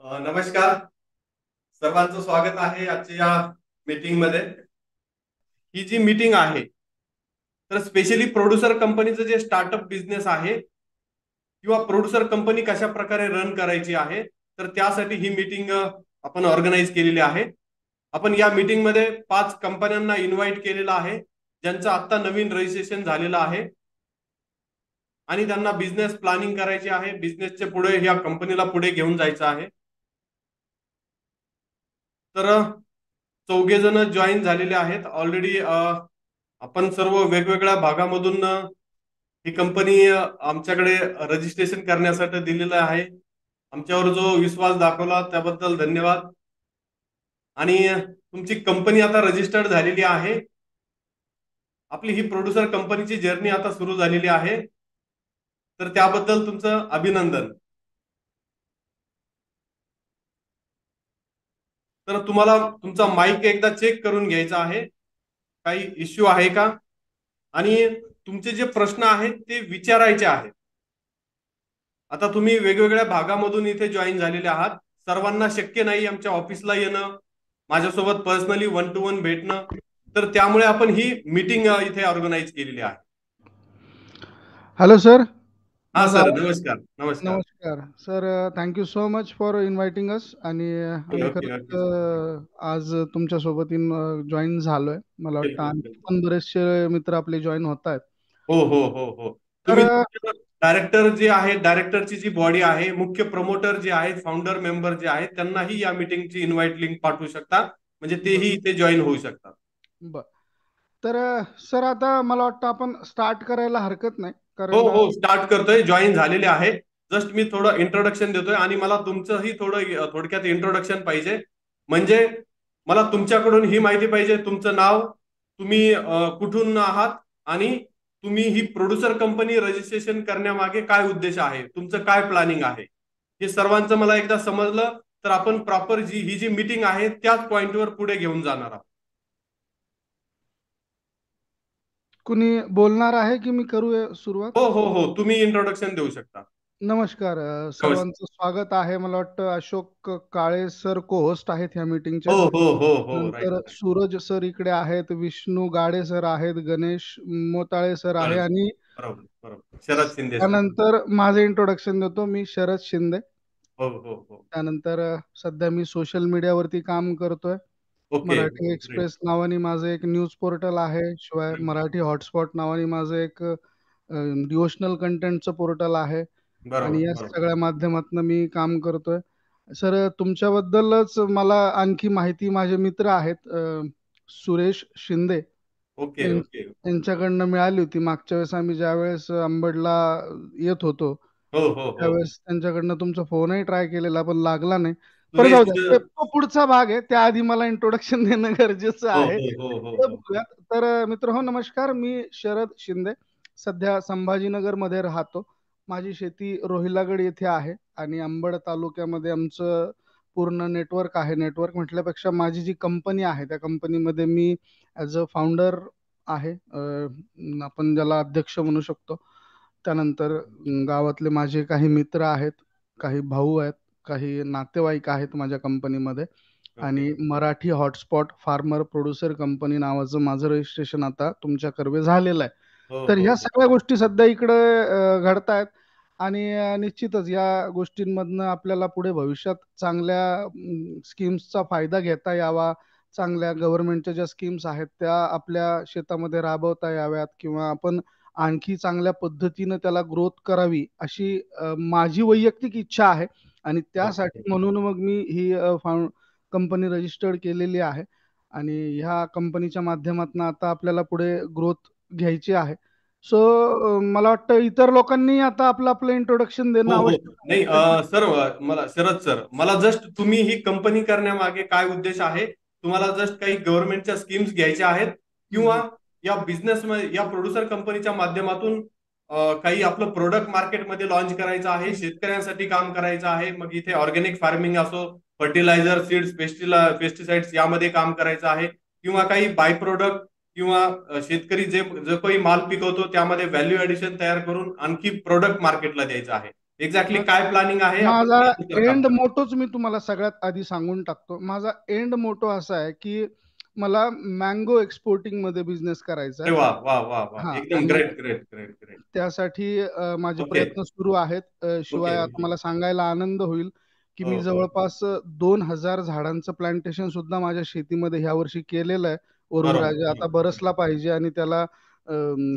नमस्कार. सर्वांचं स्वागत आहे आजच्या या मीटिंग मध्ये. ही जी मीटिंग आहे तर स्पेशली प्रोड्युसर कंपनीचं जे स्टार्टअप बिझनेस आहे किंवा प्रोड्युसर कंपनी कशा प्रकारे रन करायची आहे तर त्यासाठी ही मीटिंग आपण ऑर्गनाईज केलेली आहे. आपण या मीटिंग मध्ये 5 कंपन्यांना इन्व्हाइट केलेलं आहे ज्यांचं आता नवीन रजिस्ट्रेशन झालेलं आहे आणि त्यांना बिझनेस प्लॅनिंग करायची आहे. बिझनेसचे पुढे या कंपनीला पुढे घेऊन जायचं आहे. तर 4 जण जॉईन झालेले आहेत ऑलरेडी. आपण सर्व वेगवेगळ्या भागामधून ही कंपनी आमच्याकडे रजिस्ट्रेशन करण्यासाठी दिलेलं आहे. आमच्यावर जो विश्वास दाखवला त्याबद्दल धन्यवाद. आणि तुमची कंपनी आता रजिस्टर्ड झालेली आहे. आपली ही प्रोड्युसर कंपनीची जर्नी आता सुरू झालेली आहे, तर त्याबद्दल तुमचं अभिनंदन. तर तुम्हाला तुमचा माईक एकदा चेक करून घ्यायचा आहे, काही इश्यू आहे का, आणि तुमचे जे प्रश्न आहेत ते विचारायचे आहेत. आता तुम्ही वेगवेगळ्या भागामधून इथे जॉईन झालेले आहात. सर्वांना शक्य नाही आमच्या ऑफिसला येणं, माझ्यासोबत पर्सनली 1 to 1 भेटणं, तर त्यामुळे आपण ही मीटिंग इथे ऑर्गनाईज केलेली आहे. Hello sir. हा माझा सर, नमस्कार. नमस्कार. नमस्कार sir. Thank you so much for inviting us. आणि आम्ही ओके खरंच ओके सर. आज तुमच्यासोबत जॉईन झालोय. मला वाटतं बिलकुल आणखी बिलकुल. पण बरेचसे मित्र आपले जॉईन होत आहेत. हो हो हो हो. तर तुम्ही डायरेक्टर जे आहे, डायरेक्टरची जी बॉडी आहे, मुख्य प्रमोटर जे आहेत, फाउंडर मेंबर जे आहेत, त्यांनाही या मीटिंगची इन्व्हाइट लिंक पाठवू शकता, म्हणजे बर तेही इथे जॉईन होऊ शकतात. बर. तर सर आता मला वाटतं आपण स्टार्ट करायला हरकत नाही, हो कारण हो, स्टार्ट करतोय. जॉईन झालेले आहे. जस्ट मी थोडं इंट्रोडक्शन देतोय आणि मला तुमचंही थोडं थोडक्यात इंट्रोडक्शन पाहिजे. म्हणजे मला तुमच्याकडून ही माहिती पाहिजे, तुमचं नाव, तुम्ही कुठून आहात, आणि तुम्ही ही प्रोड्युसर कंपनी रजिस्ट्रेशन करण्यामागे काय उद्देश आहे, तुमचं काय प्लॅनिंग आहे, हे सर्वांचं मला एकदा समजलं तर आपण प्रॉपर ही जी मीटिंग आहे त्याच पॉइंटवर पुढे घेऊन जाणार आहोत. कुणी बोलणार आहे की मी करू सुरुवात? हो हो हो, तुम्ही इंट्रोडक्शन देऊ शकता. नमस्कार. नमस्कार. सर्वांचं स्वागत आहे. मला वाटतं अशोक काळे सर को होस्ट आहेत ह्या मीटिंगचे. हो हो हो हो, राईट नंतर राईट. सूरज सर इकडे आहेत, विष्णू गाडे सर आहेत, गणेश मोताळे सर आहे, बरोबर आणि बरोबर बरोबर. शरद शिंदे सर. त्यानंतर माझे इंट्रोडक्शन देतो. मी शरद शिंदे. हो हो हो. त्यानंतर सध्या मी सोशल मीडियावरती काम करतोय. ओके. मराठी ग्रेट. एक्सप्रेस नावाने माझं एक न्यूज पोर्टल आहे. शिवाय मराठी हॉटस्पॉट नावाने माझं एक डिवोशनल कंटेंटचं पोर्टल आहे. आणि बरोबर या बरोबर. सगळ्या माध्यमातून मी काम करतोय. सर तुमच्याबद्दलच मला आणखी माहिती माझे मित्र आहेत, सुरेश शिंदे, ओके ओके. यांच्याकडनं मिळाली होती. मागच्या वेळेस आम्ही ज्यावेळेस अंबडला येत होतो हो हो हो. त्यावेळेस त्यांच्याकडनं तुमचा फोनही ट्राय केलेला पण लागला नाही. बरं सुरेश. जाऊ द्या. तो पुढचा भाग आहे. त्याआधी मला इंट्रोडक्शन देणं गरजेचं हो आहे. हो हो हो पुढे हो हो. बघूयात. तर मित्र नमस्कार. मी शरद शिंदे. सध्या संभाजीनगरमध्ये राहतो. माझी शेती रोहिलागड येथे आहे आणि अंबड तालुक्यामध्ये आमचं पूर्ण नेटवर्क आहे. नेटवर्क म्हटल्यापेक्षा माझी जी कंपनी आहे त्या कंपनीमध्ये मी ॲज अ फाउंडर आहे. आपण ज्याला अध्यक्ष म्हणू शकतो. त्यानंतर गावातले माझे काही मित्र आहेत, काही भाऊ आहेत, काही नातेवाईक आहेत माझ्या कंपनीमध्ये. ओके. आणि Marathi hotspot farmer producer company नावाचं माझं रजिस्ट्रेशन आता तुमच्या कर्वे झालेलं आहे. हो तर हो ह्या हो. सगळ्या गोष्टी सध्या इकडे घडतायत. आणि निश्चितच या गोष्टींमधनं आपल्याला पुढे भविष्यात चांगल्या स्कीम्सचा फायदा घेता यावा. चांगल्या गव्हर्नमेंटच्या ज्या स्कीम्स आहेत त्या आपल्या शेतामध्ये राबवता याव्यात, किंवा आपण आणखी चांगल्या पद्धतीनं त्याला ग्रोथ करावी, अशी माझी वैयक्तिक इच्छा आहे. आणि ओके. त्यासाठी म्हणून मग मी ही कंपनी रजिस्टर्ड केलेली आहे. आणि ह्या कंपनीच्या माध्यमातून आता आपल्याला पुढे ग्रोथ घ्यायची आहे. सो मला वाटतं इतर लोकांनी आता आपलं आपलं इंट्रोडक्शन देणं हो हो. आवश्यक आहे. नाही सर, मला शरद सर, मला जस्ट तुम्ही ही कंपनी करण्यामागे काय उद्देश आहे, तुम्हाला जस्ट काही गव्हर्नमेंटच्या स्कीम्स घ्यायच्या आहेत, हं, किंवा हं. या बिझनेस या प्रोड्युसर कंपनीच्या माध्यमातून काही आपलं प्रोडक्ट मार्केटमध्ये लॉन्च करायचं आहे, शेतकऱ्यांसाठी काम करायचं आहे, मग इथे ऑर्गॅनिक फार्मिंग असो, फर्टिलायझर, सीड्स, पेस्टिसाइड्स यामध्ये काम करायचं आहे, किंवा काही बाय प्रोडक्ट, किंवा शेतकरी जे जो काही माल पिकवतो त्यामध्ये व्हॅल्यू ऍडिशन तयार करून आणखी प्रोडक्ट मार्केटला द्यायचं आहे. एक्झॅक्टली काय प्लॅनिंग आहे आपण माझा त्यानुसार काम एंड करू. मोटोच मी तुम्हाला सगळ्यात आधी सांगून टाकतो. माझा एंड मोटो असा आहे की मला मँगो एक्सपोर्टिंग मध्ये बिझनेस करायचा अरे आहे. वा वा वा वा, हा, एकदम आणि ग्रेट ग्रेट ग्रेट ग्रेट. त्यासाठी माझे ओके प्रयत्न सुरू आहेत. ओके शिवाय आता ओके. मला सांगायला आनंद होईल की हो मी हो. जवळपास 2,000 झाडांचं प्लांटेशन सुद्धा माझ्या शेतीमध्ये ह्या वर्षी केलेलं आहे. वरुण बरोबर राजा आता बरोबर. बरसला पाहिजे आणि त्याला अम,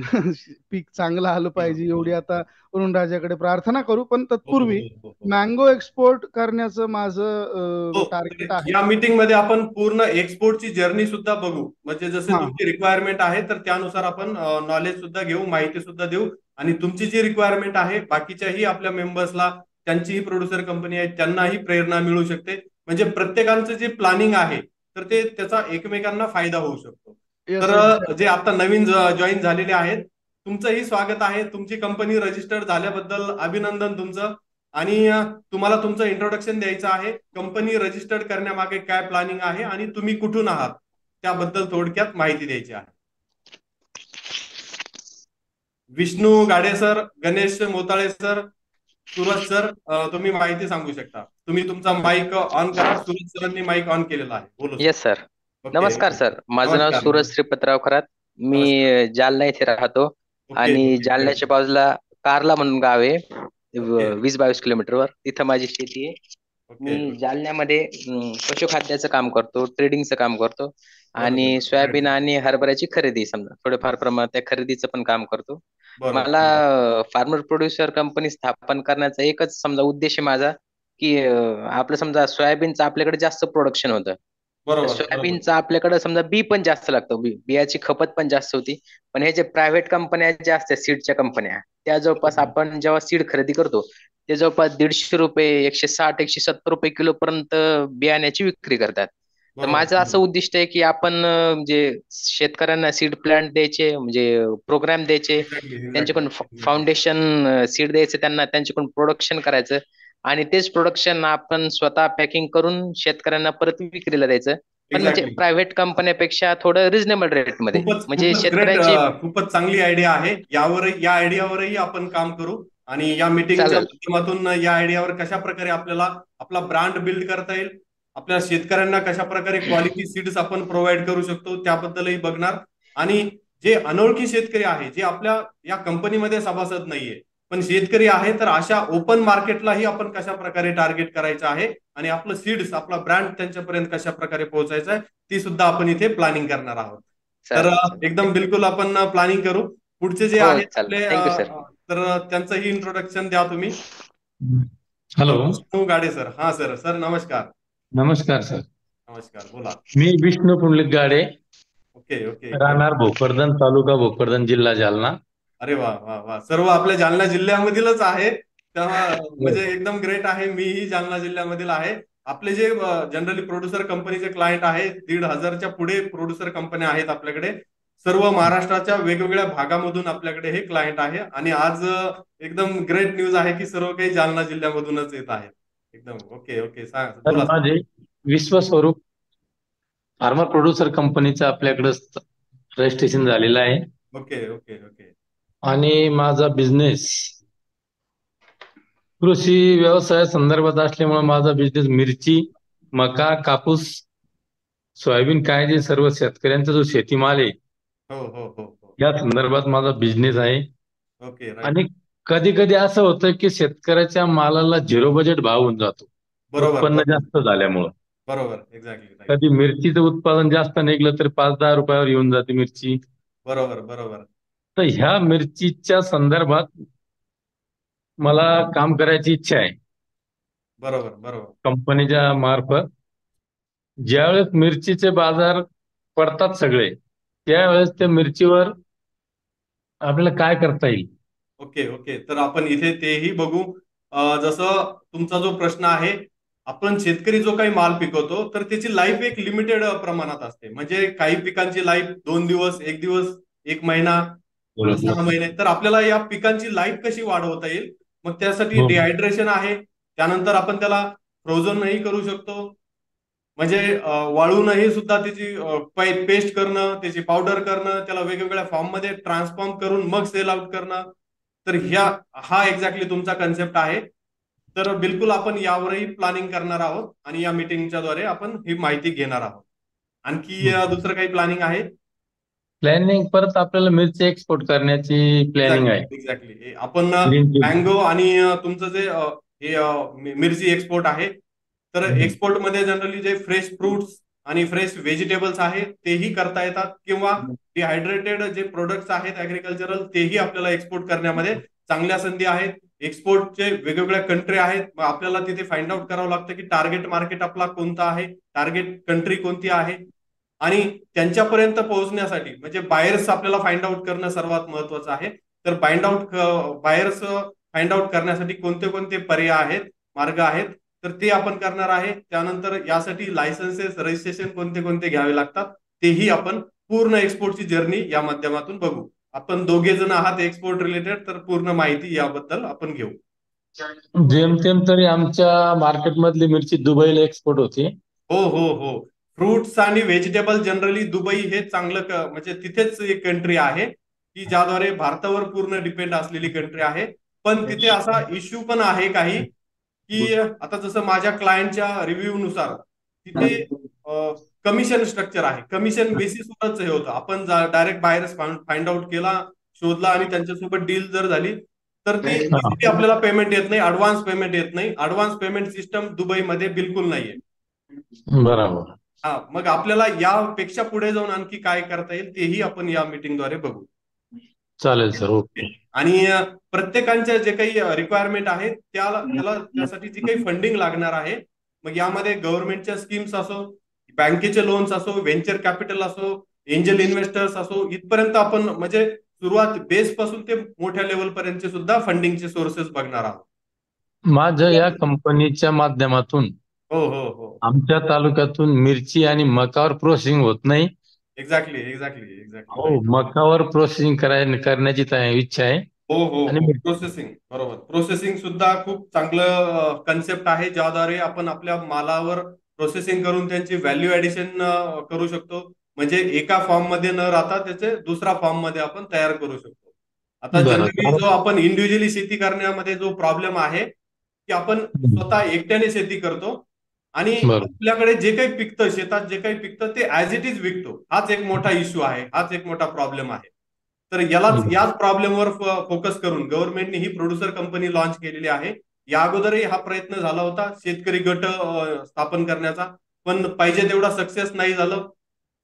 पीक चांगलं आलं हो पाहिजे हो एवढी आता वरुण राजाकडे प्रार्थना करू. पण हो तत्पूर्वी हो हो हो. मँगो एक्सपोर्ट करण्याचं हो, माझं तर टार्गेट आहे. या मीटिंग मध्ये आपण पूर्ण एक्सपोर्टची जर्नी सुद्धा बघू. म्हणजे जसे हा, तुमची रिक्वायरमेंट आहे तर त्यानुसार आपण नॉलेज सुद्धा घेऊ, माहिती सुद्धा देऊ. आणि तुमची जी रिक्वायरमेंट आहे बाकीच्याही आपल्या मेंबर्सला, त्यांचीही प्रोड्युसर कंपनी आहे त्यांनाही प्रेरणा मिळू शकते. म्हणजे प्रत्येकांचं जे प्लॅनिंग आहे तर ते त्याचा एकमेकांना फायदा होऊ शकतो. तर येस एक्झॅक्ट. जे आता नवीन जॉईन झालेले आहेत, तुमचंही स्वागत आहे. तुमची कंपनी रजिस्टर्ड झाल्याबद्दल अभिनंदन तुमचं. आणि तुम्हाला तुमचं इंट्रोडक्शन द्यायचं आहे. कंपनी रजिस्टर्ड करण्यामागे काय प्लॅनिंग आहे आणि तुम्ही कुठून आहात त्याबद्दल थोडक्यात माहिती द्यायची आहे. Vishnu Gade sir, Ganesh Motale sir, Suraj sir, तुम्ही माहिती सांगू शकता. तुम्ही तुमचा माईक ऑन करा. सूरज सरांनी माईक ऑन केलेला आहे, बोलू सर. Yes sir. ओके नमस्कार ओके. सर, माझं नाव नमस्कार सूरज नमस्कार. श्रीपतराव खरात. मी नमस्कार. जालना येथे राहतो. ओके आणि ओके ग्रेट. जालन्याच्या बाजूला कारला म्हणून गाव आहे, ओके 20-22 किलोमीटरवर. तिथं माझी शेती आहे. ओके मी ओके. जालन्यामध्ये पशुखाद्याचं काम करतो, ट्रेडिंगचं काम करतो. बरं आणि बरं ग्रेट. सोयाबीन आणि हरभऱ्याची खरेदी, समजा थोडेफार प्रमाणात त्या खरेदीचं पण काम करतो. बरं मला बरं. फार्मर प्रोड्युसर कंपनी स्थापन करण्याचा एकच समजा उद्देश आहे माझा, की आपलं समजा सोयाबीनचं आपल्याकडे जास्त प्रोडक्शन होतं. तर बरोबर बरोबर. सोयाबीनचं आपल्याकडे समजा बी पण जास्त लागतं, बियाची खपत पण जास्त होती. पण हे जे प्रायव्हेट कंपन्या ज्या असतात, सीडच्या कंपन्या, त्या जवळपास बरोबर आपण जेव्हा सीड खरेदी करतो ते जवळपास ₹150, 160, 170 रुपये किलो पर्यंत बियाण्याची विक्री करतात. तर बरोबर माझं असं बरोबर. उद्दिष्ट आहे की आपण म्हणजे शेतकऱ्यांना सीड प्लांट द्यायचे, म्हणजे प्रोग्राम द्यायचे, एक्झॅक्टली एक्झॅक्टली त्यांच्याकडून एक्झॅक्टली. फाउंडेशन सीड द्यायचं त्यांना, त्यांच्याकडून प्रोडक्शन करायचं. आणि तेच प्रोडक्शन आपण स्वतः पॅकिंग करून शेतकऱ्यांना परत विक्रीला द्यायचं. पण म्हणजे एक्झॅक्टली. प्रायव्हेट कंपन्यापेक्षा थोडं रिझनेबल रेटमध्ये, खूपच म्हणजे खूपच ग्रेट. शेतकऱ्यांची. खूपच चांगली आयडिया आहे. या आयडियावरही आपण काम करू. आणि या मीटिंगच्या चालेल. माध्यमातून या आयडियावर कशा प्रकारे आपल्याला आपला ब्रँड बिल्ड करता येईल, आपल्या शेतकऱ्यांना कशा प्रकारे क्वालिटी सीड्स आपण प्रोव्हाइड करू शकतो त्याबद्दलही बघणार. आणि जे अनोळखी शेतकरी आहे, जे आपल्या या कंपनीमध्ये सभासद नाहीये पण शेतकरी आहे, तर अशा ओपन मार्केटलाही आपण कशा प्रकारे टार्गेट करायचं आहे आणि आपलं सीड्स, आपला ब्रँड त्यांच्यापर्यंत कशा प्रकारे पोहोचायचं आहे ती सुद्धा आपण इथे प्लॅनिंग करणार आहोत. तर चालेल चालेल. एकदम बिलकुल आपण प्लॅनिंग करू. पुढचे जे हो आहेत चालेल, आपले थँक्यू सर. तर त्यांचंही इंट्रोडक्शन द्या तुम्ही. हॅलो. विष्णू गाडे सर. हा सर. सर नमस्कार. नमस्कार सर. नमस्कार, बोला. मी विष्णू पुंडलिक गाडे, ओके ओके ग्रेट. राहणार भोकरदन, तालुका भोकरदन, जिल्हा जालना. अरे वा वा वा, सर्व आपल्या जालना जिल्ह्यामधीलच आहे. तेव्हा हो. म्हणजे एकदम ग्रेट आहे. मीही जालना जिल्ह्यामधील आहे. आपले जे जनरली प्रोड्युसर कंपनीचे क्लायंट आहेत, 1,500च्या पुढे प्रोड्युसर कंपन्या आहेत आपल्याकडे. सर्व महाराष्ट्राच्या वेगवेगळ्या भागामधून आपल्याकडे हे क्लायंट आहे. आणि आज एकदम ग्रेट न्यूज आहे की सर्व काही जालना जिल्ह्यामधूनच येत आहेत. एकदम ओके ओके, सांग तर बोला. माझे विश्वस्वरूप फार्मर प्रोड्युसर कंपनीचं आपल्याकडे रजिस्ट्रेशन झालेलं आहे. Okay okay okay. आणि माझा बिझनेस कृषी व्यवसाय संदर्भात असल्यामुळे माझा बिझनेस मिरची, मका, कापूस, सोयाबीन, काय जे सर्व शेतकऱ्यांचा जो शेतीमाल आहे हो हो हो हो. या संदर्भात माझा बिझनेस आहे. Okay right. आणि कधी कधी असं होतं की शेतकऱ्याच्या मालाला झिरो बजेट भाव होऊन जातो, बरोबर उत्पन्न बरोबर. जास्त झाल्यामुळं. बरोबर एक्झॅक्टली राईट. कधी मिरचीचं उत्पादन जास्त निघलं तर 5-10 रुपयावर येऊन जाते मिरची. बरोबर बरोबर. तर ह्या मिरचीच्या संदर्भात मला काम करायची इच्छा आहे बरोबर बरोबर. कंपनीच्या मार्फत. ज्यावेळेस मिरचीचे बाजार पडतात सगळे, त्यावेळेस त्या मिरचीवर आपल्याला काय करता येईल. ओके ओके, तर आपण इथे तेही बघू. जसं तुमचा जो प्रश्न आहे, आपण शेतकरी जो काही माल पिकवतो तर त्याची लाईफ एक लिमिटेड प्रमाणात असते. म्हणजे काही पिकांची लाईफ 2 दिवस, 1 दिवस, 1 महिना, पुढे 6 महिने. तर आपल्याला या पिकांची लाईफ कशी वाढवता येईल, मग त्यासाठी हो. डिहायड्रेशन आहे. त्यानंतर आपण त्याला फ्रोझनही करू शकतो. म्हणजे वाळूनही सुद्धा त्याची पेस्ट करणं, त्याची पावडर करणं, त्याला वेगवेगळ्या फॉर्म मध्ये ट्रान्सफॉर्म करून मग सेल आउट करणं. तर हा एक्झॅक्टली तुमचा कन्सेप्ट आहे. तर बिलकुल आपण यावरही प्लॅनिंग करणार आहोत आणि या मीटिंगच्या द्वारे आपण ही माहिती घेणार आहोत. आणखी दुसरं काही प्लॅनिंग आहे? प्लॅनिंग परत आपल्याला मिरची एक्सपोर्ट करण्याची प्लॅनिंग आहे. एक्झॅक्टली आपण ग्रीन टी. मँगो आणि तुमचं जे मिरची एक्सपोर्ट आहे, तर एक्सपोर्ट मध्ये जनरली जे फ्रेश फ्रुट्स आणि फ्रेश व्हेजिटेबल्स आहेत तेही करता येतात, किंवा डिहायड्रेटेड जे प्रोडक्ट्स आहेत ऍग्रिकल्चरल तेही आपल्याला एक्सपोर्ट करण्यामध्ये चांगल्या संधी आहेत. एक्सपोर्टचे वेगवेगळ्या कंट्री आहेत, मग आपल्याला तिथे फाइंड आउट करावं लागतं की टार्गेट मार्केट आपला कोणता आहे, टार्गेट कंट्री कोणती आहे, आणि त्यांच्यापर्यंत पोहोचण्यासाठी म्हणजे बायर्स आपल्याला फाइंड आउट करणं सर्वात महत्वाचं आहे. तर बायर्स फाइंड आउट करण्यासाठी कोणते कोणते पर्याय आहेत, मार्ग आहेत, तर ते आपण करणार आहे. त्यानंतर यासाठी लायसन्सेस, रजिस्ट्रेशन कोणते कोणते घ्यावे लागतात तेही आपण पूर्ण एक्सपोर्टची जर्नी या माध्यमातून बघू. आपण दोघे जण आहात एक्सपोर्ट रिलेटेड, तर पूर्ण माहिती याबद्दल आपण घेऊ. जेमतेम तरी आमच्या मार्केटमधली मिरची दुबईला एक्सपोर्ट होती. हो हो हो, फ्रुट्स आणि व्हेजिटेबल जनरली दुबई हे चांगलं म्हणजे तिथेच एक कंट्री आहे की ज्याद्वारे भारतावर पूर्ण डिपेंड असलेली कंट्री आहे. पण तिथे असा इश्यू पण आहे काही की आता जसं माझ्या क्लायंटच्या रिव्ह्यू नुसार तिथे कमिशन स्ट्रक्चर आहे, कमिशन बेसिसवरच हे होतं. आपण डायरेक्ट बाहेरच फाइंड आउट केला, शोधला आणि त्यांच्यासोबत डील जर झाली तर ती इझिली आपल्याला पेमेंट येत नाही, ऍडव्हान्स पेमेंट येत नाही. ऍडव्हान्स पेमेंट सिस्टम दुबईमध्ये बिलकुल नाहीये. बरोबर. हा, मग आपल्याला यापेक्षा पुढे जाऊन आणखी काय करता येईल तेही आपण या मीटिंगद्वारे बघू. चालेल सर, ओके. आणि प्रत्येकांच्या जे काही रिक्वायरमेंट आहेत त्यासाठी जी काही फंडिंग लागणार आहे, मग यामध्ये गव्हर्नमेंटच्या स्कीम्स असो, बँकेचे लोन्स असो, व्हेंचर कॅपिटल असो, एंजल इन्व्हेस्टर्स असो, इथपर्यंत आपण म्हणजे सुरुवात बेस पासून ते मोठ्या लेवल पर्यंतचे सुद्धा फंडिंगचे सोर्सेस बघणार आहोत. माझ्या या कंपनीच्या माध्यमातून हो हो हो, आमच्या तालुक्यातून मिरची आणि मकावर प्रोसेसिंग होत नाही. Exactly exactly exactly. हो, मकावर प्रोसेसिंग करण्याची इच्छा आहे. हो हो आणि हो, प्रोसेसिंग, बरोबर. प्रोसेसिंग सुद्धा खूप चांगलं कन्सेप्ट आहे, ज्याद्वारे आपण आपल्या मालावर प्रोसेसिंग करून त्यांची व्हॅल्यू ऍडिशन करू शकतो. म्हणजे एका फॉर्म मध्ये न राहता त्याचे दुसरा फॉर्म मध्ये आपण तयार करू शकतो. आता जनरली जो आपण इंडिव्हिज्युअली शेती करण्यामध्ये जो प्रॉब्लेम आहे की आपण स्वतः एकट्याने शेती करतो आणि आपल्याकडे जे काही पिकतं, शेतात जे काही पिकतं ते ऍज इट इज विकतो. हाच एक मोठा इश्यू आहे, हाच एक मोठा प्रॉब्लेम आहे. तर याच प्रॉब्लेमवर फोकस करून गव्हर्नमेंटने ही प्रोड्युसर कंपनी लॉन्च केलेली आहे. या अगोदरही हा प्रयत्न झाला होता शेतकरी गट स्थापन करण्याचा, पण पाहिजे तेवढा सक्सेस नाही झालं.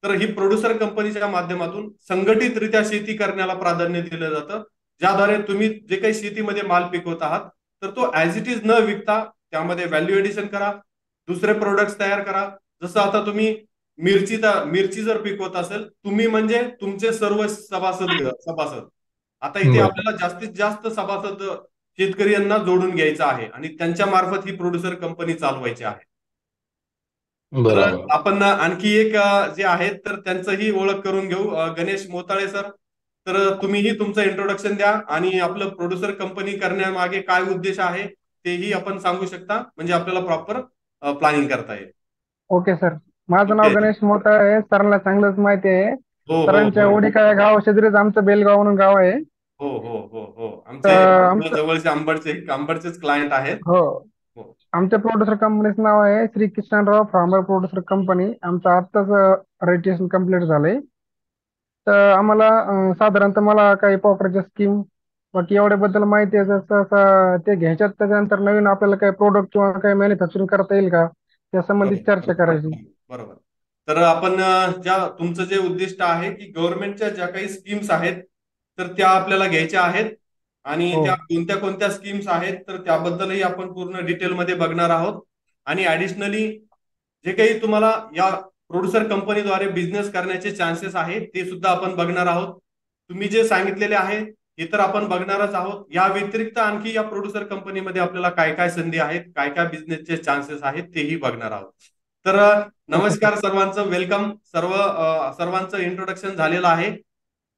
तर ही प्रोड्युसर कंपनीच्या माध्यमातून संघटितरित्या शेती करण्याला प्राधान्य दिलं जातं, ज्याद्वारे तुम्ही जे काही शेतीमध्ये माल पिकवत आहात तर तो ऍज इट इज न विकता त्यामध्ये व्हॅल्यू एडिशन करा, दुसरे प्रोडक्ट्स तयार करा. जसं आता तुम्ही मिरची जर पिकवत असेल तुम्ही, म्हणजे तुमचे सर्व सभासद आता इथे आपल्याला जास्तीत जास्त सभासद शेतकऱ्यांना जोडून घ्यायचा आहे आणि त्यांच्या मार्फत ही प्रोड्युसर कंपनी चालवायची आहे. तर आपण आणखी एक जे आहेत तर त्यांचंही ओळख करून घेऊ. गणेश मोताळे सर, तर तुम्हीही तुमचं इंट्रोडक्शन द्या आणि आपलं प्रोड्युसर कंपनी करण्यामागे काय उद्देश आहे तेही आपण सांगू शकता, म्हणजे आपल्याला प्रॉपर प्लॅनिंग करता येईल. ओके सर, माझं नाव गणेश मोताळे आहे. सरांना चांगलंच माहिती आहे. हो सरांच्या ओढिका या गाव शेजारीच आमचं बेलगाव म्हणून गाव आहे. हो हो हो हो, आमचे जवळचे आंबडचेच क्लायंट आहेत. हो, आमच्या प्रोड्युसर कंपनीचं नाव आहे Shri Kishanrao farmer producer company. आमचं आत्ताच रजिस्ट्रेशन कम्प्लीट झालंय. तर आम्हाला साधारणतः मला काही पॉपरच्या स्कीम बाकी एवढ्याबद्दल माहिती आहे. जसं ते घ्यायच्यात त्याच्यानंतर नवीन आपल्याला काही प्रोडक्ट किंवा काही मॅन्युफॅक्चरिंग करता येईल का त्या संबंधित चर्चा करायची. बरोबर. तर आपण तुमचं जे उद्दिष्ट आहे की गव्हर्नमेंटच्या ज्या काही स्कीम्स आहेत तर त्या आपल्याला घ्यायच्या आहेत आणि त्या कोणत्या कोणत्या स्कीम्स आहेत तर त्याबद्दलही आपण पूर्ण डिटेलमध्ये बघणार आहोत. आणि ऍडिशनली जे काही तुम्हाला या प्रोड्युसर कंपनीद्वारे बिझनेस करण्याचे चान्सेस आहेत ते सुद्धा आपण बघणार आहोत. तुम्ही जे सांगितलेले आहे हे तर आपण बघणारच आहोत. या व्यतिरिक्त आणखी या प्रोड्युसर कंपनीमध्ये आपल्याला काय काय संधी आहेत, काय काय बिझनेसचे चान्सेस आहेत तेही बघणार आहोत. तर नमस्कार सर्वांचं, वेलकम. सर्वांचं इंट्रोडक्शन झालेलं आहे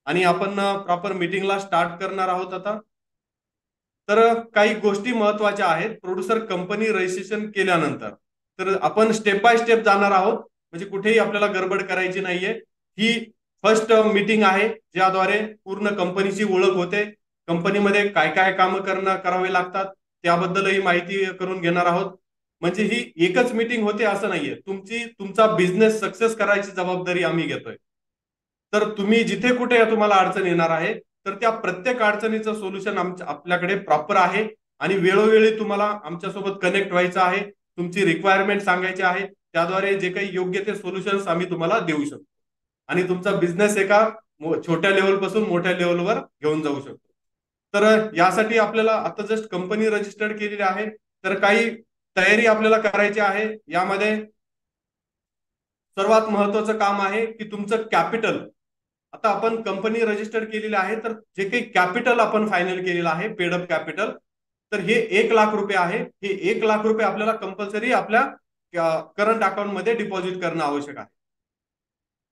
आणि आपण प्रॉपर मीटिंगला स्टार्ट करणार आहोत आता. तर काही गोष्टी महत्वाच्या आहेत. प्रोड्युसर कंपनी रजिस्ट्रेशन केल्यानंतर तर आपण स्टेप बाय स्टेप जाणार आहोत, म्हणजे कुठेही आपल्याला गडबड करायची नाहीये. ही फर्स्ट मीटिंग आहे ज्याद्वारे पूर्ण कंपनीची ओळख होते, कंपनीमध्ये काय काय कामं करावे लागतात त्याबद्दलही माहिती करून घेणार आहोत. म्हणजे ही एकच मीटिंग होते असं नाहीये, तुमचा बिझनेस सक्सेस करायची जबाबदारी आम्ही घेतोय. तर तुम्ही जिथे कुठे तुम्हाला अडचण येणार आहे तर त्या प्रत्येक अडचणीचं सोल्युशन आपल्याकडे प्रॉपर आहे आणि वेळोवेळी तुम्हाला आमच्यासोबत कनेक्ट व्हायचं आहे, तुमची रिक्वायरमेंट सांगायची आहे, त्याद्वारे जे काही योग्य ते सोल्युशन्स आम्ही तुम्हाला देऊ शकतो आणि तुमचा बिझनेस एका छोट्या लेवलपासून मोठ्या लेवलवर घेऊन जाऊ शकतो. तर यासाठी आपल्याला आता जस्ट कंपनी रजिस्टर्ड केलेली आहे, तर काही तयारी आपल्याला करायची आहे. यामध्ये सर्वात महत्वाचं काम आहे की तुमचं कॅपिटल. आता आपण कंपनी रजिस्टर्ड केलेली आहे, तर जे काही कॅपिटल आपण फायनल केलेलं आहे पेडअप कॅपिटल, तर हे 1,00,000 रुपये आहे. हे 1,00,000 रुपये आपल्याला कंपल्सरी आपल्या करंट अकाउंट मध्ये डिपॉझिट करणं आवश्यक आहे.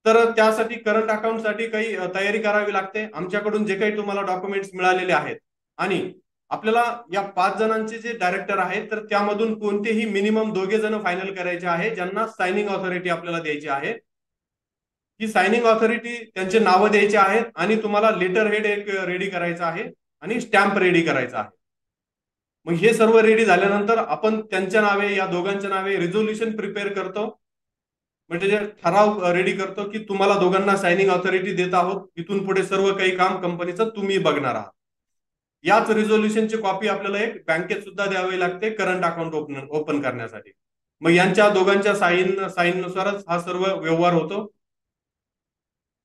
तर त्यासाठी करंट अकाउंटसाठी काही तयारी करावी लागते. आमच्याकडून जे काही तुम्हाला डॉक्युमेंट्स मिळालेले आहेत आणि आपल्याला या 5 जणांचे जे डायरेक्टर आहेत तर त्यामधून कोणतेही मिनिमम 2 जण फायनल करायचे आहे, ज्यांना सायनिंग ऑथॉरिटी आपल्याला द्यायची आहे. ही सायनिंग ऑथॉरिटी त्यांचे नावं द्यायचे आहेत आणि तुम्हाला लेटर हेड एक रेडी करायचा आहे आणि स्टॅम्प रेडी करायचा आहे. मग हे सर्व रेडी झाल्यानंतर आपण त्यांच्या नावे, या दोघांच्या नावे रिझोल्युशन प्रिपेअर करतो, म्हणजे जे ठराव रेडी करतो की तुम्हाला दोघांना सायनिंग ऑथॉरिटी देत आहोत, इथून पुढे सर्व काही काम कंपनीचं तुम्ही बघणार आहात. याच रिझोल्युशनची कॉपी आपल्याला एक बँकेत सुद्धा द्यावी लागते करंट अकाउंट ओपन करण्यासाठी. मग यांच्या दोघांच्या साईननुसारच हा सर्व व्यवहार होतो.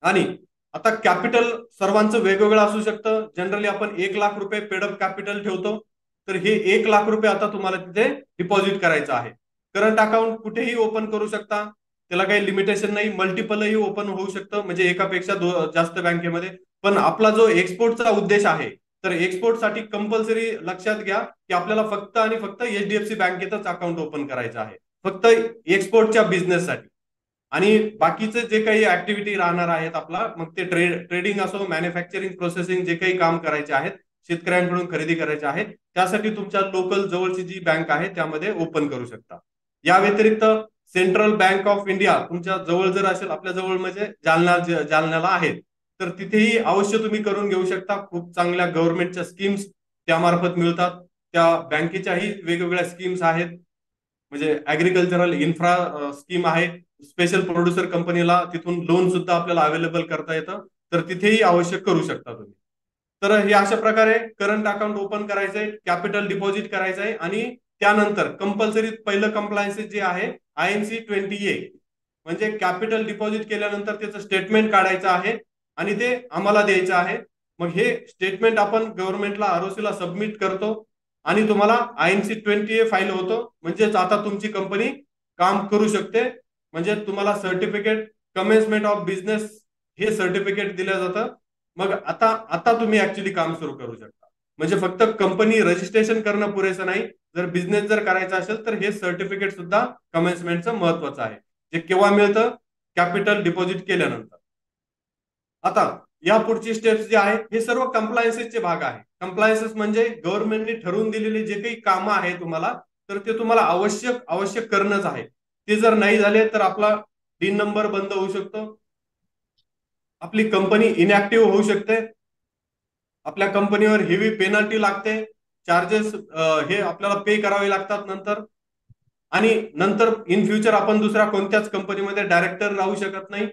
आणि आता कॅपिटल सर्वांचं वेगवेगळं असू शकतं. जनरली आपण 1,00,000 रुपये पेडअप कॅपिटल ठेवतो, तर हे 1,00,000 रुपये आता तुम्हाला तिथे डिपॉझिट करायचं आहे. करंट अकाउंट कुठेही ओपन करू शकता, त्याला काही लिमिटेशन नाही, मल्टिपलही ओपन होऊ शकतं, म्हणजे एकापेक्षा जास्त बँकेमध्ये. पण आपला जो एक्सपोर्टचा उद्देश आहे, तर एक्सपोर्टसाठी कंपल्सरी लक्षात घ्या की आपल्याला फक्त आणि फक्त HDFC बँकेतच अकाउंट ओपन करायचं आहे, फक्त एक्सपोर्टच्या बिझनेससाठी. आणि बाकीचे जे काही ऍक्टिव्हिटी राहणार आहेत आपला, मग ते ट्रेडिंग असो, मॅन्युफॅक्चरिंग, प्रोसेसिंग, जे काही काम करायचे आहेत, शेतकऱ्यांकडून खरेदी करायचे आहेत, त्यासाठी तुमच्या लोकल जवळची जी बँक आहे त्यामध्ये ओपन करू शकता. या व्यतिरिक्त सेंट्रल बँक ऑफ इंडिया तुमच्या जवळ जर असेल, आपल्या जवळ म्हणजे जालन्याला आहेत, तर तिथेही अवश्य तुम्ही करून घेऊ शकता. खूप चांगल्या गव्हर्नमेंटच्या स्कीम्स त्यामार्फत मिळतात. त्या बँकेच्याही वेगवेगळ्या स्कीम्स आहेत, म्हणजे ऍग्रिकल्चरल इन्फ्रा स्कीम आहे, स्पेशल प्रोड्युसर कंपनीला तिथून लोन सुद्धा आपल्याला अवेलेबल करता येतं, तर तिथेही आवश्यक करू शकता तुम्ही. तर हे अशा प्रकारे करंट अकाउंट ओपन करायचंय, कॅपिटल डिपॉझिट करायचंय आणि त्यानंतर कंपल्सरी पहिलं कंप्लायन्स जे आहे INC 20A, म्हणजे कॅपिटल डिपॉझिट केल्यानंतर त्याचं स्टेटमेंट काढायचं आहे आणि ते आम्हाला द्यायचं आहे. मग हे स्टेटमेंट आपण गव्हर्नमेंटला ROC ला सबमिट करतो आणि तुम्हाला INC 20A फाईल होतो. म्हणजेच आता तुमची कंपनी काम करू शकते. म्हणजे तुम्हाला सर्टिफिकेट कमेन्समेंट ऑफ बिझनेस हे सर्टिफिकेट दिलं जातं. मग आता तुम्ही ऍक्च्युली काम सुरू करू शकता. म्हणजे फक्त कंपनी रजिस्ट्रेशन करणं पुरेसं नाही, जर बिझनेस जर करायचा असेल तर हे सर्टिफिकेट सुद्धा कमेन्समेंटचं महत्वाचं आहे, जे केव्हा मिळतं, कॅपिटल डिपॉझिट केल्यानंतर. आता या पुढची स्टेप्स जे आहे हे सर्व कंप्लायन्सेसचे भाग आहे. कंप्लायन्सेस म्हणजे गव्हर्नमेंटने ठरवून दिलेले जे काही कामं आहे तुम्हाला, तर ते तुम्हाला आवश्यक करणंच आहे. ते जर नाही झाले तर आपला DIN नंबर बंद होऊ शकतो, आपली कंपनी इनॅक्टिव्ह होऊ शकते, आपल्या कंपनीवर हेवी पेनल्टी लागते, चार्जेस हे आपल्याला पे करावे लागतात नंतर. आणि नंतर इन फ्युचर आपण दुसऱ्या कोणत्याच कंपनीमध्ये डायरेक्टर राहू शकत नाही,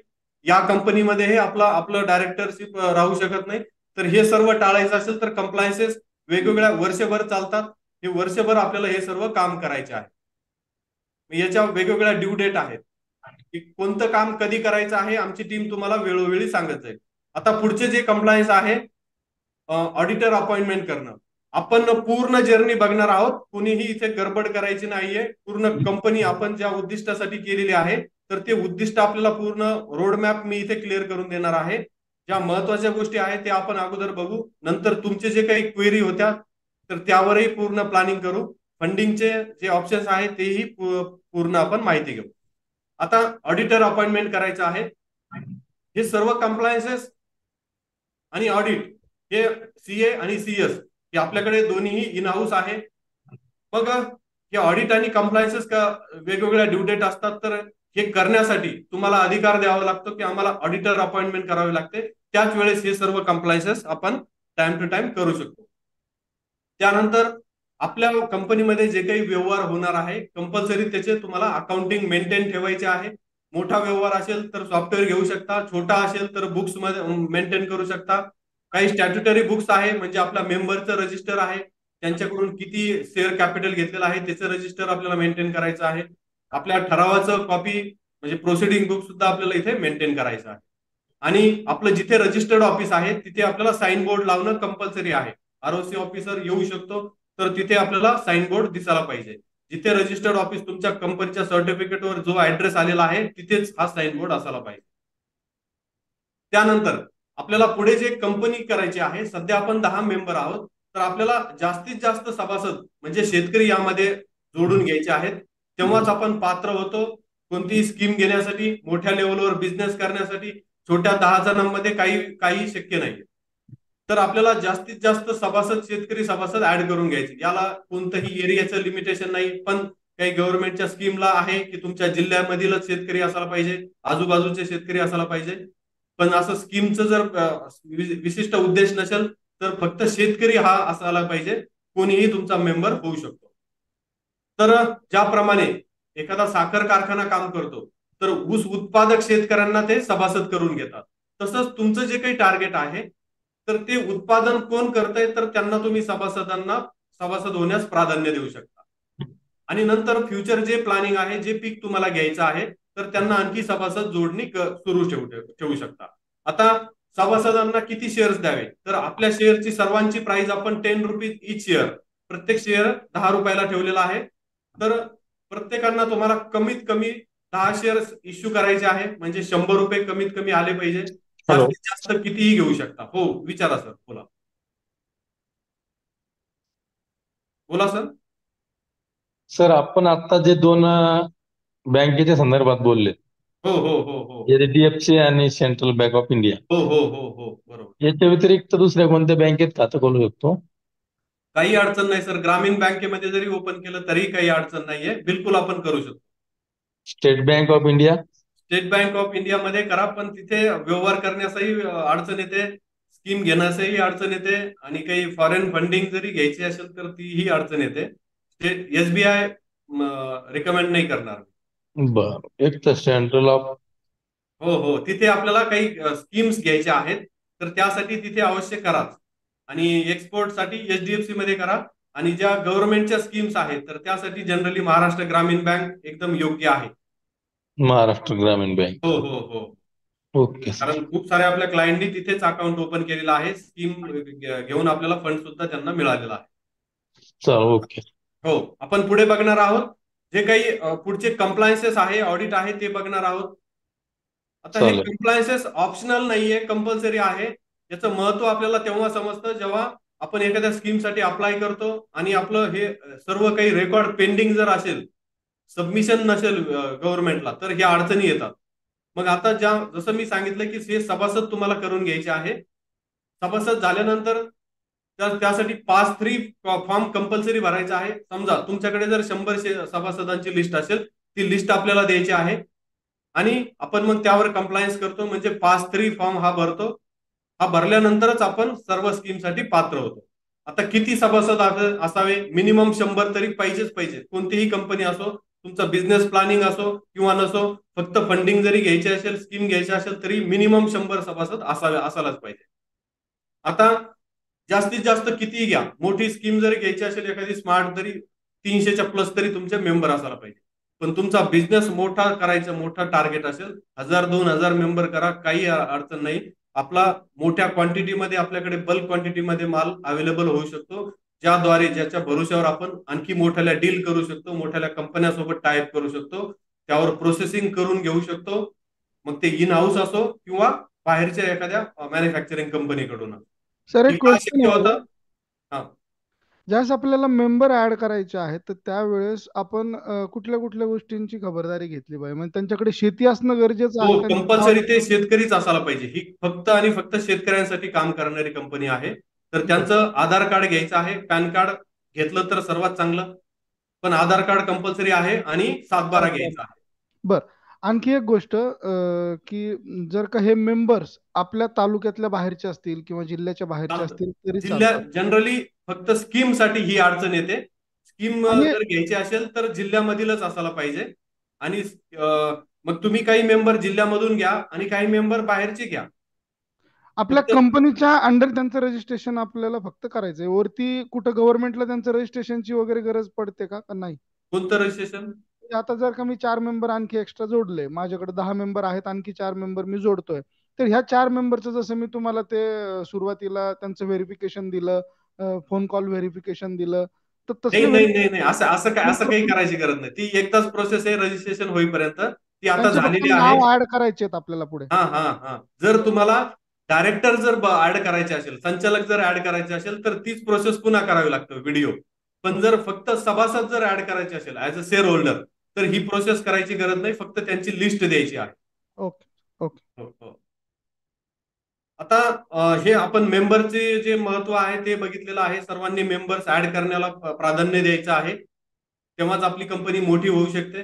या कंपनीमध्ये हे आपलं डायरेक्टरशिप राहू शकत नाही. तर हे सर्व टाळायचं असेल तर कंप्लायन्सेस वेगवेगळ्या वर्षभर चालतात. हे वर्षभर आपल्याला हे सर्व काम करायचे आहे. याच्या वेगवेगळ्या ड्यू डेट आहेत की कोणतं काम कधी करायचं आहे, आमची टीम तुम्हाला वेळोवेळी सांगत जाईल. आता पुढचे जे कंप्लायन्स आहे, ऑडिटर अपॉइंटमेंट करणं. आपण पूर्ण जर्नी बघणार आहोत, कुणीही इथे गडबड करायची नाहीये. पूर्ण कंपनी आपण ज्या उद्दिष्टासाठी केलेली आहे, तर ते उद्दिष्ट आपल्याला पूर्ण रोडमॅप मी इथे क्लिअर करून देणार आहे. ज्या महत्वाच्या गोष्टी आहेत त्या आपण अगोदर बघू, नंतर तुमचे जे काही क्वेरी होत्या तर त्यावरही पूर्ण प्लॅनिंग करू. फंडिंगचे जे ऑप्शन्स आहेत तेही पूर्ण आपण माहिती घेऊ. आता ऑडिटर अपॉइंटमेंट करायचं आहे. हे सर्व कंप्लायन्सेस आणि ऑडिट हे CA आणि CS हे आपल्याकडे दोन्हीही इन हाऊस आहे. मग हे ऑडिट आणि कंप्लायन्सेस वेगवेगळ्या ड्यू डेट असतात, तर हे करण्यासाठी तुम्हाला अधिकार द्यावा लागतो की आम्हाला ऑडिटर अपॉइंटमेंट करावी लागते. त्याच वेळेस हे सर्व कंप्लायन्सेस आपण टाइम टू टाइम करू शकतो. त्यानंतर आपल्या कंपनीमध्ये जे काही व्यवहार होणार आहे कंपल्सरी त्याचे तुम्हाला अकाउंटिंग मेंटेन ठेवायचे आहे. मोठा व्यवहार असेल तर सॉफ्टवेअर घेऊ शकता, छोटा असेल तर बुक्स मध्ये मेंटेन करू शकता. काही स्टॅट्युटरी बुक्स आहे म्हणजे आपल्या मेंबरचं रजिस्टर आहे, त्यांच्याकडून किती शेअर कॅपिटल घेतलेलं आहे त्याचं रजिस्टर आपल्याला मेंटेन करायचं आहे. आपल्या ठरावाचं कॉपी म्हणजे प्रोसिडिंग बुक सुद्धा आपल्याला इथे मेंटेन करायचं आहे. आणि आपलं जिथे रजिस्टर्ड ऑफिस आहे तिथे आपल्याला साइन बोर्ड लावणं कंपल्सरी आहे. आरओसी ऑफिसर येऊ शकतो तर तिथे आपल्याला साइन बोर्ड दिसायला पाहिजे. जिथे रजिस्टर्ड ऑफिस तुमच्या कंपनीच्या सर्टिफिकेटवर जो ऍड्रेस आलेला आहे तिथेच हा साइन बोर्ड असायला पाहिजे. त्यानंतर आपल्याला पुढे जे कंपनी करायची आहे, सध्या आपण 10 मेंबर आहोत, तर आपल्याला जास्तीत जास्त सभासद म्हणजे शेतकरी यामध्ये जोडून घ्यायचे आहेत. तेव्हाच आपण पात्र होतो कोणतीही स्कीम घेण्यासाठी, मोठ्या लेवलवर बिझनेस करण्यासाठी. छोट्या 10 जणांमध्ये काही शक्य नाही. तर आपल्याला जास्तीत जास्त सभासद शेतकरी सभासद ऍड करून घ्यायचे. याला कोणतंही एरियाचं लिमिटेशन नाही, पण काही गव्हर्नमेंटच्या स्कीमला आहे की तुमच्या जिल्ह्यामधीलच शेतकरी असायला पाहिजे, आजूबाजूचे शेतकरी असायला पाहिजे. पण असं स्कीमचं जर विशिष्ट उद्देश नसेल तर फक्त शेतकरी हा असायला पाहिजे, कोणीही तुमचा मेंबर होऊ शकतो. तर ज्याप्रमाणे एखादा साखर कारखाना काम करतो तर ऊस उत्पादक शेतकऱ्यांना ते सभासद करून घेतात, तसंच तुमचं जे काही टार्गेट आहे तर ते उत्पादन कोण करतंय तर त्यांना तुम्ही सभासद होण्यास प्राधान्य देऊ शकता. आणि नंतर फ्युचर जे प्लॅनिंग आहे, जे पीक तुम्हाला घ्यायचं आहे तर त्यांना आणखी सभासद जोडणी सुरू ठेवू शकता. आता सभासदांना किती शेअर्स द्यावे तर आपल्या शेअरची सर्वांची प्राइस आपण 10 रुपीज इच शेअर, प्रत्येक शेअर 10 रुपयाला ठेवलेला आहे. तर प्रत्येकांना तुम्हाला कमीत कमी 10 शेअर्स इश्यू करायचे आहे, म्हणजे 100 रुपये कमीत कमी आले पाहिजे. जास्तीत जास्त कितीही घेऊ शकता. हो विचारा सर, बोला बोला सर. सर आपण आता जे दोन बँकेच्या संदर्भात बोलले, हो हो हो हो एचडीएफसी आणि सेंट्रल बँक ऑफ इंडिया, हो हो हो हो बरोबर. याच्या व्यतिरिक्त दुसऱ्या कोणत्या बँकेत खातं खोलू शकतो? काही अडचण नाही सर, ग्रामीण बँकेमध्ये जरी ओपन केलं तरी काही अडचण नाहीये, बिलकुल आपण करू शकतो. State bank of India? State bank of India मध्ये करा, पण तिथे व्यवहार करण्यासही अडचण येते, स्कीम घेण्यासही अडचण येते, आणि काही फॉरेन फंडिंग जरी घ्यायची असेल तर तीही अडचण येते. एसबीआय रिकमेंड नाही करणार. बर, एक तर सेंट्रल ऑफ, हो हो तिथे आपल्याला काही स्कीम्स घ्यायच्या आहेत तर त्यासाठी तिथे अवश्य कराच. आणि एक्सपोर्ट साठी एचडीएफसी मध्ये करा. आणि ज्या गव्हर्नमेंटच्या स्कीम्स आहेत तर त्यासाठी जनरली महाराष्ट्र ग्रामीण बँक एकदम योग्य आहे. महाराष्ट्र ग्रामीण बँक. हो हो हो ओके सर. कारण खूप साऱ्या आपल्या क्लायंटनी तिथेच अकाउंट ओपन केलेलं आहे, स्कीम घेऊन आपल्याला फंड सुद्धा त्यांना मिळालेला आहे. चल ओके. हो आपण पुढे बघणार आहोत, जे काही पुढचे कंप्लायन्सेस आहे, ऑडिट आहे ते बघणार आहोत. आता हे कंप्लायन्सेस ऑप्शनल नाहीये, कंपल्सरी आहे. याचं महत्व आपल्याला तेव्हा समजतं जेव्हा आपण एखाद्या स्कीमसाठी अप्लाय करतो आणि आपलं हे सर्व काही रेकॉर्ड पेंडिंग जर असेल, सबमिशन नसेल गव्हर्नमेंटला, तर ह्या अडचणी येतात. मग आता जसं मी सांगितलं की हे सभासद तुम्हाला करून घ्यायचे आहे. सभासद झाल्यानंतर त्यासाठी 5-3 फॉर्म कंपल्सरी भरायचा आहे. समजा तुमच्याकडे जर 100 सभासदांची लिस्ट असेल, ती लिस्ट आपल्याला द्यायची आहे आणि आपण मग त्यावर कंप्लायन्स करतो, म्हणजे 5-3 फॉर्म हा भरतो. हा भरल्यानंतरच आपण सर्व स्कीमसाठी पात्र होतो. आता किती सभासद असावे? मिनिमम 100 तरी पाहिजेच पाहिजे. कोणतीही कंपनी असो, तुमचा बिझनेस प्लॅनिंग असो किंवा नसो, फक्त फंडिंग जरी घ्यायची असेल, स्कीम घ्यायची असेल तरी मिनिमम 100 सभासद असायलाच पाहिजे. आता जास्तीत जास्त कितीही घ्या, मोठी स्कीम जरी घ्यायची असेल एखादी स्मार्ट, तरी 300च्या प्लस तरी तुमचे मेंबर असायला पाहिजे. पण तुमचा बिझनेस मोठा करायचा, मोठा टार्गेट असेल, 1000-2000 मेंबर करा, काही अडचण नाही. आपला मोठ्या क्वांटिटीमध्ये आपल्याकडे बल्क क्वांटिटीमध्ये माल अवेलेबल होऊ शकतो, ज्याच्या भरोश्यावर आपण आणखी मोठ्याला डील करू शकतो, मोठ्याल्या कंपन्यासोबत टायअप करू शकतो, त्यावर प्रोसेसिंग करून घेऊ शकतो. मग ते इन हाऊस असो किंवा बाहेरच्या एखाद्या मॅन्युफॅक्चरिंग कंपनीकडून. सर एक क्वेश्चन होतं. ज्यावेळेस आपल्याला मेंबर ऍड करायचे आहेत तर त्यावेळेस आपण कुठल्या कुठल्या गोष्टींची खबरदारी घेतली पाहिजे? म्हणजे त्यांच्याकडे शेती असणं गरजेचं हो, आहे? कंपल्सरी ते शेतकरीच असायला पाहिजे. ही फक्त आणि फक्त शेतकऱ्यांसाठी काम करणारी कंपनी आहे. तर त्यांचं आधार कार्ड घ्यायचं आहे. पॅन कार्ड घेतलं तर सर्वात चांगलं, पण आधार कार्ड कंपल्सरी आहे आणि 7/12 घ्यायचा आहे. बर, आणखी एक गोष्ट की जर का हे मेंबर्स आपल्या तालुक्यातल्या बाहेरचे असतील किंवा जिल्ह्याच्या बाहेरचे असतील तरी जिल्ह्यात चालतात. जनरली फक्त स्कीम साठी ही अडचण येते. स्कीम आणि जर घ्यायची असेल तर जिल्ह्यामधीलच असायला पाहिजे. आणि मग तुम्ही काही मेंबर जिल्ह्यामधून घ्या आणि काही मेंबर बाहेरचे घ्या. आपल्या फक्त कंपनीच्या अंडर त्यांचं रजिस्ट्रेशन आपल्याला फक्त करायचंय. वरती कुठं गव्हर्नमेंटला त्यांचं रजिस्ट्रेशनची वगैरे गरज पडते का नाही? कोणतं रजिस्ट्रेशन? आता जर का मी 4 मेंबर आणखी एक्स्ट्रा जोडले, माझ्याकडे 10 मेंबर आहेत, आणखी 4 मेंबर मी जोडतोय, तर ह्या 4 मेंबरचं जसं मी तुम्हाला ते सुरुवातीला त्यांचं व्हेरिफिकेशन दिलं, फोन कॉल व्हेरिफिकेशन दिलं, तर नाही तसलं नाही नाही नाही, असं असं काय असं काही व्हेरिफिकेशन करायची गरज नाही. ती एकदाच प्रोसेस आहे रजिस्ट्रेशन होईपर्यंत. ती आता त्यांचे फक्त झालेली आहे. नाव ऍड करायचे आहेत आपल्याला पुढे. हा हा हा. जर तुम्हाला डायरेक्टर जर ऍड करायचे असेल, संचालक जर ऍड करायचे असेल तर तीच प्रोसेस पुन्हा करावी लागते व्हिडिओ. पण जर फक्त सभासद जर ऍड करायचे असेल ऍज अ शेअर होल्डर तर ही प्रोसेस करायची गरज नाही. फक्त त्यांची लिस्ट द्यायची आहे. Okay okay. हो, हो. आता हे आपण मेंबरचे जे महत्व आहे ते बघितलेलं आहे. सर्वांनी मेंबर्स ऍड करण्याला प्राधान्य द्यायचं आहे. तेव्हाच आपली कंपनी मोठी होऊ शकते.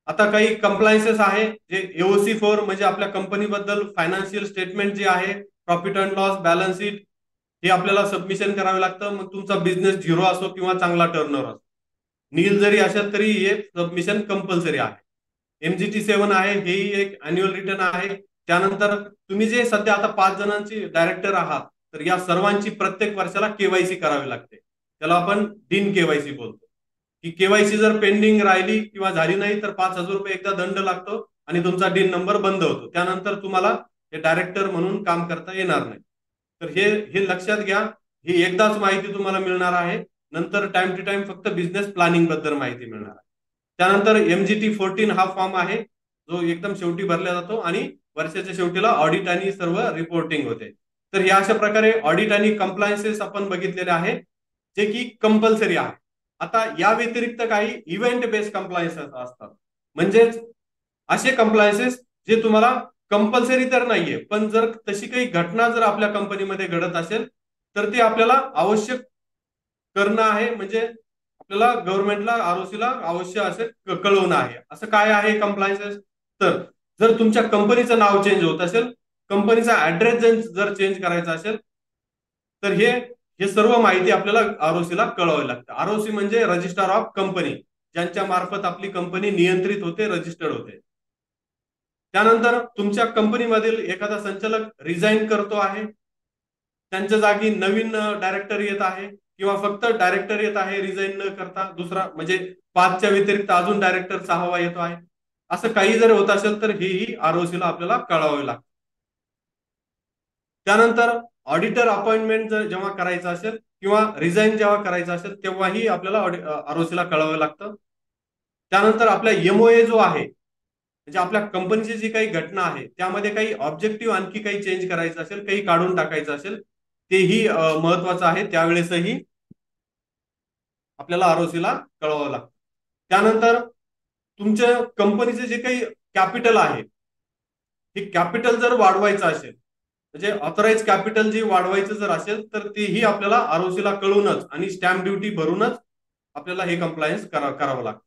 आता काही कंप्लायन्सेस आहे जे AOC4 म्हणजे आपल्या कंपनीबद्दल फायनान्शियल स्टेटमेंट जे आहे, profit and loss, balance sheet हे आपल्याला सबमिशन करावे लागतं. मग तुमचा बिझनेस झिरो असो किंवा चांगला टर्नओव्हर असो, नील जरी असेल तरी हे सबमिशन कंपल्सरी आहे. MGT7 आहे, हेही एक अॅन्युअल रिटर्न आहे. त्यानंतर तुम्ही जे सध्या आता 5 जणांची डायरेक्टर आहात, तर या सर्वांची प्रत्येक वर्षाला केवायसी करावी लागते. त्याला आपण डिन केवायसी बोलतो. ही केवायसी जर पेंडिंग राहिली किंवा झाली नाही तर 5,000 रुपये एकदा दंड लागतो आणि तुमचा डिन नंबर बंद होतो. त्यानंतर तुम्हाला हे डायरेक्टर म्हणून काम करता येणार नाही. तर हे हे लक्षात घ्या. ही एकदाच माहिती तुम्हाला मिळणार आहे. नंतर टाइम टू टाइम फक्त बिझनेस प्लॅनिंग बद्दल माहिती मिळणार आहे. त्यानंतर MGT14 हा फॉर्म आहे जो एकदम शेवटी भरला जातो आणि वर्षाच्या शेवटीला ऑडिट आणि सर्व रिपोर्टिंग होते. तर या अशा प्रकारे ऑडिट आणि कंप्लायन्सेस आपण बघितलेले आहे जे की कंपल्सरी आहे. आता या व्यतिरिक्त काही इव्हेंट बेस्ड कंप्लायन्सेस असतात. म्हणजेच असे कंप्लायन्सेस जे तुम्हाला कंपल्सरी तर नाहीये, पण जर तशी काही घटना जर आपल्या कंपनीमध्ये घडत असेल तर ते आपल्याला आवश्यक करणं आहे. म्हणजे आपल्याला गव्हर्नमेंटला ROCला अवश्य असे कळवणं आहे. असं काय आहे कंप्लायन्सेस? तर जर तुमच्या कंपनीचं नाव चेंज होत असेल, कंपनीचा ऍड्रेस जर चेंज करायचा असेल तर हे सर्व माहिती आपल्याला ROCला कळवावी लागते. ROC म्हणजे रजिस्ट्रार ऑफ कंपनी, ज्यांच्या मार्फत आपली कंपनी नियंत्रित होते, रजिस्टर्ड होते. त्यानंतर तुमच्या कंपनीमधील एखादा संचालक रिझाईन करतो आहे, त्यांच्या जागी नवीन डायरेक्टर येत आहे किंवा फक्त डायरेक्टर येत आहे रिझाईन न करता, दुसरा म्हणजे 5च्या व्यतिरिक्त अजून डायरेक्टर 6वा येतो आहे, असं काही जर होत असेल तर हेही ROCला आपल्याला कळवावे लागतं. त्यानंतर ऑडिटर अपॉइंटमेंट जेव्हा करायचं असेल किंवा रिझाईन जेव्हा करायचं असेल तेव्हाही आपल्याला ROCला कळवावं लागतं. त्यानंतर आपला MOA जो आहे म्हणजे आपल्या कंपनीची जी काही घटना आहे त्यामध्ये काही ऑब्जेक्टिव्ह आणखी काही चेंज करायचं असेल, काही काढून टाकायचं असेल, तेही महत्वाचं आहे. त्यावेळेसही आपल्याला ROCला कळवावं लागतं. त्यानंतर तुमच्या कंपनीचे जे काही कॅपिटल आहे हे कॅपिटल जर वाढवायचं असेल, म्हणजे ऑथराइज कॅपिटल जे वाढवायचं जर असेल तर तेही आपल्याला ROCला कळूनच आणि स्टॅम्प ड्युटी भरूनच आपल्याला हे कंप्लायन्स करावं लागतं.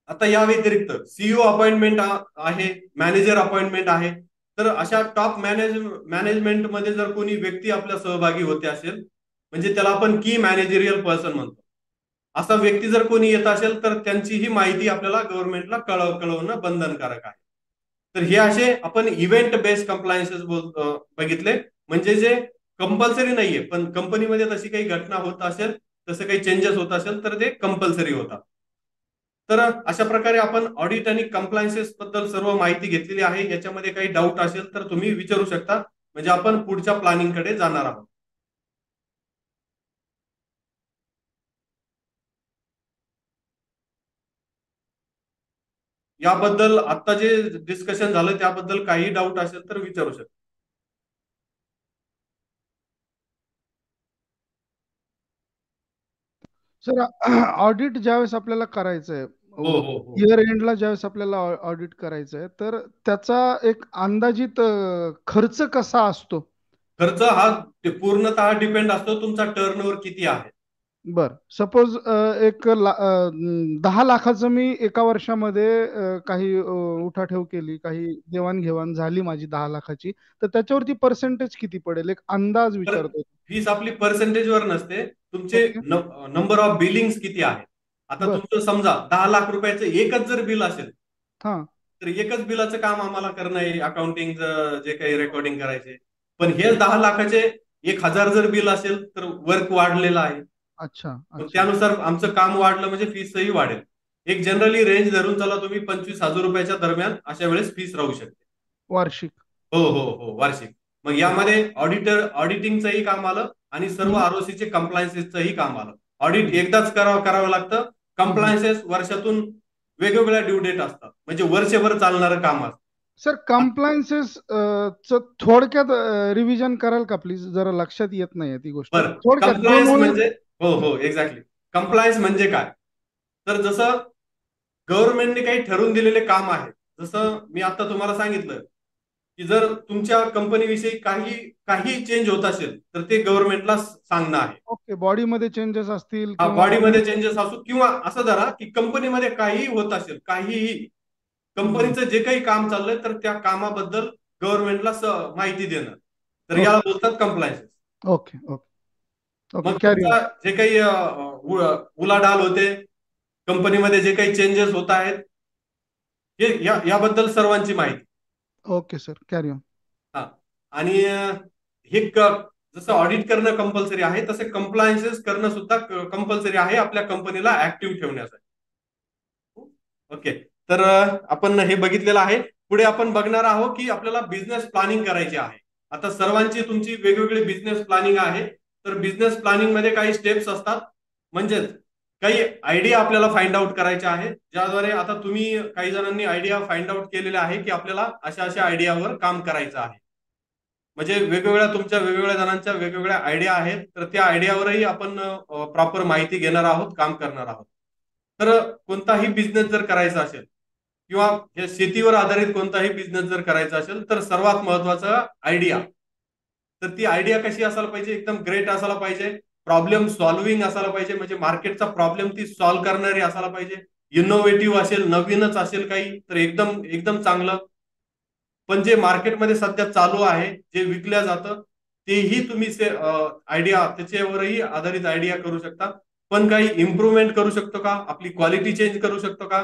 आता या व्यतिरिक्त CEO अपॉइंटमेंट आहे, मॅनेजर अपॉइंटमेंट आहे. तर अशा टॉप मॅनेजमेंटमध्ये जर कोणी व्यक्ती आपल्या सहभागी होते असेल, म्हणजे त्याला आपण की मॅनेजरियल पर्सन म्हणतो, असा व्यक्ती जर कोणी येत असेल तर त्यांचीही माहिती आपल्याला गव्हर्नमेंटला कळवणं बंधनकारक आहे. तर हे असे आपण इव्हेंट बेस्ड कंप्लायन्सेस बघितले, म्हणजे जे कंपल्सरी नाहीये पण कंपनीमध्ये तशी काही घटना होत असेल, तसं काही चेंजेस होत असेल तर ते कंपल्सरी होतात. तर अशा प्रकारे आपण ऑडिट आणि कंप्लायन्सेस बद्दल सर्व माहिती घेतलेली आहे. याच्यामध्ये काही डाऊट असेल तर तुम्ही विचारू शकता, म्हणजे आपण पुढच्या प्लॅनिंग कडे जाणार आहोत. याबद्दल आता जे डिस्कशन झालं त्याबद्दल काही डाऊट असेल तर विचारू शकता. सर, ऑडिट ज्यावेळेस आपल्याला करायचंय, हो हो हो. इयर एंडला ज्यावेळेस आपल्याला ऑडिट करायचंय, तर त्याचा एक अंदाजित खर्च कसा असतो? खर्च हा पूर्णतः डिपेंड असतो तुमचा टर्नओव्हर किती आहे. बर. सपोज 10 लाखाचं मी एका वर्षामध्ये काही उठाठेव केली, काही देवाणघेवाण झाली माझी 10 लाखाची, तर त्याच्यावरती पर्सेंटेज किती पडेल? एक अंदाज तर विचारतो. फीस आपली पर्सेंटेजवर नसते, तुमचे ओके. नंबर ऑफ बिलिंग्स किती आहे. आता बर. तुमचं समजा 10 लाख रुपयाचं एकच जर बिल असेल, हा. तर एकच बिलाचं काम आम्हाला करणं आहे, अकाउंटिंग जे काही रेकॉर्डिंग करायचे. पण हे 10 लाखाचे 1,000 जर बिल असेल तर वर्क वाढलेलं आहे. अच्छा मग अच्छा. त्यानुसार आमचं काम वाढलं म्हणजे फीसही वाढेल. एक जनरली रेंज धरून चला तुम्ही 25,000 रुपयाच्या दरम्यान अशा वेळेस फीस राहू शकते. वार्षिक. हो हो हो, वार्षिक. मग यामध्ये ऑडिटिंगचंही काम आलं आणि सर्व हम्म, आरओसीचे कंप्लायन्सेसचंही काम आलं. ऑडिट हम्म, एकदाच करावं लागतं. हम्म. कंप्लायन्सेस वर्षातून वेगवेगळ्या ड्यू डेट असतात, म्हणजे वर्षभर चालणारं काम असतं. सर, कंप्लायन्सेस च थोडक्यात रिव्हिजन कराल का प्लीज? जरा लक्षात येत नाहीये ती गोष्ट. बरं, थोडक्यात दोन कंप्लायन्स ओळी. म्हणजे हो हो एक्झॅक्टली. कंप्लायन्स म्हणजे काय? तर जसं गव्हर्नमेंटने काही ठरवून दिलेले काम आहे, जसं मी आता तुम्हाला सांगितलं की जर तुमच्या कंपनीविषयी काही चेंज होत असेल तर ते गव्हर्नमेंटला सांगणं आहे. ओके, बॉडीमध्ये चेंजेस असतील हा, किंवा बॉडीमध्ये चेंजेस असो किंवा असं धरा की कंपनीमध्ये काहीही होत असेल, काहीही हम्म. कंपनीचं जे काही काम चाललंय तर त्या कामाबद्दल गव्हर्नमेंटला माहिती देणं, तर याला ओके बोलतात कंप्लायन्स. ओके ओके ओके, मग कॅरी ऑन. तुमचा जे काही उलाढाल होते, कंपनीमध्ये जे काही चेंजेस होत आहेत, हे याबद्दल सर्वांची माहिती. Okay sir, carry on. हा. आणि हे जसं ऑडिट करणं कंपल्सरी आहे तसे कंप्लायन्सेस करणं सुद्धा कंपल्सरी आहे आपल्या कंपनीला ऍक्टिव्ह ठेवण्यासाठी. ओके. तर आपण हे बघितलेलं आहे. पुढे आपण बघणार आहोत की आपल्याला बिझनेस प्लॅनिंग करायची आहे. आता सर्वांची तुमची वेगवेगळी बिझनेस प्लॅनिंग आहे. तर बिझनेस प्लॅनिंग मध्ये काही स्टेप्स असतात, म्हणजेच काही आयडिया आपल्याला फाइंड आउट करायच्या आहेत, ज्याद्वारे आता तुम्ही काही जणांनी आयडिया फाइंड आउट केलेल्या आहे की आपल्याला अशा अशा आयडियावर काम करायचं आहे. म्हणजे वेगवेगळ्या तुमच्या वेगवेगळ्या जणांच्या वेगवेगळ्या आयडिया आहेत, तर त्या आयडियावरही आपण प्रॉपर माहिती घेणार आहोत, काम करणार आहोत. तर कोणताही बिझनेस जर करायचा असेल किंवा या शेतीवर आधारित कोणताही बिझनेस जर करायचा असेल तर सर्वात महत्वाचं आयडिया. तर ती आयडिया कशी असायला पाहिजे? एकदम ग्रेट असायला पाहिजे, प्रॉब्लेम सॉल्व्हिंग असायला पाहिजे, म्हणजे मार्केटचा प्रॉब्लेम ती सॉल्व्ह करणारी असायला पाहिजे. इनोव्हेटिव्ह असेल, नवीनच असेल काही तर एकदम एकदम चांगलं. पण जे मार्केटमध्ये सध्या चालू आहे, जे विकल्या जातं, तेही तुम्ही आयडिया त्याच्यावरही आधारित आयडिया करू शकता. पण काही इम्प्रुव्हमेंट करू शकतो का? आपली क्वालिटी चेंज करू शकतो का?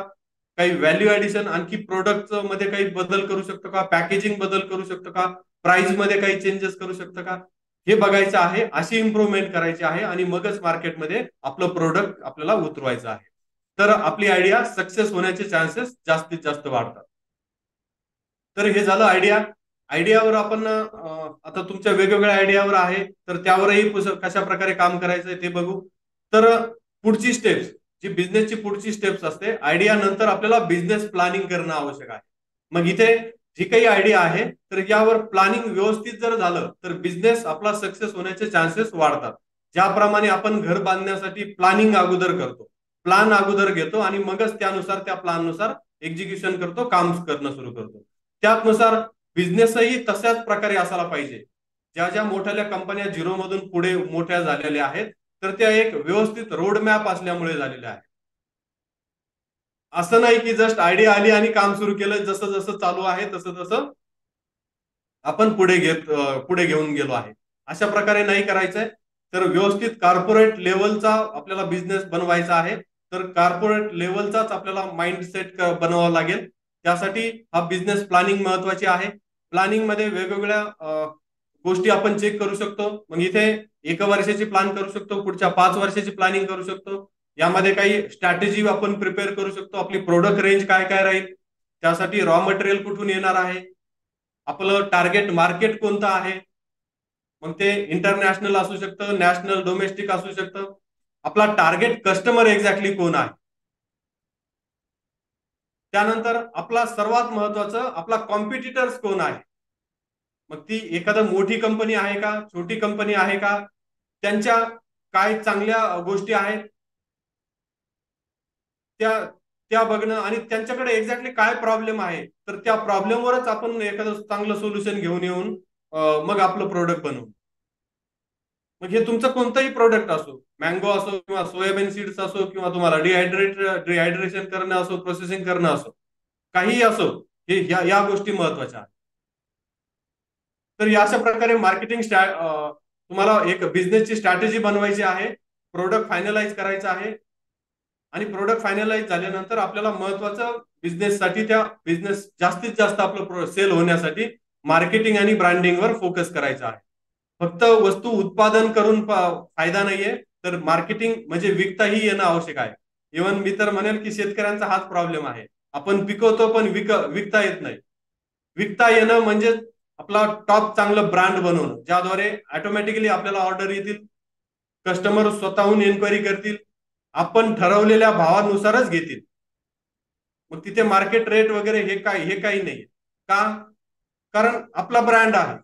काही व्हॅल्यू ऍडिशन आणखी प्रोडक्ट मध्ये काही बदल करू शकतो का? पॅकेजिंग बदल करू शकतो का? प्राइस मध्ये काही चेंजेस करू शकतो का? हे बघायचं आहे, अशी इम्प्रुव्हमेंट करायची आहे आणि मगच मार्केटमध्ये आपलं प्रोडक्ट आपल्याला उतरवायचं आहे. तर आपली आयडिया सक्सेस होण्याचे चान्सेस जास्तीत जास्त वाढतात. तर हे झालं आयडिया. आयडियावर आपण आता तुमच्या वेगवेगळ्या आयडियावर आहे, तर त्यावरही कशा प्रकारे काम करायचंय ते बघू. तर पुढची स्टेप्स, जी बिझनेसची पुढची स्टेप्स असते, आयडिया नंतर आपल्याला बिझनेस प्लॅनिंग करणं आवश्यक आहे. मग इथे जी काही आयडिया आहे तर यावर प्लॅनिंग व्यवस्थित जर झालं तर बिझनेस आपला सक्सेस होण्याचे चान्सेस वाढतात. ज्याप्रमाणे आपण घर बांधण्यासाठी प्लॅनिंग अगोदर करतो, प्लॅन अगोदर घेतो आणि मगच त्यानुसार त्या प्लॅननुसार एक्झिक्युशन करतो, काम करणं सुरू करतो. त्यानुसार बिझनेसही तशाच प्रकारे असायला पाहिजे. ज्या ज्या मोठ्या कंपन्या झिरो मधून पुढे मोठ्या झालेल्या आहेत तर त्या एक व्यवस्थित रोड मॅप असल्यामुळे झालेल्या आहेत. असं नाही की जस्ट आयडिया आली आणि काम सुरू केलं, जसं जसं चालू आहे तसं तसं आपण पुढे घेऊन गेलो आहे. अशा प्रकारे नाही करायचंय. तर व्यवस्थित कॉर्पोरेट लेवलचा आपल्याला बिझनेस बनवायचा आहे. तर कॉर्पोरेट लेवलचाच आपल्याला माइंडसेट बनवावा लागेल. त्यासाठी हा बिझनेस प्लॅनिंग महत्वाची आहे. प्लॅनिंग मध्ये वेगवेगळ्या गोष्टी आपण चेक करू शकतो. मग इथे 1 वर्षाची प्लॅन करू शकतो, पुढच्या 5 वर्षाची प्लॅनिंग करू शकतो. यामध्ये काही स्ट्रॅटेजी आपण प्रिपेअर करू शकतो. आपली प्रोडक्ट रेंज काय काय राहील, त्यासाठी रॉ मटेरियल कुठून येणार आहे, आपलं टार्गेट मार्केट कोणतं आहे, मग ते इंटरनॅशनल असू शकतं, नॅशनल डोमेस्टिक असू शकतं. आपला टार्गेट कस्टमर एक्झॅक्टली कोण आहे. त्यानंतर आपला सर्वात महत्वाचं आपला कॉम्पिटिटर्स कोण आहे. मग ती एखादा मोठी कंपनी आहे का, छोटी कंपनी आहे का, त्यांच्या काय चांगल्या गोष्टी आहेत त्या त्या बघणं आणि त्यांच्याकडे एक्झॅक्टली काय प्रॉब्लेम आहे, तर त्या प्रॉब्लेमवरच आपण एखादं चांगलं सोल्युशन घेऊन येऊन मग आपलं प्रोडक्ट बनवू. मग हे तुमचं कोणतंही प्रोडक्ट असो, मँगो असो किंवा सोयाबीन सीड्स असो किंवा तुम्हाला डिहायड्रेशन करणं असो, प्रोसेसिंग करणं असो, काहीही असो, हे या गोष्टी महत्वाच्या आहेत. तर या अशा प्रकारे मार्केटिंग तुम्हाला एक बिझनेसची स्ट्रॅटेजी बनवायची आहे, प्रोडक्ट फायनलाइज करायचं आहे आणि प्रोडक्ट फायनलाइज झाल्यानंतर आपल्याला महत्वाचं बिझनेससाठी त्या बिझनेस जास्तीत जास्त आपलं सेल होण्यासाठी मार्केटिंग आणि ब्रँडिंगवर फोकस करायचा आहे. फक्त वस्तू उत्पादन करून फायदा नाहीये, तर मार्केटिंग म्हणजे विकताही येणं आवश्यक आहे. इव्हन मी तर म्हणेल की शेतकऱ्यांचा हाच प्रॉब्लेम आहे, आपण पिकवतो पण विकता येत नाही. विकता येणं म्हणजे आपला टॉप चांगलं ब्रँड बनवणं, ज्याद्वारे ऑटोमॅटिकली आपल्याला ऑर्डर येतील, कस्टमर स्वतःहून एन्क्वायरी करतील, आपण ठरवलेल्या भावानुसारच घेतील. मग तिथे मार्केट रेट वगैरे हे काही नाही. का? कारण आपला ब्रँड आहे,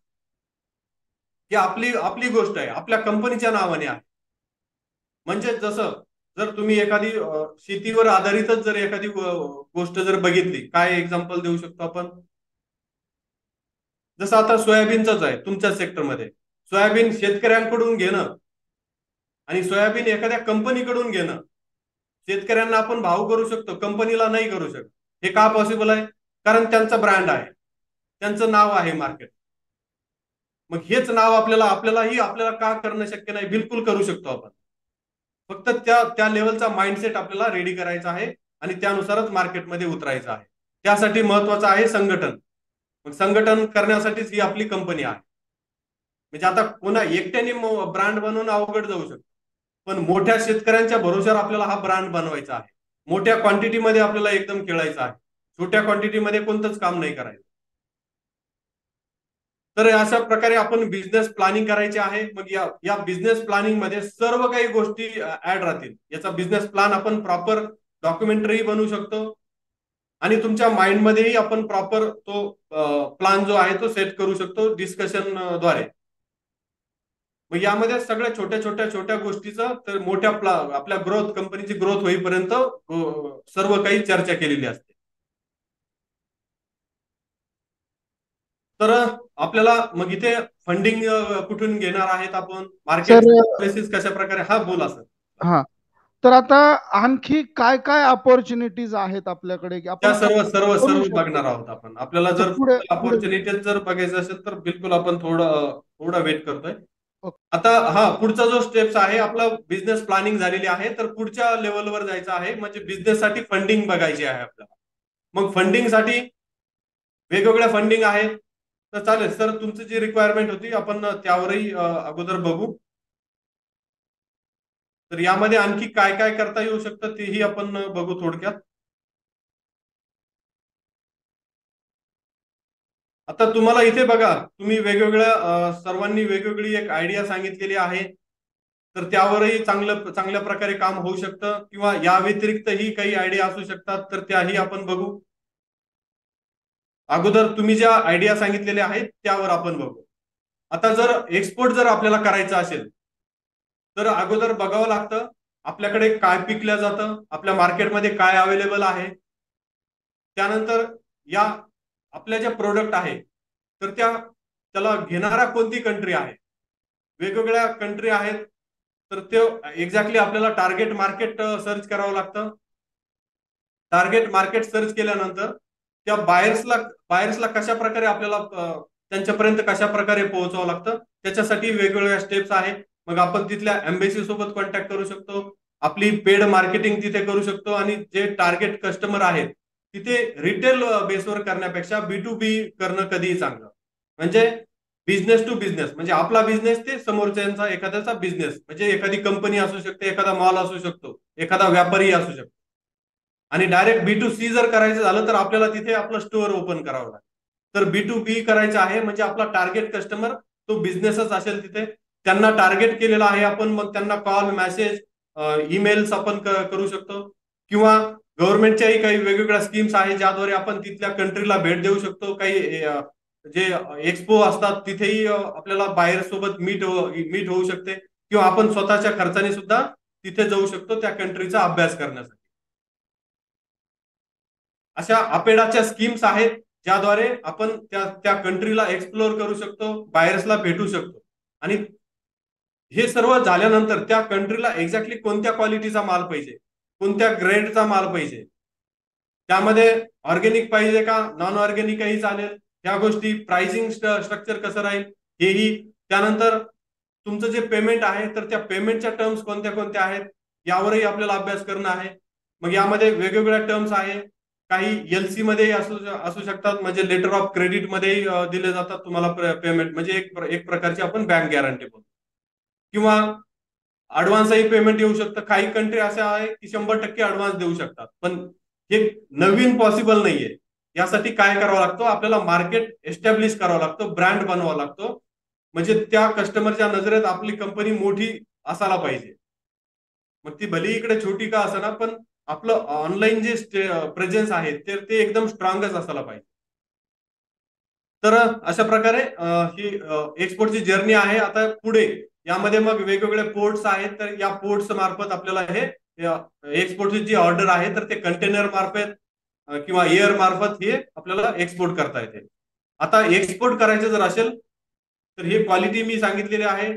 ही आपली गोष्ट आहे, आपल्या कंपनीच्या नावाने आहे. म्हणजे जसं जर तुम्ही एखादी शेतीवर आधारितच जर एखादी गोष्ट जर बघितली, काय एक्झाम्पल देऊ शकतो आपण? जसं आता सोयाबीनच आहे तुमच्या सेक्टरमध्ये, सोयाबीन शेतकऱ्यांकडून घेणं आणि सोयाबीन एखाद्या कंपनीकडून घेणं, शेतकऱ्यांना आपण भाव करू शकतो, कंपनीला नाही करू शकत. हे का पॉसिबल आहे? कारण त्यांचा ब्रँड आहे, त्यांचं नाव आहे मार्केट. मग हेच नाव आपल्याला का करणं शक्य नाही? बिलकुल करू शकतो आपण. फक्त त्या लेवलचा माइंडसेट आपल्याला रेडी करायचा आहे आणि त्यानुसारच मार्केटमध्ये उतरायचं आहे. त्यासाठी महत्वाचं आहे संघटन. मग संघटन करण्यासाठीच ही आपली कंपनी आहे. म्हणजे आता कोणा एकट्याने ब्रँड बनवणं अवघड जाऊ शकतं, पण मोठ्या शेतकऱ्यांच्या भरोश्यावर आपल्याला हा ब्रँड बनवायचा आहे. मोठ्या क्वांटिटीमध्ये आपल्याला एकदम खेळायचं आहे, छोट्या क्वांटिटीमध्ये कोणतंच काम नाही करायचं. तर अशा प्रकारे आपण बिझनेस प्लॅनिंग करायचे आहे. मग या बिझनेस प्लॅनिंग मध्ये सर्व काही गोष्टी ऍड राहतील. याचा बिझनेस प्लॅन आपण प्रॉपर डॉक्युमेंटरी बनवू शकतो आणि तुमच्या माइंडमध्येही आपण प्रॉपर तो प्लॅन जो आहे तो सेट करू शकतो डिस्कशन द्वारे. मग यामध्ये सगळ्या छोट्या गोष्टीचं तर मोठ्या आपल्या ग्रोथ, कंपनीची ग्रोथ होईपर्यंत सर्व काही चर्चा केलेली असते. तर आपल्याला मग इथे फंडिंग कुठून घेणार आहेत आपण, मार्केट बेसिस कशा प्रकारे? हा बोला सर. हा, तर आता आणखी काय काय अपॉर्च्युनिटीज आहेत आपल्याकडे की त्या आपण सर्व बघणार आहोत आपण. आपल्याला जर पुढे अपॉर्च्युनिटीज जर बघायचं असेल तर बिलकुल आपण थोडं वेट करतोय. ओके. आता पुढचा जो स्टेप्स आहे, आपला बिझनेस प्लॅनिंग झालेली आहे, तर पुढच्या लेवलवर जायचं आहे, म्हणजे बिझनेससाठी फंडिंग बघायची आहे आपल्याला. मग फंडिंगसाठी वेगवेगळ्या फंडिंग आहेत. तर चालेल सर, तुमची जी रिक्वायरमेंट होती आपण त्यावरही अगोदर बघू. तर यामध्ये आणखी काय काय करता येऊ शकतं तेही आपण बघू थोडक्यात. आता तुम्हाला इथे बघा, तुम्ही वेगवेगळ्या सर्वांनी वेगवेगळी एक आयडिया सांगितलेली आहे, तर त्यावरही चांगल्या प्रकारे काम होऊ शकतं, किंवा या व्यतिरिक्तही काही आयडिया असू शकतात, तर त्याही आपण बघू. अगोदर तुम्ही ज्या आयडिया सांगितलेल्या आहेत त्यावर आपण बघू. आता जर एक्सपोर्ट जर आपल्याला करायचं असेल तर अगोदर बघावं लागतं आपल्याकडे काय पिकलं जातं, आपल्या मार्केटमध्ये काय अवेलेबल आहे. त्यानंतर या आपल्या ज्या प्रोडक्ट आहे तर त्याला घेणारा कोणती कंट्री आहे. वेगवेगळ्या कंट्री आहेत, तर ते एक्झॅक्टली आपल्याला टार्गेट मार्केट सर्च करावं लागतं. टार्गेट मार्केट सर्च केल्यानंतर त्या बायर्सला कशा प्रकारे आपल्याला त्यांच्यापर्यंत कशा प्रकारे पोहोचावं लागतं, त्याच्यासाठी वेगवेगळ्या स्टेप्स आहेत. मग आपण तिथल्या एम्बेसी सोबत कॉन्टॅक्ट करू शकतो, आपली पेड मार्केटिंग तिथे करू शकतो, आणि जे टार्गेट कस्टमर आहेत तिथे रिटेल बेसवर करण्यापेक्षा B2B करणं कधीही चांगलं. म्हणजे बिझनेस टू बिझनेस, म्हणजे आपला बिझनेस ते समोरच्यांचा एखाद्याचा बिझनेस, म्हणजे एखादी कंपनी असू शकते, एखादा मॉल असू शकतो, एखादा व्यापारी असू शकतो. आणि डायरेक्ट B2C जर करायचं झालं तर आपल्याला तिथे आपलं स्टोअर ओपन करावं लागतं. तर B2B करायचं आहे म्हणजे आपला टार्गेट कस्टमर तो बिझनेसच असेल तिथे, त्यांना टार्गेट केलेला आहे आपण. मग त्यांना कॉल, मेसेज, ईमेल्स आपण करू शकतो, किंवा गव्हर्नमेंटच्याही काही वेगवेगळ्या स्कीम्स आहेत ज्याद्वारे आपण तिथल्या कंट्रीला भेट देऊ शकतो. काही जे एक्सपो असतात तिथेही आपल्याला बाहेर सोबत मीट होऊ शकते, किंवा आपण स्वतःच्या खर्चाने सुद्धा तिथे जाऊ शकतो त्या कंट्रीचा अभ्यास करण्यासाठी. अशा अपेडाच्या स्कीम्स आहेत ज्याद्वारे आपण त्या कंट्रीला एक्सप्लोर करू शकतो, बायर्सला भेटू शकतो, आणि हे सर्व झाल्यानंतर त्या कंट्रीला एक्झॅक्टली कोणत्या क्वालिटीचा माल पाहिजे, कोणत्या ग्रेडचा माल पाहिजे, त्यामध्ये ऑर्गेनिक पाहिजे का नॉन ऑर्गेनिकही चालेल, ह्या गोष्टी, प्राइसिंग स्ट्रक्चर कसं राहील हेही, त्यानंतर तुमचं जे पेमेंट आहे तर त्या पेमेंटच्या टर्म्स कोणत्या कोणत्या आहेत यावरही आपल्याला अभ्यास करणं आहे. मग यामध्ये वेगवेगळ्या टर्म्स आहे, काही एलसी मध्ये असू शकतात, म्हणजे लेटर ऑफ क्रेडिट मध्येही दिले जातात तुम्हाला पेमेंट, म्हणजे एक प्रकारची आपण बँक गॅरंटी बोलतो, किंवा ऍडव्हान्सही पेमेंट येऊ शकतं. काही कंट्री अशा आहे की 100% ऍडव्हान्स देऊ शकतात, पण हे नवीन पॉसिबल नाहीये. यासाठी काय करावं लागतं, आपल्याला मार्केट एस्टॅब्लिश करावं लागतं, ब्रँड बनवावा लागतो, म्हणजे त्या कस्टमरच्या नजरेत आपली कंपनी मोठी असायला पाहिजे. मग ती भली इकडे छोटी का असेना, पण आपलं ऑनलाईन जे प्रेझेन्स आहे ते एकदम स्ट्रॉंगच असायला पाहिजे. तर अशा प्रकारे ही एक्सपोर्टची जर्नी आहे. आता पुढे यामध्ये मग वेगवेगळे पोर्ट्स आहेत, तर या पोर्ट्स मार्फत आपल्याला हे एक्सपोर्टची जी ऑर्डर आहे तर ते कंटेनर मार्फत किंवा एअर मार्फत हे आपल्याला एक्सपोर्ट करता येते. आता एक्सपोर्ट करायचं जर असेल तर ही क्वालिटी मी सांगितलेली आहे.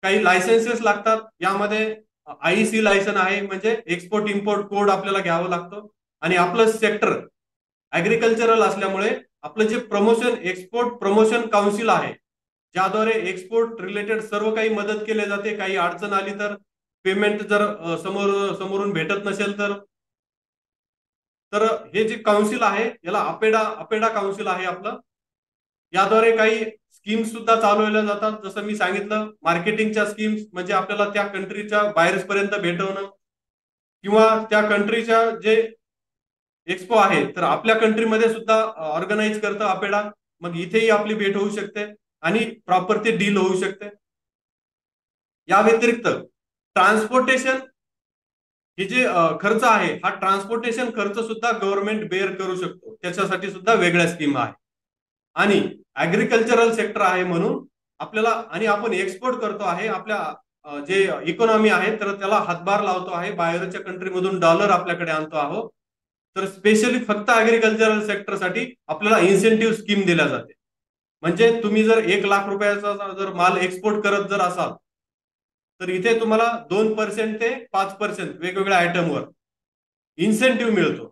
काही लायसन्सेस लागतात, यामध्ये आयसी लायसन आहे, म्हणजे एक्सपोर्ट इम्पोर्ट कोड आपल्याला घ्यावं लागतं. आणि आपलं सेक्टर ऍग्रिकल्चरल असल्यामुळे आपलं जे प्रमोशन, एक्सपोर्ट प्रमोशन काउन्सिल आहे, ज्याद्वारे एक्सपोर्ट रिलेटेड सर्व काही मदत केली जाते. काही अडचण आली तर, पेमेंट जर समोरून भेटत नसेल तर हे जे काउन्सिल आहे याला अपेडा काउन्सिल आहे आपलं. याद्वारे काही स्कीम्स सुद्धा चालवल्या जातात. जसं मी सांगितलं, मार्केटिंगच्या स्कीम्स, म्हणजे आपल्याला त्या कंट्रीच्या बायर्स पर्यंत भेटवणं, किंवा त्या कंट्रीच्या जे एक्सपो आहे तर आपल्या कंट्रीमध्ये सुद्धा ऑर्गनाईज करतं अपेडा. मग इथेही आपली भेट होऊ शकते आणि प्रॉपर ते डील होऊ शकते. या व्यतिरिक्त ट्रान्सपोर्टेशन हे जे खर्च आहे, हा ट्रान्सपोर्टेशन खर्च सुद्धा गव्हर्नमेंट बेअर करू शकतो, त्याच्यासाठी सुद्धा वेगळ्या स्कीम आहे. आणि ऍग्रिकल्चरल सेक्टर आहे म्हणून आपल्याला, आणि आपण एक्सपोर्ट करतो आहे, आपल्या जे इकॉनॉमी आहे तर त्याला हातभार लावतो आहे, बाहेरच्या कंट्रीमधून डॉलर आपल्याकडे आणतो आहोत. तर स्पेशली फक्त ऍग्रिकल्चरल सेक्टरसाठी आपल्याला इन्सेंटिव्ह स्कीम दिल्या जाते. म्हणजे तुम्ही जर 1,00,000 रुपयाचा जर माल एक्सपोर्ट करत जर असाल तर इथे तुम्हाला 2% ते 5% वेगवेगळ्या आयटमवर इन्सेंटिव्ह मिळतो.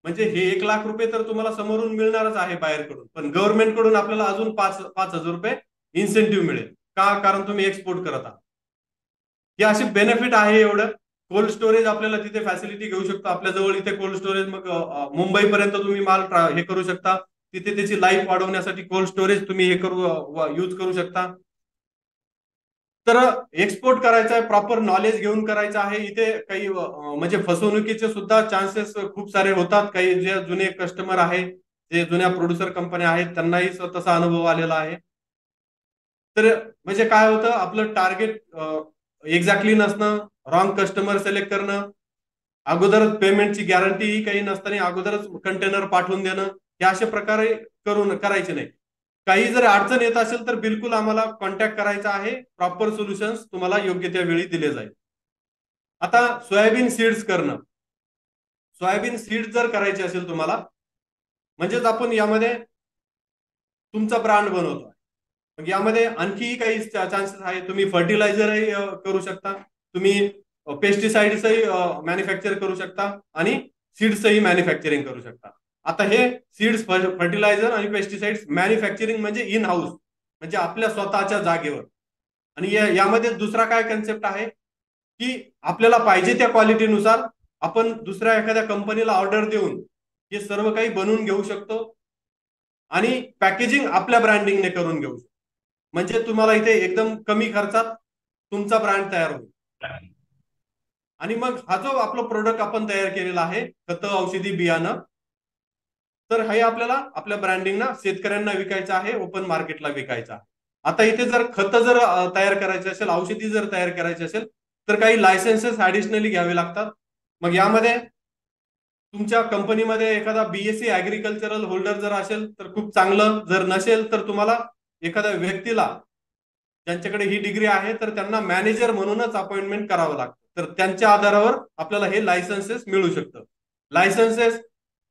म्हणजे हे 1,00,000 रुपये तर तुम्हाला समोरून मिळणारच आहे बाहेरकडून, पण गव्हर्नमेंटकडून आपल्याला अजून 5,000 रुपये इन्सेंटिव्ह मिळेल का, कारण तुम्ही एक्सपोर्ट करत आहात. ही अशी बेनिफिट आहे. एवढं कोल्ड स्टोरेज आपल्याला तिथे फॅसिलिटी घेऊ शकतो, आपल्या जवळ इथे कोल्ड स्टोरेज, मग मुंबईपर्यंत तुम्ही माल हे करू शकता. तिथे त्याची लाईफ वाढवण्यासाठी कोल्ड स्टोरेज तुम्ही हे यूज करू शकता. तर एक्सपोर्ट करायचा आहे, प्रॉपर नॉलेज घेऊन करायचं आहे. इथे काही म्हणजे फसवणुकीचे सुद्धा चान्सेस खूप सारे होतात. काही जे जुने कस्टमर आहे, जे जुन्या प्रोड्युसर कंपन्या आहेत, त्यांनाही तसा अनुभव आलेला आहे. तर म्हणजे काय होतं, आपलं टार्गेट एक्झॅक्टली नसणं, रॉंग कस्टमर सिलेक्ट करणं, अगोदरच पेमेंटची गॅरंटी काही नसताना अगोदरच कंटेनर पाठवून देणं, हे अशा प्रकारे करायचे नाही. काही जर अडचण येत असेल तर बिलकुल आम्हाला कॉन्टॅक्ट करायचा आहे, प्रॉपर सोल्युशन्स तुम्हाला योग्य त्या वेळी दिले जाईल. आता सोयाबीन सीड्स करणं, सोयाबीन सीड्स जर करायचे असेल तुम्हाला, म्हणजेच आपण यामध्ये तुमचा ब्रँड बनवतो. मग यामध्ये आणखी काही चान्सेस आहे. तुम्ही फर्टिलायझरही करू शकता, तुम्ही पेस्टिसाइड्सही मॅन्युफॅक्चर करू शकता, आणि सीड्सही मॅन्युफॅक्चरिंग करू शकता. आता हे सीड्स, फर्टिलायझर आणि पेस्टिसाइड्स मॅन्युफॅक्चरिंग म्हणजे इन हाऊस, म्हणजे आपल्या स्वतःच्या जागेवर. आणि यामध्ये दुसरा काय कन्सेप्ट आहे की आपल्याला पाहिजे त्या क्वालिटीनुसार आपण दुसऱ्या एखाद्या कंपनीला ऑर्डर देऊन हे सर्व काही बनवून घेऊ शकतो, आणि पॅकेजिंग आपल्या ब्रँडिंगने करून घेऊ शकतो. म्हणजे तुम्हाला इथे एकदम कमी खर्चात तुमचा ब्रँड तयार होईल. आणि मग हा जो आपला प्रोडक्ट आपण तयार केलेला आहे, खतं, औषधी, बियाणं, तर हे आपल्याला आपल्या ब्रँडिंगना शेतकऱ्यांना विकायचं आहे, ओपन मार्केटला विकायचं आहे. आता इथे जर खतं जर तयार करायचे असेल, औषधी जर तयार करायचे असेल तर काही लायसन्सेस ऍडिशनली घ्यावे लागतात. मग यामध्ये तुमच्या कंपनीमध्ये एखादा बीएससी ऍग्रिकल्चरल होल्डर जर असेल तर खूप चांगलं, जर नसेल तर तुम्हाला एखाद्या व्यक्तीला ज्यांच्याकडे ही डिग्री आहे तर त्यांना मॅनेजर म्हणूनच अपॉइंटमेंट करावं लागतं. तर त्यांच्या आधारावर आपल्याला हे लायसन्सेस मिळू शकतं. लायसन्सेस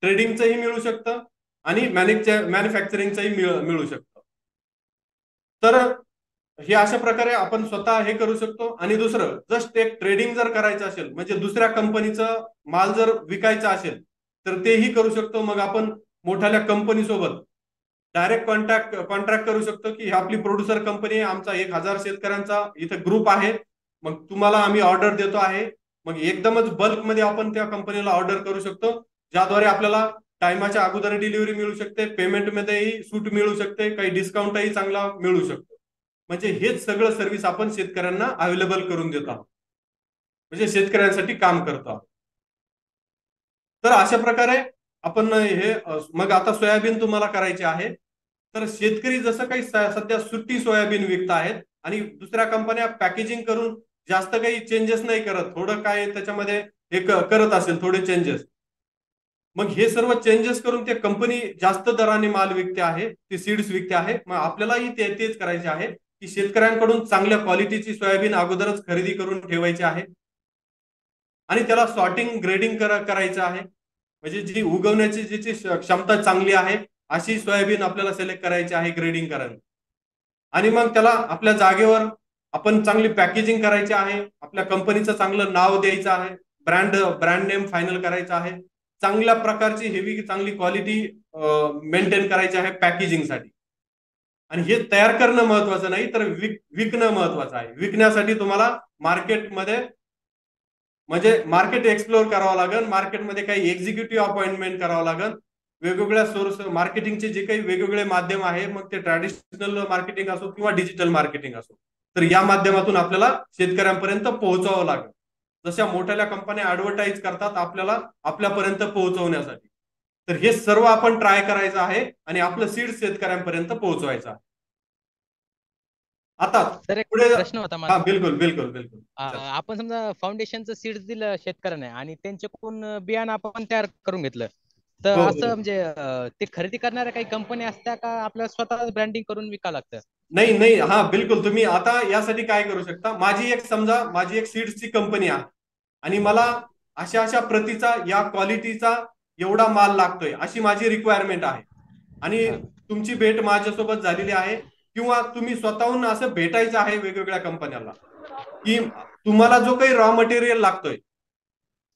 ट्रेडिंगचंही मिळू शकतं आणि मॅन्युफॅक्चरिंगचंही मिळू शकतं. तर हे अशा प्रकारे आपण स्वतः हे करू शकतो. आणि दुसरं, जस्ट एक ट्रेडिंग जर करायचं असेल, म्हणजे दुसऱ्या कंपनीचं माल जर विकायचा असेल तर तेही करू शकतो. मग आपण मोठ्या कंपनी सोबत डायरेक्ट कॉन्ट्रॅक्ट करू शकतो की आपली प्रोड्युसर कंपनी आहे, आमचा 1000 शेतकऱ्यांचा इथं ग्रुप आहे, मग तुम्हाला आम्ही ऑर्डर देतो आहे. मग एकदमच बल्कमध्ये आपण त्या कंपनीला ऑर्डर करू शकतो, ज्याद्वारे आपल्याला टायमाच्या अगोदर डिलिव्हरी मिळू शकते, पेमेंटमध्येही सूट मिळू शकते, काही डिस्काउंटही चांगला मिळू शकतो. म्हणजे हेच सगळं सर्व्हिस आपण शेतकऱ्यांना अवेलेबल करून देतो आहोत, म्हणजे शेतकऱ्यांसाठी काम करतो आहोत. तर अशा प्रकारे आपण हे मग आता सोयाबीन तुम्हाला करायचे आहे, तर शेतकरी जसं काही सध्या सुट्टी सोयाबीन विकत आहेत आणि दुसऱ्या कंपन्या पॅकेजिंग करून जास्त काही चेंजेस नाही करत, थोडं काय त्याच्यामध्ये हे करत असेल थोडे चेंजेस, मग हे सर्व चेंजेस करून ते कंपनी जास्त दराने माल विकते आहे, ती सीड्स विकते आहे. मग आपल्यालाही तेच करायचे आहे की शेतकऱ्यांकडून चांगल्या क्वालिटीची सोयाबीन अगोदरच खरेदी करून ठेवायची आहे आणि त्याला सॉर्टिंग ग्रेडिंग करायचं आहे. म्हणजे जी उगवण्याची जी क्षमता चांगली आहे अशी सोयाबीन आपल्याला सिलेक्ट करायची आहे ग्रेडिंग करायला. आणि मग त्याला आपल्या जागेवर आपण चांगली पॅकेजिंग करायची आहे, आपल्या कंपनीचं चांगलं नाव द्यायचं आहे, ब्रँड नेम फायनल करायचं आहे, चांगल्या प्रकारची हेवी चांगली क्वालिटी मेंटेन करायची आहे पॅकेजिंगसाठी. आणि हे तयार करणं महत्वाचं नाही तर विकणं महत्वाचं आहे. विकण्यासाठी तुम्हाला मार्केटमध्ये म्हणजे मार्केट एक्सप्लोर करावं लागेल, मार्केटमध्ये काही एक्झिक्युटिव्ह अपॉइंटमेंट करावं लागेल, वेगवेगळ्या सोर्स मार्केटिंगचे जे काही वेगवेगळे माध्यम आहे, मग ते ट्रॅडिशनल मार्केटिंग असो किंवा डिजिटल मार्केटिंग असो, तर या माध्यमातून आपल्याला शेतकऱ्यांपर्यंत पोहोचावं लागेल. जशा मोठ्या कंपन्या ऍडव्हर्टाईज करतात आपल्याला आपल्यापर्यंत पोहोचवण्यासाठी, तर हे सर्व आपण ट्राय करायचं आहे आणि आपलं सीड शेतकऱ्यांपर्यंत पोहोचवायचं आहे. आता सर एक पुढे प्रश्न होता हा माझा. बिलकुल बिलकुल बिलकुल आपण समजा फाउंडेशनचं सीड्स दिलं शेतकऱ्यांना आणि त्यांच्याकडून बियाणं आपण तयार करून घेतलं, तर हो, असं हो. म्हणजे ते खरेदी करणाऱ्या काही कंपनी असत्या का आपल्याला स्वतः ब्रँडिंग करून विकावं लागतं? नाही नाही, हा बिलकुल. तुम्ही आता यासाठी काय करू शकता, माझी एक सीड्सची कंपनी आहे आणि मला अशा प्रतीचा या क्वालिटीचा एवढा माल लागतोय अशी माझी रिक्वायरमेंट आहे आणि तुमची भेट माझ्यासोबत झालेली आहे किंवा तुम्ही स्वतःहून असं भेटायचं आहे वेगवेगळ्या कंपन्याला की तुम्हाला जो काही रॉ मटेरियल लागतोय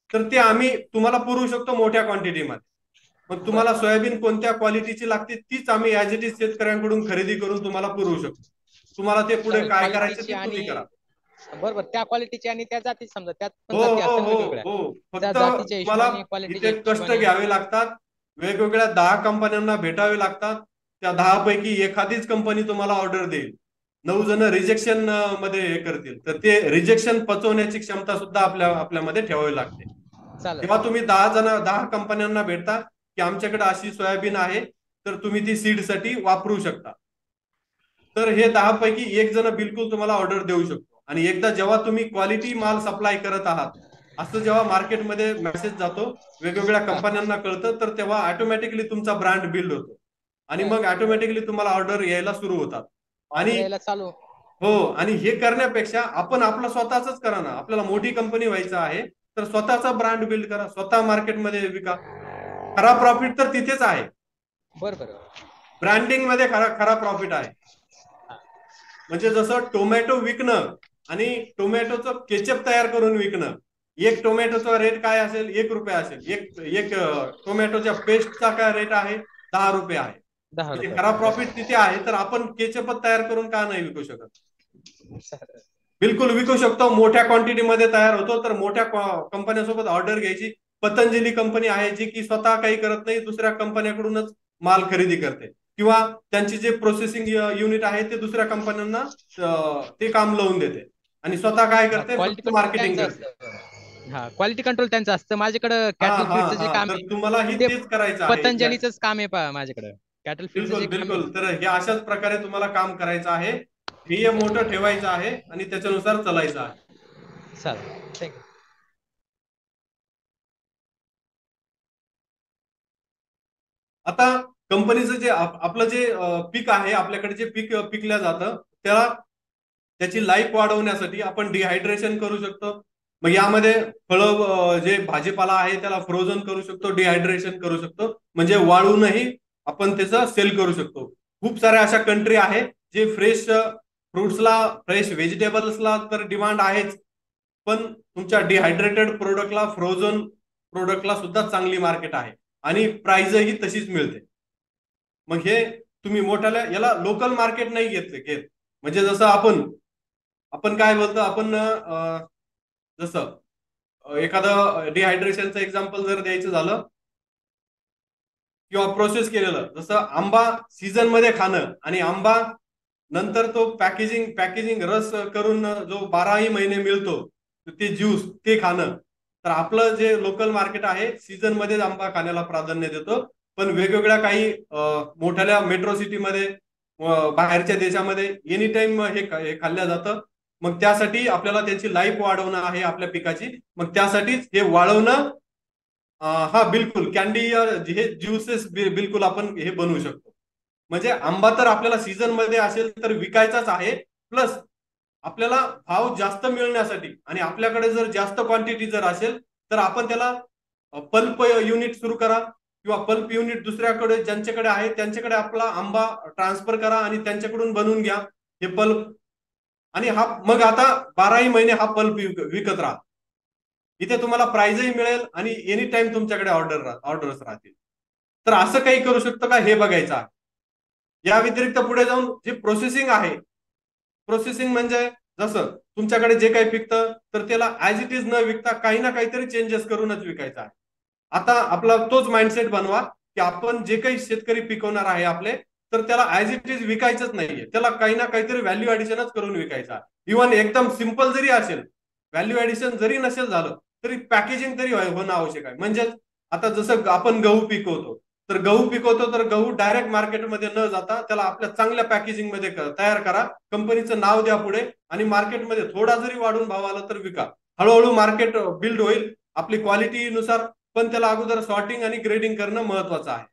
तर ते आम्ही तुम्हाला पुरवू शकतो मोठ्या क्वांटिटीमध्ये. मग तुम्हाला सोयाबीन कोणत्या क्वालिटीची लागते तीच आम्ही ऍज इट इज शेतकऱ्यांकडून खरेदी करून तुम्हाला पुरवू शकतो. तुम्हाला ते पुढे काय करायचं ते तुम्ही करा. बरोबर, त्या क्वालिटीची आणि त्या जाती समजा त्यात पण हो जाती हो असतात हो वेगवेगळ्या, हो, त्या फक्त जातीच्या तुम्हाला हिशोबाने क्वालिटीच्या इथे कष्ट हिशोबाने. घ्यावे लागतात, वेगवेगळ्या 10 कंपन्यांना भेटावे लागतात, त्या 10 पैकी एखादीच कंपनी तुम्हाला ऑर्डर देईल, 9 जण रिजेक्शन मध्ये हे करतील, तर ते रिजेक्शन पचवण्याची क्षमता सुद्धा आपल्यामध्ये ठेवावी लागते. तेव्हा तुम्ही 10 कंपन्यांना भेटता की आमच्याकडे अशी सोयाबीन आहे तर तुम्ही ती सीड साठी वापरू शकता, तर हे 10 पैकी एक जण बिलकुल तुम्हाला ऑर्डर देऊ शकतो. आणि एकदा जेव्हा तुम्ही क्वालिटी माल सप्लाय करत आहात असं जेव्हा मार्केटमध्ये मेसेज जातो, वेगवेगळ्या कंपन्यांना कळतं, तर तेव्हा ऑटोमॅटिकली तुमचा ब्रँड बिल्ड होतो आणि मग ऑटोमॅटिकली तुम्हाला ऑर्डर यायला सुरू होतात. आणि चालू हो, आणि हे करण्यापेक्षा आपण आपलं स्वतःच करा ना. आपल्याला मोठी कंपनी व्हायचं आहे तर स्वतःचा ब्रँड बिल्ड करा, स्वतः मार्केटमध्ये विका. खरा प्रॉफिट तर तिथेच आहे, बरोबर, ब्रँडिंग मध्ये खरा प्रॉफिट आहे. म्हणजे जसं टोमॅटो विकणं आणि टोमॅटोचं केचप तयार करून विकणं, एक टोमॅटोचा रेट काय असेल, 1 रुपया असेल, एक टोमॅटोच्या पेस्टचा काय रेट आहे, 10 रुपये आहे. म्हणजे खरा प्रॉफिट तिथे आहे, तर आपण केचप तयार करून का नाही विकू शकत? बिलकुल विकू शकतो. मोठ्या क्वांटिटीमध्ये तयार होतो, तर मोठ्या कंपन्यांसोबत ऑर्डर घ्यायची. पतंजली कंपनी आहे जी की स्वतः काही करत नाही, दुसऱ्या कंपन्याकडूनच माल खरेदी करते किंवा त्यांची जे प्रोसेसिंग युनिट आहे ते दुसऱ्या कंपन्यांना ते काम लावून देते आणि स्वतः काय करते, फक्त मार्केटिंग करते. क्वालिटी कंट्रोल त्यांचं असतं. माझ्याकडे कॅटल फीडचं जे काम तर आहे तुम्हालाही ते तेच करायचं आहे. पतंजलीचंच काम आहे पहा माझ्याकडे, कॅटल फीडचं जे बिलकुल काम आहे. बिलकुल. तर हे अशाच प्रकारे तुम्हाला काम करायचं आहे, ध्येय मोठं ठेवायचं आहे आणि त्याच्यानुसार चालायचं आहे. चालेल, थँक्यू. आता कंपनीचं जे आपलं जे पीक आहे, आपल्याकडे जे पीक पिकल्या जातं त्याला त्याची लाईफ वाढवण्यासाठी आपण डिहायड्रेशन करू शकतो. मग यामध्ये फळं जे भाजीपाला आहे त्याला फ्रोझन करू शकतो, डिहायड्रेशन करू शकतो, म्हणजे वाळूनही आपण त्याचं सेल करू शकतो. खूप साऱ्या अशा कंट्री आहे जे फ्रेश फ्रुट्सला, फ्रेश व्हेजिटेबल्सला तर डिमांड आहेच, पण तुमच्या डिहायड्रेटेड प्रोडक्टला, फ्रोझन प्रोडक्टला सुद्धा चांगली मार्केट आहे आणि प्राइसही तशीच मिळते. मग हे तुम्ही मोठ्याला याला लोकल मार्केट नाही घेत. म्हणजे जसं आपण काय बोलतो, आपण जसं एखादं डिहायड्रेशनचं एक्झाम्पल जर द्यायचं झालं किंवा प्रोसेस केलेलं, जसं आंबा सीझन मध्ये खाणं आणि आंबा नंतर तो पॅकेजिंग रस करून जो 12ही महिने मिळतो ते ज्यूस ते खाणं. तर आपलं जे लोकल मार्केट आहे सीझन मध्ये आंबा खाण्याला प्राधान्य देतो, पण वेगवेगळ्या काही मोठ्या मेट्रो सिटीमध्ये, बाहेरच्या देशामध्ये एनी टाइम हे खाल्ल्या जातं. मग त्यासाठी आपल्याला त्याची लाईफ वाढवणं आहे आपल्या पिकाची. मग त्यासाठीच हे वाळवणं, हा बिलकुल कॅन्डी हे ज्युसेस बिलकुल आपण हे बनवू शकतो. म्हणजे आंबा तर आपल्याला सीझन मध्ये असेल तर विकायचाच आहे, प्लस आपल्याला भाव जास्त मिळण्यासाठी आणि आपल्याकडे जर जास्त क्वांटिटी जर असेल तर आपण त्याला पल्प युनिट सुरू करा किंवा पल्प युनिट दुसऱ्याकडे ज्यांच्याकडे आहे त्यांच्याकडे आपला आंबा ट्रान्सफर करा आणि त्यांच्याकडून बनवून घ्या हे पल्प. आणि हा मग आता 12ही महिने हा पल्प विकत राहा. इथे तुम्हाला प्राइजही मिळेल आणि एनी टाइम तुमच्याकडे ऑर्डर्स राहतील. तर असं काही करू शकतो का हे बघायचं आहे. या व्यतिरिक्त पुढे जाऊन जे प्रोसेसिंग आहे, प्रोसेसिंग म्हणजे जसं तुमच्याकडे जे काही पिकतं तर त्याला ऍज इट इज न विकता काही ना काहीतरी चेंजेस करूनच विकायचं आहे. आता आपला तोच माइंडसेट बनवा की आपण जे काही शेतकरी पिकवणार आहे आपले, तर त्याला ऍज इट इज विकायचंच नाहीये, त्याला काही ना काहीतरी व्हॅल्यू ऍडिशनच करून विकायचा. इव्हन एकदम सिंपल जरी असेल, व्हॅल्यू ऍडिशन जरी नसेल झालं तरी पॅकेजिंग तरी होणं आवश्यक आहे. म्हणजे आता जसं आपण गहू पिकवतो तर गहू डायरेक्ट मार्केटमध्ये न जाता त्याला आपल्या चांगल्या पॅकेजिंग मध्ये तयार करा, कंपनीचं नाव द्या पुढे आणि मार्केटमध्ये थोडा जरी वाढून भाव आला तर विका. हळूहळू मार्केट बिल्ड होईल आपली क्वालिटीनुसार, पण त्याला अगोदर सॉर्टिंग आणि ग्रेडिंग करणं महत्वाचं आहे.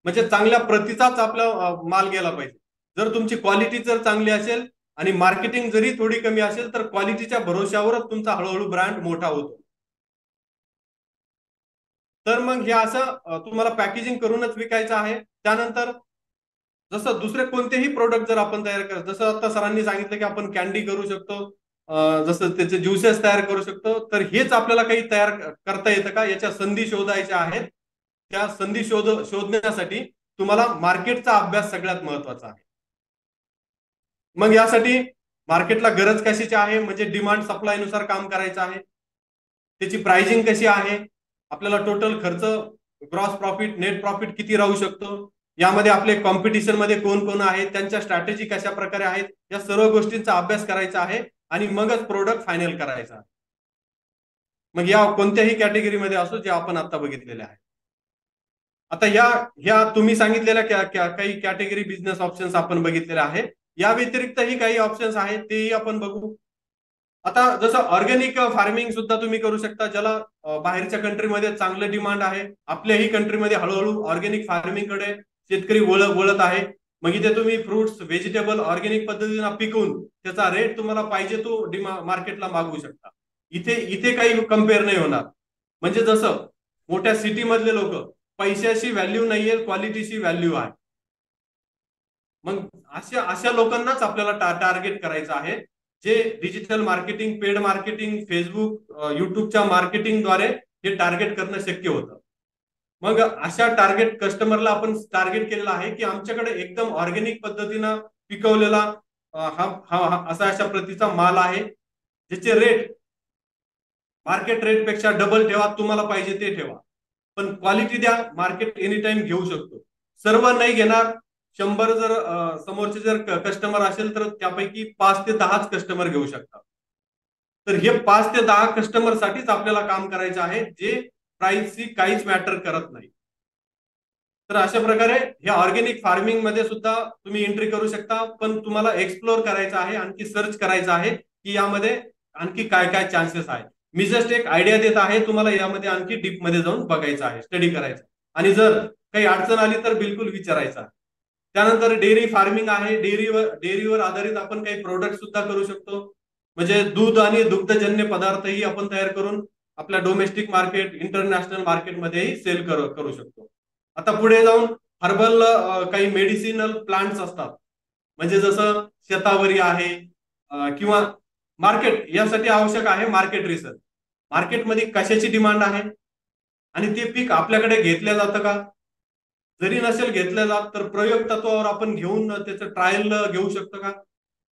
म्हणजे चांगल्या प्रतीचाच आपला माल गेला पाहिजे. जर तुमची क्वालिटी जर चांगली असेल आणि मार्केटिंग जरी थोडी कमी असेल तर क्वालिटीच्या भरोश्यावरच तुमचा हळूहळू ब्रँड मोठा होतो. तर मग हे असं तुम्हाला पॅकेजिंग करूनच विकायचं आहे. त्यानंतर जसं दुसरे कोणतेही प्रोडक्ट जर आपण तयार करत, जसं आता सरांनी सांगितलं की आपण कॅन्डी करू शकतो, जसं त्याचे ज्युसेस तयार करू शकतो, तर हेच आपल्याला काही तयार करता येतं का, याच्या संधी शोधायच्या आहेत. त्या संधी शोधण्यासाठी तुम्हाला मार्केटचा अभ्यास सगळ्यात महत्वाचा आहे. मग यासाठी मार्केटला गरज कशाची आहे, म्हणजे डिमांड सप्लाय नुसार काम करायचं आहे. त्याची प्राइसिंग कशी आहे, आपल्याला टोटल खर्च, ग्रॉस प्रॉफिट, नेट प्रॉफिट किती राहू शकतो, यामध्ये आपले कॉम्पिटिशन मध्ये कोण कोण आहेत, त्यांच्या स्ट्रॅटेजी कशा प्रकारे आहेत, या सर्व गोष्टींचा अभ्यास करायचा आहे आणि मगच प्रोडक्ट फायनल करायचा. मग या कोणत्याही कॅटेगरीमध्ये असो जे आपण आता बघितलेले आहे. आता ह्या तुम्ही सांगितलेल्या काही कॅटेगरी बिझनेस ऑप्शन्स आपण बघितलेले आहेत. या व्यतिरिक्तही काही ऑप्शन्स आहेत, तेही आपण बघू. आता जसं ऑर्गॅनिक फार्मिंग सुद्धा तुम्ही करू शकता, ज्याला बाहेरच्या कंट्रीमध्ये चांगलं डिमांड आहे. आपल्याही कंट्रीमध्ये हळूहळू ऑर्गॅनिक फार्मिंगकडे शेतकरी वळत आहे. मग इथे तुम्ही फ्रुट्स, व्हेजिटेबल ऑर्गॅनिक पद्धतीने पिकवून त्याचा रेट तुम्हाला पाहिजे तो मार्केटला मागवू शकता. इथे काही कम्पेअर नाही होणार. म्हणजे जसं मोठ्या सिटी मधले लोक, पैशाची व्हॅल्यू नाहीये, क्वालिटीची व्हॅल्यू आहे. मग अशा लोकांनाच आपल्याला टार्गेट करायचं आहे, जे digital marketing, paid marketing, Facebook, युट्यूबच्या मार्केटिंगद्वारे हे टार्गेट करणं शक्य होतं. मग अशा टार्गेट कस्टमरला आपण टार्गेट केलेला आहे की आमच्याकडे एकदम ऑर्गॅनिक पद्धतीनं पिकवलेला अशा प्रतीचा माल आहे, ज्याचे रेट मार्केट रेट पेक्षा डबल ठेवा, तुम्हाला पाहिजे ते ठेवा, पण क्वालिटी द्या, मार्केट एनी टाइम घेऊ शकतो. सर्व नाही घेणार, 100 जर समोरचे जर कस्टमर असेल तर त्यापैकी 5 ते 10 कस्टमर घेऊ शकतात. तर हे 5 ते 10 कस्टमर साठीच आपल्याला काम करायचं आहे, जे प्राइसची काहीच मॅटर करत नाही. तर अशा प्रकारे हे ऑर्गॅनिक फार्मिंग मध्ये सुद्धा तुम्ही एंट्री करू शकता, पण तुम्हाला एक्सप्लोर करायचं आहे, आणखी सर्च करायचं आहे की यामध्ये आणखी काय काय चान्सेस आहेत. मी जस्ट एक आयडिया देत आहे, तुम्हाला यामध्ये आणखी डीप मध्ये जाऊन बघायचं आहे, स्टडी करायचं, आणि जर काही अडचण आली तर बिलकुल विचारायचा. त्यानंतर डेअरी फार्मिंग आहे. डेअरीवर आधारित आपण काही प्रोडक्ट सुद्धा करू शकतो. म्हणजे दूध आणि दुग्धजन्य पदार्थही आपण तयार करून आपल्या डोमेस्टिक मार्केट, इंटरनॅशनल मार्केटमध्येही सेल करू शकतो. आता पुढे जाऊन हर्बल काही मेडिसिनल प्लांट्स असतात, म्हणजे जसं शेतावरी आहे किंवा मार्केट, यासाठी आवश्यक आहे मार्केट रिसर्च. मार्केटमध्ये कशाची डिमांड आहे आणि ते पीक आपल्याकडे घेतलं जातं का? जरी नसेल घेतलं जात तर प्रयोग तत्वावर आपण घेऊन त्याचं ट्रायल घेऊ शकतो का?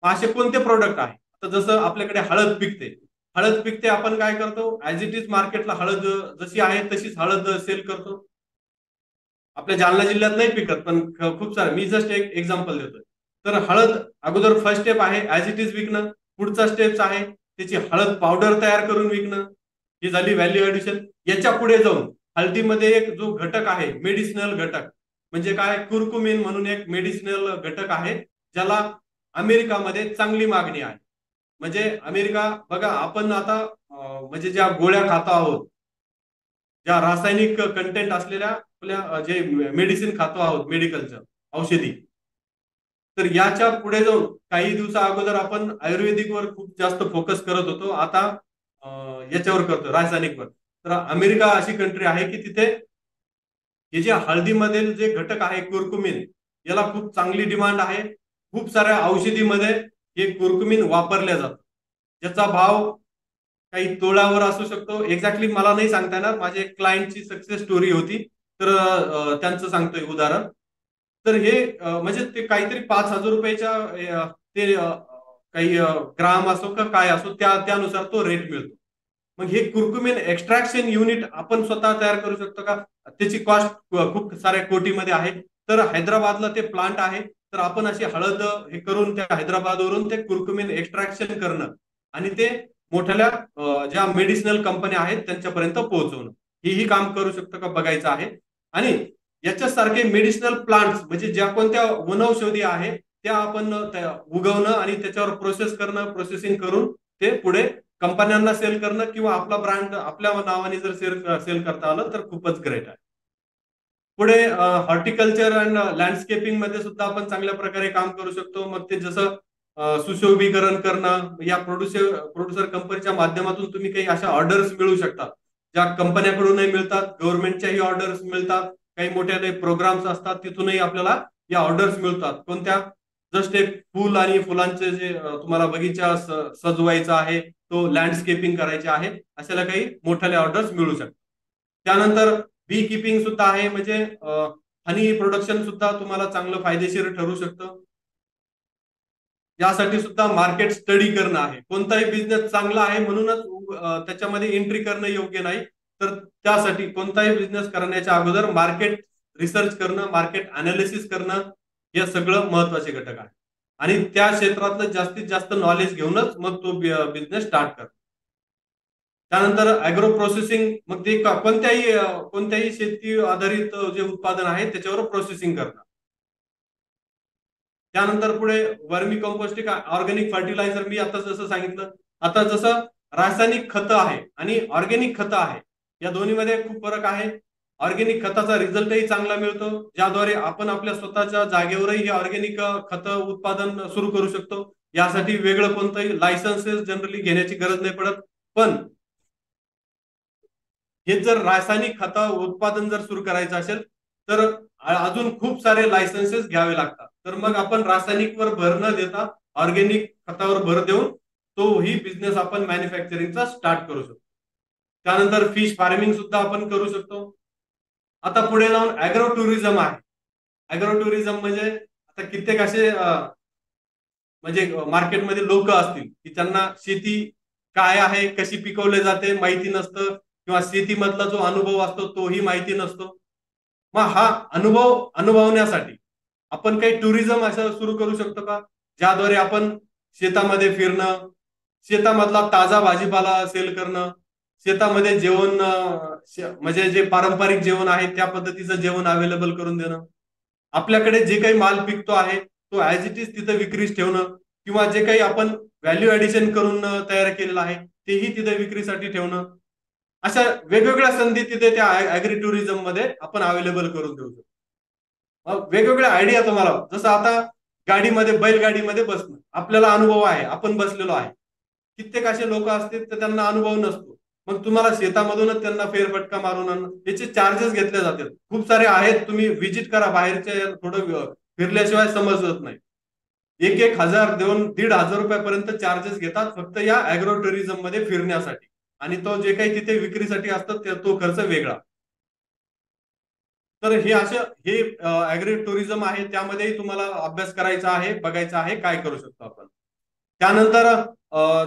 असे कोणते प्रोडक्ट आहे? तर जसं आपल्याकडे हळद पिकते, आपण काय करतो, ऍज इट इज मार्केटला हळद जशी आहे तशीच हळद सेल करतो. आपल्या जालना जिल्ह्यात नाही पिकत, पण खूप सारे, मी जस्ट एक एक्झाम्पल देतोय. तर हळद अगोदर फर्स्ट स्टेप आहे ऍज इट इज विकणं. पुढचा स्टेप्स आहे त्याची हळद पावडर तयार करून विकणं. ही झाली व्हॅल्यू ऍडिशन. याच्या पुढे जाऊन हळदीमध्ये एक जो घटक आहे मेडिसिनल घटक, म्हणजे काय, कुर्कुमिन म्हणून एक मेडिसिनल घटक आहे, ज्याला अमेरिकामध्ये चांगली मागणी आहे. म्हणजे अमेरिका बघा, आपण आता म्हणजे ज्या गोळ्या खातो आहोत, ज्या रासायनिक कंटेंट असलेल्या आपल्या जे मेडिसिन खातो आहोत, मेडिकलचं औषधी, तर याच्या पुढे जाऊन काही दिवसा अगोदर आपण आयुर्वेदिकवर खूप जास्त फोकस करत होतो, आता याच्यावर करतो, रासायनिकवर. तर अमेरिका अशी कंट्री आहे की तिथे हे जे हळदीमधील जे घटक आहे कुर्कुमिन, याला खूप चांगली डिमांड आहे. खूप साऱ्या औषधीमध्ये हे कुर्कुमिन वापरल्या जातं, ज्याचा भाव काही तोळ्यावर असू शकतो. एक्झॅक्टली मला नाही सांगता येणार, माझ्या एक क्लायंटची सक्सेस स्टोरी होती, तर त्यांचं सांगतोय उदाहरण. तर हे म्हणजे ते काहीतरी 5,000 रुपयाच्या ते काही ग्राम असो का काय असो, त्यानुसार तो रेट मिळतो. मग हे कुर्कुमिन एक्स्ट्रॅक्शन युनिट आपण स्वतः तयार करू शकतो का? त्याची कॉस्ट खूप साऱ्या कोटीमध्ये आहे. तर हैदराबादला ते प्लांट आहे. तर आपण अशी हळद हे करून त्या हैदराबादवरून ते कुर्कुमिन एक्स्ट्रॅक्शन करणं आणि ते मोठ्या ज्या मेडिसिनल कंपन्या आहेत त्यांच्यापर्यंत पोहोचवणं, हेही काम करू शकतो का बघायचं आहे. आणि याच्यासारखे मेडिसिनल प्लांट्स, म्हणजे ज्या कोणत्या वनौषधी आहे त्या आपण उगवणं आणि त्याच्यावर प्रोसेस करणं, प्रोसेसिंग करून ते पुढे कंपन्यांना सेल करणं किंवा आपला ब्रँड आपल्या नावाने जर सेल करता आलं तर खूपच ग्रेट आहे. पुढे हॉर्टिकल्चर अँड लँडस्केपिंग मध्ये सुद्धा आपण चांगल्या प्रकारे काम करू शकतो. मग ते जसं सुशोभीकरण करणं, या प्रोड्युसर कंपनीच्या माध्यमातून तुम्ही काही अशा ऑर्डर्स मिळू शकतात ज्या कंपन्याकडूनही मिळतात, गव्हर्नमेंटच्याही ऑर्डर्स मिळतात, काही मोठ्या काही प्रोग्राम्स असतात तिथूनही आपल्याला या ऑर्डर्स मिळतात. कोणत्या? जस्ट एक फुल आणि फुलांचे जे तुम्हाला बगीचा सजवायचा आहे, तो लँडस्केपिंग करायचे आहे, अशाला काही मोठ्या ऑर्डर्स मिळू शकतात. त्यानंतर बी किपिंग सुद्धा आहे, म्हणजे हनी प्रोडक्शन सुद्धा तुम्हाला चांगलं फायदेशीर ठरू शकतं. यासाठी सुद्धा मार्केट स्टडी करणं आहे. कोणताही बिझनेस चांगला आहे म्हणूनच त्याच्यामध्ये एंट्री करणं योग्य नाही. तर त्यासाठी कोणताही बिझनेस करण्याच्या अगोदर मार्केट रिसर्च करणं, मार्केट अनालिसिस करणं, हे सगळं महत्वाचे घटक आहे. आणि त्या क्षेत्रातलं जास्तीत जास्त नॉलेज घेऊनच मग तो बिझनेस स्टार्ट करणं. त्यानंतर अॅग्रो प्रोसेसिंग, मग ते कोणत्याही शेती आधारित जे उत्पादन आहे त्याच्यावर प्रोसेसिंग करणं. त्यानंतर पुढे वर्मी कंपोस्टिंग, ऑर्गॅनिक फर्टिलायझर, मी आता जसं सांगितलं. आता जसं रासायनिक खतं आहे आणि ऑर्गॅनिक खतं आहे, या दोन्हीमध्ये खूप फरक आहे. ऑर्गॅनिक खताचा रिझल्टही चांगला मिळतो, ज्याद्वारे आपण आपल्या स्वतःच्या जागेवरही हे ऑर्गॅनिक खतं उत्पादन सुरू करू शकतो. यासाठी वेगळं कोणतंही लायसन्सेस जनरली घेण्याची गरज नाही पडत. पण हे जर रासायनिक खत उत्पादन जर सुरू करायचं असेल तर अजून खूप सारे लायसन्सेस घ्यावे लागतात. तर मग आपण रासायनिकवर भर न देता ऑर्गॅनिक खतावर भर देऊन तोही बिझनेस आपण मॅन्युफॅक्चरिंगचा स्टार्ट करू शकतो. त्यानंतर फिश फार्मिंग सुद्धा आपण करू शकतो. आता पुढे जाऊन अॅग्रो टुरिझम आहे. अॅग्रो टुरिझम म्हणजे आता कित्येक असे म्हणजे मार्केटमध्ये लोक असतील की त्यांना शेती काय आहे, कशी पिकवले जाते माहिती नसतं, किंवा शेतीमधला जो अनुभव असतो तोही माहिती नसतो. मग हा अनुभव अनुभवण्यासाठी आपण काही टुरिझम असं सुरू करू शकतो का, ज्याद्वारे आपण शेतामध्ये फिरणं, शेतामधला ताजा भाजीपाला सेल करणं, शेतामध्ये जेवण म्हणजे जे पारंपरिक जेवण आहे त्या पद्धतीचं जेवण अवेलेबल करून देणं, आपल्याकडे जे काही माल पिकतो आहे तो ऍज इट इज तिथे विक्रीस ठेवणं, किंवा जे काही आपण व्हॅल्यू ऍडिशन करून तयार केलेलं आहे तेही तिथे विक्रीसाठी ठेवणं. अशा वेगवेगळ्या संधी तिथे त्या ऍग्री टुरिझम मध्ये आपण अवेलेबल करून देऊ शकतो. वेगवेगळ्या आयडिया तुम्हाला, जसं आता गाडीमध्ये, बैलगाडीमध्ये बसणं, आपल्याला अनुभव आहे, आपण बसलेलो आहे. कित्येक असे लोक असतील तर त्यांना अनुभव नसतो, मग तुम्हाला शेतामधूनच त्यांना फेरफटका मारून आणणं, याचे चार्जेस घेतले जातात. खूप सारे आहेत, तुम्ही व्हिजिट करा, बाहेरच्या थोडं फिरल्याशिवाय समजत नाही. 1,000 देऊन 1,500 रुपयापर्यंत चार्जेस घेतात फक्त या अॅग्रो टुरिझम मध्ये फिरण्यासाठी, आणि तो जे काही तिथे विक्रीसाठी असतं तो खर्च वेगळा. तर हे अॅग्रो टुरिझम आहे, त्यामध्येही तुम्हाला अभ्यास करायचा आहे, बघायचं आहे काय करू शकतो आपण. त्यानंतर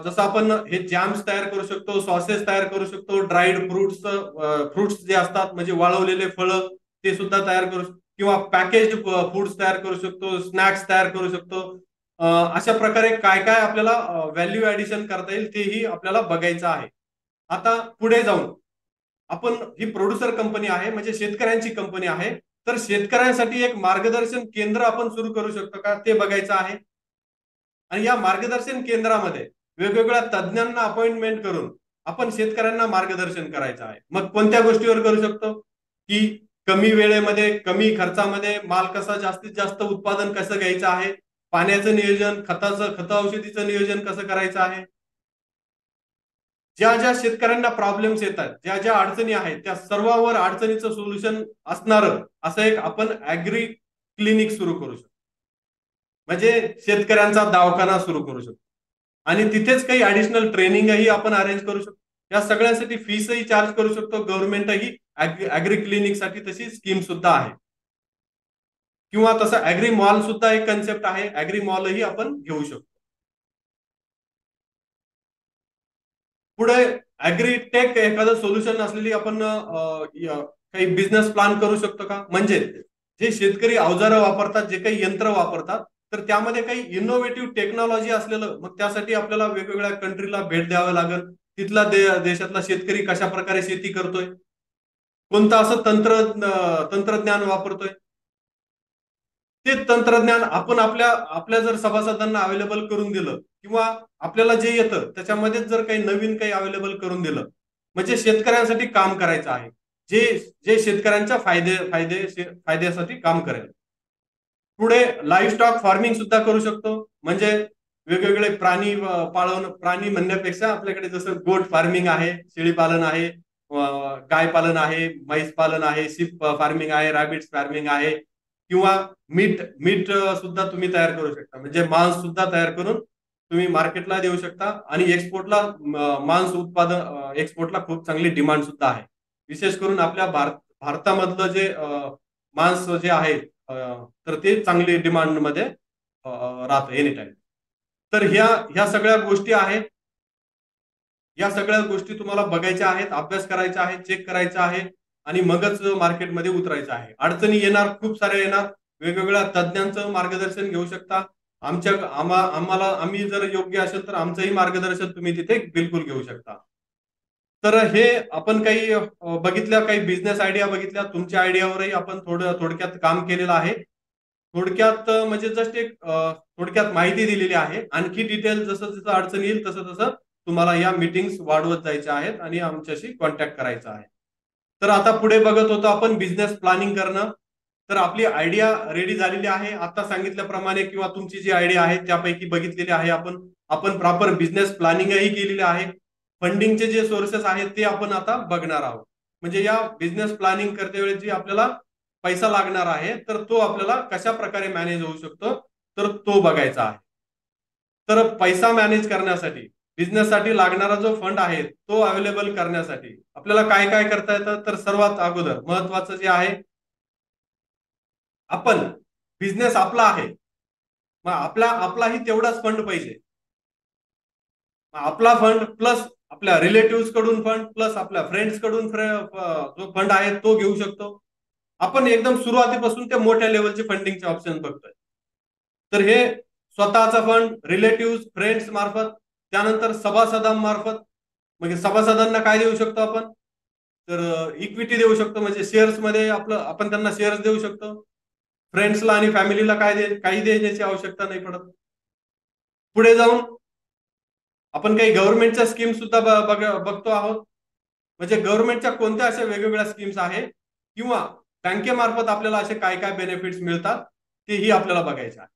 जसं आपण हे जॅम्स तयार करू शकतो, सॉसेस तयार करू शकतो, ड्राईड फ्रुट्स जे असतात म्हणजे वाळवलेले फळं ते सुद्धा तयार करू शकतो, किंवा पॅकेज फूड्स तयार करू शकतो, स्नॅक्स तयार करू शकतो. अशा प्रकारे काय काय आपल्याला व्हॅल्यू ऍडिशन करता येईल तेही आपल्याला बघायचं आहे. आता पुढे जाऊन आपण ही प्रोड्युसर कंपनी आहे म्हणजे शेतकऱ्यांची कंपनी आहे, तर शेतकऱ्यांसाठी एक मार्गदर्शन केंद्र आपण सुरू करू शकतो का ते बघायचं आहे. आणि या मार्गदर्शन केंद्रामध्ये वेगवेगळ्या तज्ज्ञांना अपॉइंटमेंट करून आपण शेतकऱ्यांना मार्गदर्शन करायचं आहे. मग कोणत्या गोष्टीवर करू शकतो की कमी वेळेमध्ये कमी खर्चामध्ये माल कसा जास्तीत जास्त उत्पादन कसं घ्यायचं आहे, पाण्याचं नियोजन, खत औषधीचं नियोजन कसं करायचं आहे. ज्या ज्या शेतकऱ्यांना प्रॉब्लेम्स येतात, ज्या ज्या अडचणी आहेत, त्या सर्वांवर अडचणीचं सोल्युशन असणारं असं एक आपण ऍग्री क्लिनिक सुरू करू शकतो, म्हणजे शेतकऱ्यांचा दवाखाना सुरू करू शकतो. आणि तिथेच काही ऍडिशनल ट्रेनिंगही आपण अरेंज करू शकतो. या सगळ्यांसाठी फीसही चार्ज करू शकतो. गव्हर्नमेंटही ऍग्री क्लिनिक साठी तशी स्कीम सुद्धा आहे. किंवा तसं ऍग्री मॉल सुद्धा एक कन्सेप्ट आहे, ऍग्री मॉलही आपण घेऊ शकतो. पुढे ऍग्रीटेक एखादं सोल्युशन असलेली आपण काही बिझनेस प्लॅन करू शकतो का, म्हणजे जे शेतकरी अवजारं वापरतात, जे काही यंत्र वापरतात, तर त्यामध्ये काही इनोव्हेटिव्ह टेक्नॉलॉजी असलेलं, मग त्यासाठी आपल्याला वेगवेगळ्या कंट्रीला भेट द्यावं लागेल. तिथला देशातला शेतकरी कशा प्रकारे शेती करतोय, कोणतं असं तंत्रज्ञान वापरतोय, ते तंत्रज्ञान आपण आपल्या जर सभासदांना अवेलेबल करून दिलं, किंवा आपल्याला जे येतं त्याच्यामध्ये जर काही नवीन काही अवेलेबल करून दिलं, म्हणजे शेतकऱ्यांसाठी काम करायचं आहे, जे जे शेतकऱ्यांच्या फायद्यासाठी काम करेल. पुढे लाईव्ह स्टॉक फार्मिंग सुद्धा करू शकतो, म्हणजे वेगवेगळे प्राणी म्हणण्यापेक्षा आपल्याकडे जसं गोट फार्मिंग आहे, शेळी पालन आहे, गाय पालन आहे, म्हैस पालन आहे, शिप फार्मिंग आहे, रॅबिट्स फार्मिंग आहे, किंवा मीट सुद्धा तुम्ही तयार करू शकता, म्हणजे मांस सुद्धा तयार करून तुम्ही मार्केटला देऊ शकता. आणि एक्सपोर्टला मांस उत्पादन एक्सपोर्टला खूप चांगली डिमांड सुद्धा आहे. विशेष करून आपल्या भारतामधलं जे मांस जे आहे तर ते चांगली डिमांड मध्ये राहतं एनी टाइम. तर ह्या सगळ्या गोष्टी आहेत, या सगळ्या गोष्टी तुम्हाला बघायच्या आहेत, अभ्यास करायचा आहे, चेक करायचा आहे, आणि मगच मार्केटमध्ये उतरायचं आहे. अडचणी येणार, खूप साऱ्या येणार, वेगवेगळ्या तज्ज्ञांचं मार्गदर्शन घेऊ शकता. आम्ही जर योग्य असेल तर आमचंही मार्गदर्शन तुम्ही तिथे बिलकुल घेऊ शकता. तर हे आपण काही बघितल्या, काही बिझनेस आयडिया बघितल्या, तुमच्या आयडियावरही आपण थोडक्यात काम केलेलं आहे. थोडक्यात म्हणजे जस्ट एक थोडक्यात माहिती दिलेली आहे. आणखी डिटेल जसं जसं अडचण येईल तसं तसं तुम्हाला या मीटिंग्स वाढवत जायच्या आहेत आणि आमच्याशी कॉन्टॅक्ट करायचा आहे. तर आता पुढे बघत होतो आपण बिझनेस प्लॅनिंग करणं. तर आपली आयडिया रेडी झालेली आहे आता सांगितल्याप्रमाणे, किंवा तुमची जी आयडिया आहे त्यापैकी बघितलेली आहे आपण प्रॉपर बिझनेस प्लॅनिंगही केलेली आहे. फंडिंगचे जे सोर्सेस आहेत ते आपण आता बघणार आहोत. म्हणजे या बिझनेस प्लॅनिंग करते वेळी जी आपल्याला पैसा लागणार आहे तर तो आपल्याला कशा प्रकारे मॅनेज होऊ शकतो तर तो बघायचा आहे. तर पैसा मॅनेज करण्यासाठी, बिझनेससाठी लागणारा जो फंड आहे तो अवेलेबल करण्यासाठी आपल्याला काय काय करता येतं. तर सर्वात अगोदर महत्वाचं जे आहे, आपण बिझनेस आपला आहे, मग आपलाही तेवढाच फंड पाहिजे. आपला फंड प्लस आपल्या रिलेटिव्ह कडून फंड प्लस आपल्या फ्रेंड्स कडून जो फंड आहे तो घेऊ शकतो. आपण एकदम सुरुवातीपासून ते मोठ्या लेवलचे फंडिंगचे ऑप्शन बघतोय. तर हे स्वतःचा फंड, रिलेटिव्ह, फ्रेंड्स मार्फत, त्यानंतर सभासदांमार्फत. म्हणजे सभासदांना काय देऊ शकतो आपण, तर इक्विटी देऊ शकतो, म्हणजे शेअर्स मध्ये आपण त्यांना शेअर्स देऊ शकतो. फ्रेंड्सला आणि फॅमिलीला काही देण्याची आवश्यकता नाही पडत. पुढे जाऊन आपण काही गव्हर्नमेंटच्या स्कीम सुद्धा बघतो आहोत. म्हणजे गव्हर्नमेंटच्या कोणत्या अशा वेगवेगळ्या स्कीम्स आहेत, किंवा बँकेमार्फत आपल्याला असे काय काय बेनिफिट्स मिळतात तेही आपल्याला बघायचे आहे.